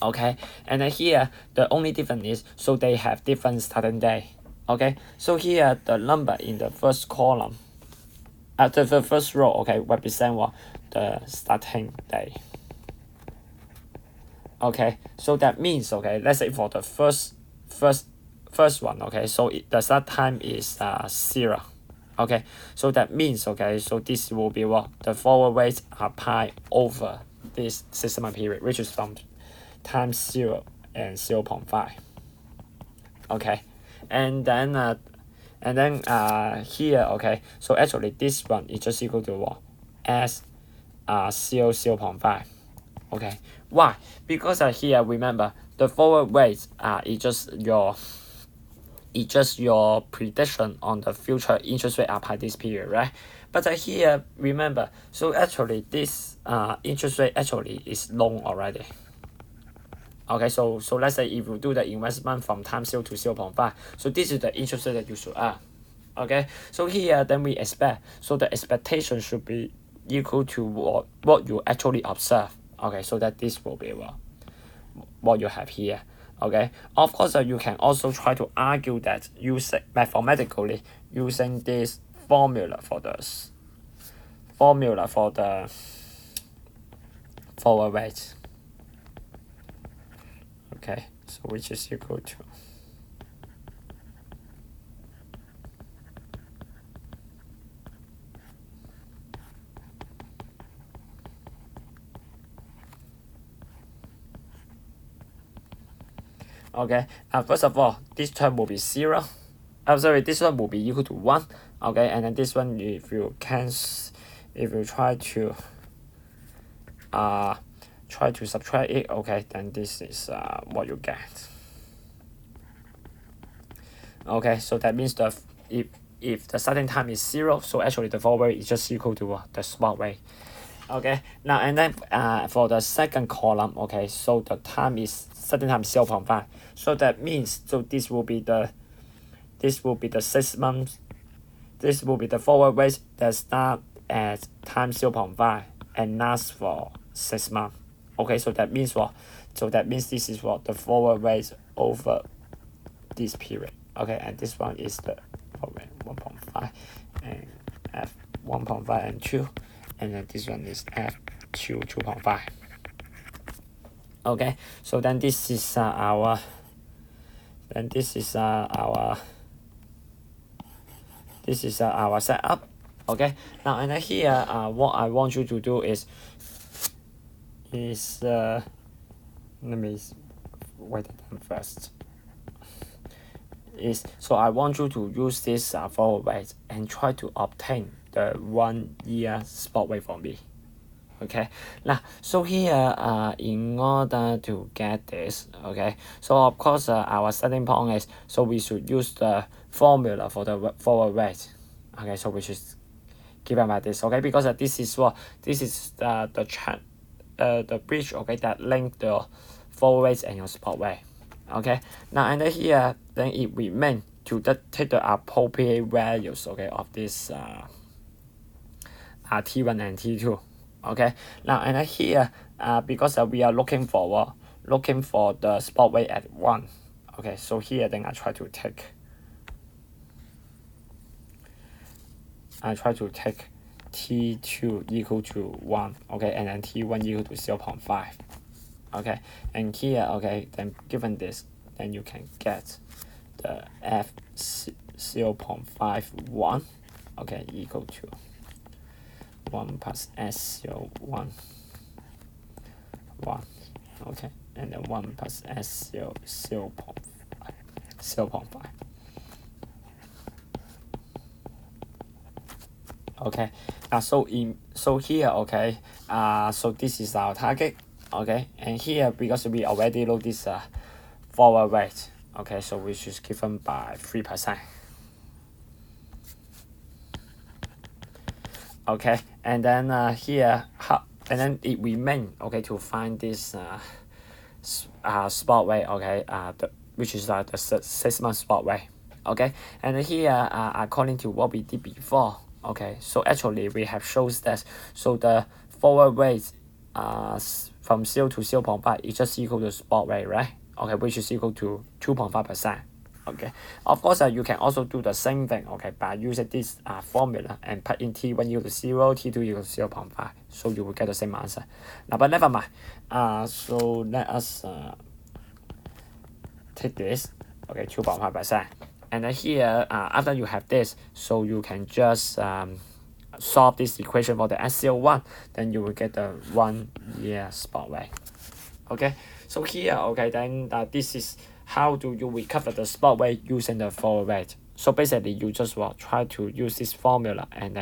Okay, and then here the only difference is, so they have different starting day. Okay, so here the number in the first column, the first row, okay, represent the starting day. Okay, so that means, okay, let's say for the first one, okay, so the start time is 0. Okay, so that means, okay, so this will be the forward rates are applied over this 6-month period, which is from time 0 and 0.5. Okay, and then here, okay, so actually this one is just equal to as 0.5. Okay, why? Because here remember the forward rates is just your prediction on the future interest rate applied this period, right? But here remember, so actually this interest rate actually is long already. Okay, so let's say if you do the investment from time 0 to 0.5, so this is the interest rate that you should earn. Okay, so here then we expect, so the expectation should be equal to what you actually observe. Okay, so that this will be what you have here. Okay, of course you can also try to argue that using mathematically using this formula for the forward rate. Okay, so which is equal to okay, first of all, this term will be 0. I'm sorry, this one will be equal to 1. Okay, and then this one, if you try to subtract it, okay, then this is what you get. Okay, so that means if the starting time is 0, so actually the forward rate is just equal to the spot rate. Okay, now and then for the second column, okay, so the starting time is 0.5. So that means this will be the 6 months. This will be the forward rate that start at time 0.5 and lasts for 6 months. Okay, so that means what? So that means this is what the forward rate over this period. Okay, and this one is the forward rate 1.5 and F 1.5 and 2, and then this one is F2 2.5. Okay, so then this is our setup. Okay, now and then here what I want you to do is let me write it down first. So I want you to use this forward rate and try to obtain the 1 year spot rate for me. Okay, now so here in order to get this, okay, so of course our starting point is, so we should use the formula for the forward rate. Okay, so we should given by this. Okay, because this is the bridge, okay, that link the forward rate and your spot rate. Okay, now and here then it remains to take the appropriate values, okay, of this T1 and T2. Okay, now and here because we are looking for the spot rate at 1. Okay, so here then I try to take T2 equal to 1, okay, and then T1 equal to 0.5. Okay, and here, okay, then given this, then you can get the F 0.51, okay, equal to 1 plus S01 1, okay, and then 1 plus S0.5. Okay, so here, okay, so this is our target. Okay, and here because we already know this forward rate, okay, so which is given by 3%. Okay, and then here and then it remains, okay, to find this spot rate, okay, which is the 6 month spot rate. Okay, and here according to what we did before, okay, so actually we have shows that so the forward rate from 0 to 0.5 is just equal to spot rate, right? Okay, which is equal to 2.5%. Okay, of course you can also do the same thing, okay, by using this formula and put in T1 equal to 0, T2 equal to 0.5, so you will get the same answer. Now, but never mind. So let us take this, okay, 2.5%, and then here after you have this, so you can just solve this equation for the S01, then you will get the 1 year spot rate. Okay, so here, okay, then this is how do you recover the spot rate using the forward rate. So basically you just try to use this formula and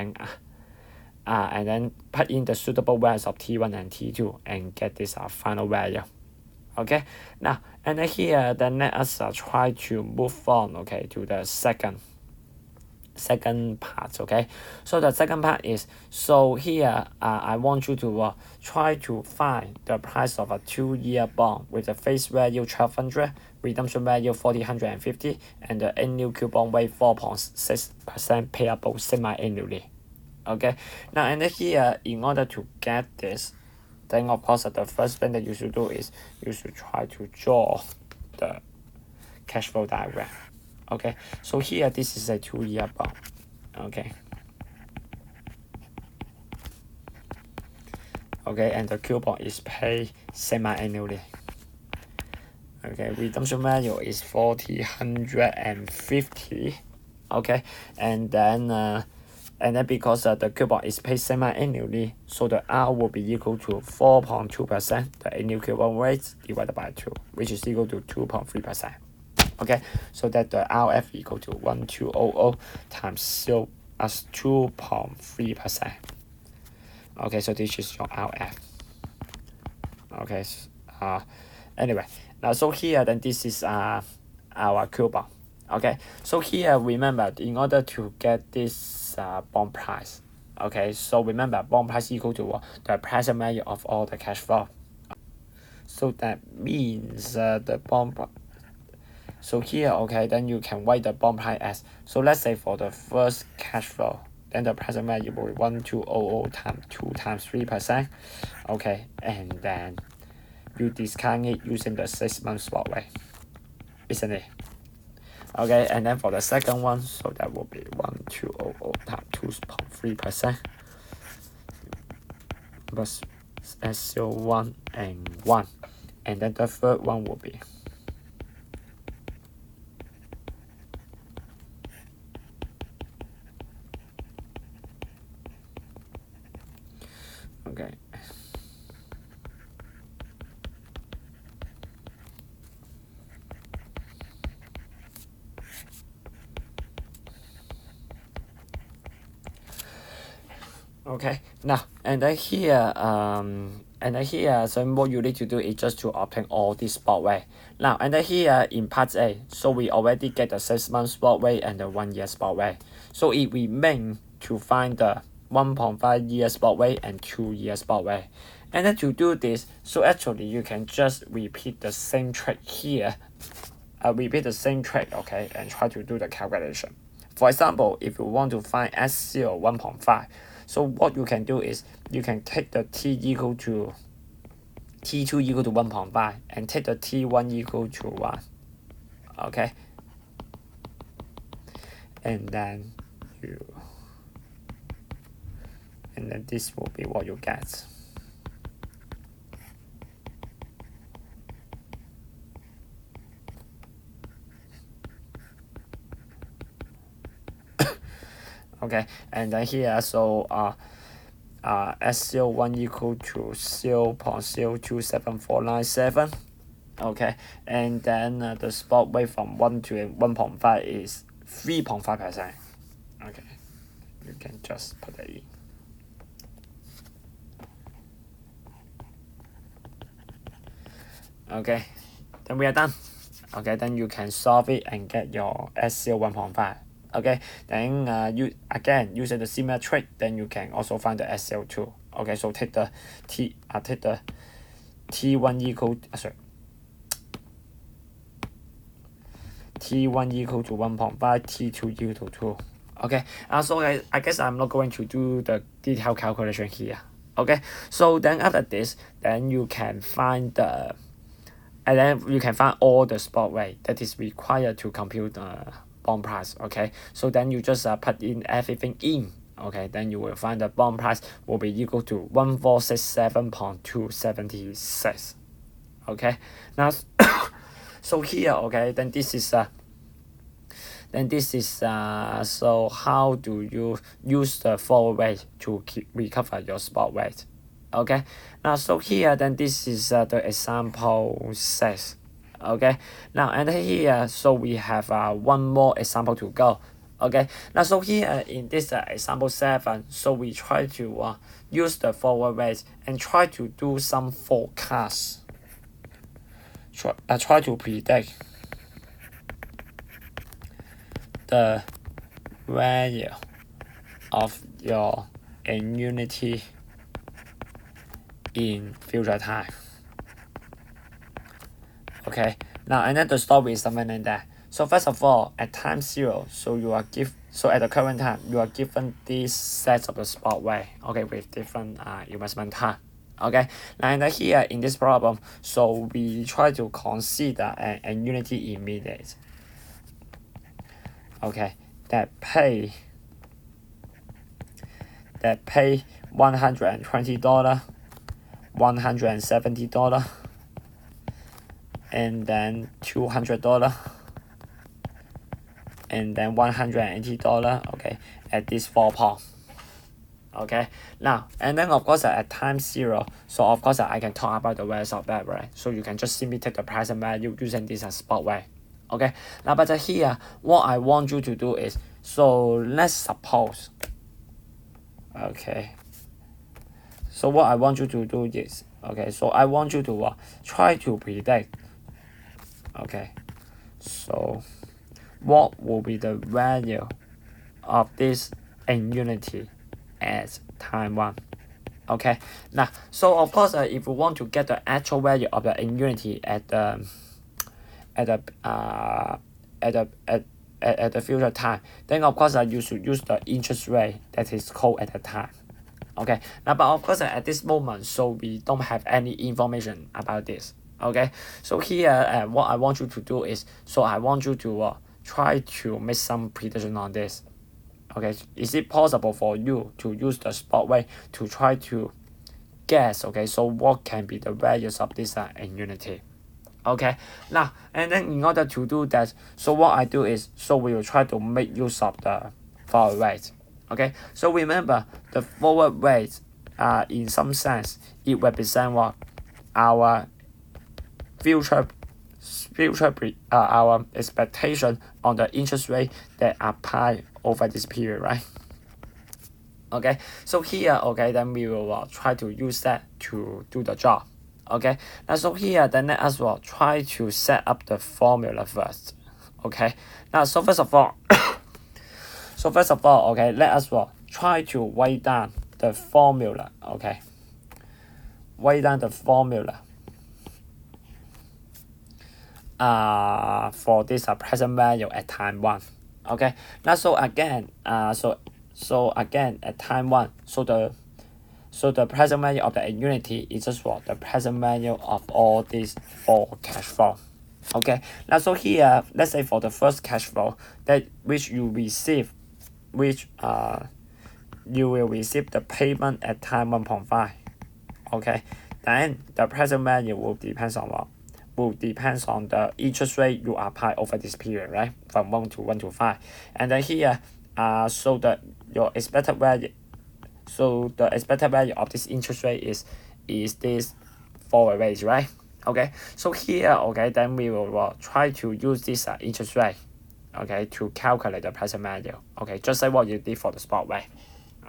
then put in the suitable values of T1 and T2 and get this final value. Okay, now and then here then let us try to move on, okay, to the second part. Okay, so the second part is, so here I want you to try to find the price of a 2-year bond with the face value 1200, redemption value 4050, and the annual coupon rate 4.6% payable semi-annually. Okay, now and here in order to get this, then of course the first thing that you should do is you should try to draw the cash flow diagram. Okay, so here this is a 2-year bond. Okay. Okay, and the coupon is paid semi-annually. Okay, redemption value is 40,150. Okay, and then because the coupon is paid semi-annually, so the R will be equal to 4.2%, the annual coupon rate divided by 2, which is equal to 2.3%. Okay, so that the RF equal to 1200 times 0 as 2.3%. Okay, so this is your RF. Okay, anyway, now so here then this is our coupon. Okay, so here remember, in order to get this bond price, okay, so remember bond price equal to the present value of all the cash flow. So that means the bond price. So here, okay, then you can write the bond price as, so let's say for the first cash flow, then the present value will be 1200 times 2 times 3%. Okay, and then you discount it using the 6-month swap rate, isn't it? Okay, and then for the second one, so that will be 1200 times 2.3%. Plus S01 and 1. And then the third one will be okay. Okay, now and then here so what you need to do is just to obtain all this spot rate. Now and then here in part A, so we already get the 6-month spot rate and the 1-year spot rate. So it remains to find the 1.5-year spot rate and 2-year spot rate. And then to do this, so actually you can just repeat the same trick here. Repeat the same trick, okay, and try to do the calculation. For example, if you want to find S0 1.5, so what you can do is you can take the T2 equal to 1.5 and take the T1 equal to 1. Okay, and then this will be what you get. Okay, and then here, so S01 equal to 0.027497. Okay, and then the spot rate from 1 to 1.5 is 3.5%. Okay, you can just put that in. Okay, then we are done. Okay, then you can solve it and get your S0 1.5. Okay, then you again using the similar trick, then you can also find the SL2. Okay, so take the T1 equal T1 equal to 1.5, T2 equal to 2. Okay, so I guess I'm not going to do the detailed calculation here. Okay, so then after this, then you can find the and then you can find all the spot rate that is required to compute bond price. Okay, so then you just put in everything in. Okay, then you will find the bond price will be equal to 1467.276. Okay, now so here, okay, then this is so how do you use the forward rate to recover your spot rate? Okay, now so here then this is the example 6. Okay, now and here so we have one more example to go. Okay, now so here in this example 7, so we try to use the forward rate and try to do some forecasts. Try to predict the value of your annuity in future time. Okay, now and then the story is something like that. So first of all, at time 0, so at the current time you are given these sets of the spot rate, okay, with different investment time. Okay, and here in this problem, so we try to consider a unity immediate. Okay, that pay $120, $170, and then $200, and then $180. Okay, at this 4 points. Okay, now and then of course at time 0, so of course I can talk about the values of that, right? So you can just simply take the present value using this as spot way. Okay, now but here what I want you to do is, so let's suppose, okay, so what I want you to do is, okay, so I want you to try to predict, okay, so what will be the value of this in unity at time 1. Okay, now so of course if we want to get the actual value of the in unity at the future time, then of course you should use the interest rate that is called at the time. Okay, now but of course at this moment, so we don't have any information about this. Okay, so here what I want you to do is, so I want you to try to make some prediction on this. Okay, is it possible for you to use the spot way to try to guess, okay, so what can be the values of this in unity? Okay, now and then in order to do that, so what I do is, so we will try to make use of the forward rate. Okay, so remember the forward rate in some sense it represents what our future our expectation on the interest rate that apply over this period, right? Okay, so here, okay, then we will try to use that to do the job. Okay, now so here then let us try to set up the formula first. Okay, now so first of all okay, let us try to write down the formula. Okay, write down the formula for this present value at time 1. Okay, now so again so again at time 1, so the present value of the unity is just what the present value of all these 4 cash flow. Okay, now so here let's say for the first cash flow that which you receive, which you will receive the payment at time 1.5. Okay, then the present value will depends on what? Will depends on the interest rate you apply over this period, right? From 1 to 1 to 5. And then here so that your expected value, so the expected value of this interest rate is this forward rate, right? Okay, so here, okay, then we will try to use this interest rate, okay, to calculate the present value. Okay, just like what you did for the spot rate.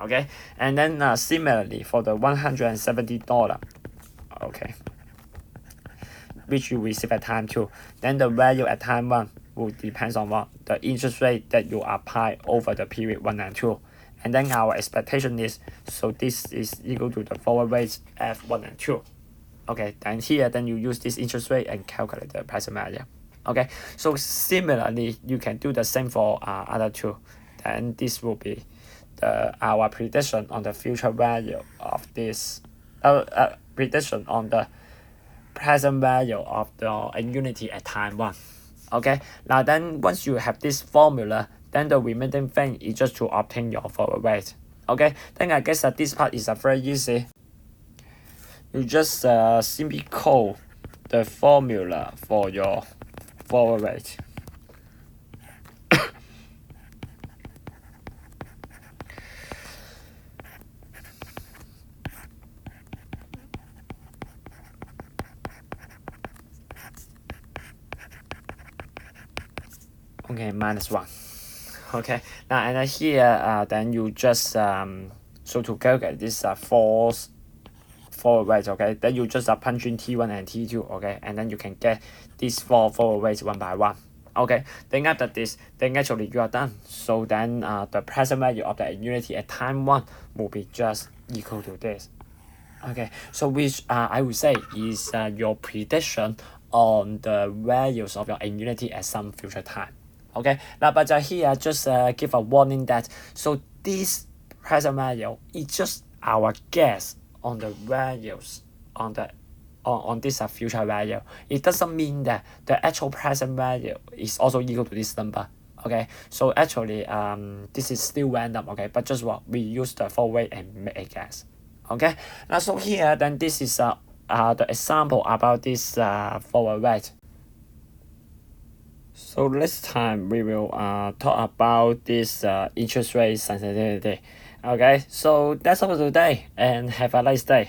Okay, and then similarly for the $170, okay, which you receive at time 2, then the value at time 1 will depend on what? The interest rate that you apply over the period 1 and 2. And then our expectation is, so this is equal to the forward rates F1 and 2. Okay, then here then you use this interest rate and calculate the present value. Okay, so similarly you can do the same for other 2. Then this will be our prediction on the future value of this prediction on the present value of the unity at time 1. Okay, now then once you have this formula, then the remaining thing is just to obtain your forward rate. Okay, then I guess that this part is very easy. You just simply call the formula for your forward rate. Okay, -1. Okay, now and here then you just so to calculate this forward rate, okay, then you just punch in T1 and T2, okay, and then you can get these 4 forward rates one by one. Okay, then after this, then actually you are done. So then the present value of the unity at time 1 will be just equal to this. Okay, so which I would say is your prediction on the values of your unity at some future time. Okay, now but here just give a warning that so this present value is just our guess on the values on this future value. It doesn't mean that the actual present value is also equal to this number. Okay, so actually this is still random. Okay, but just what we use the forward way and make a guess. Okay, now so here then this is the example about this forward rate. So next time we will talk about this interest rate sensitivity. Okay, so that's all for today and have a nice day.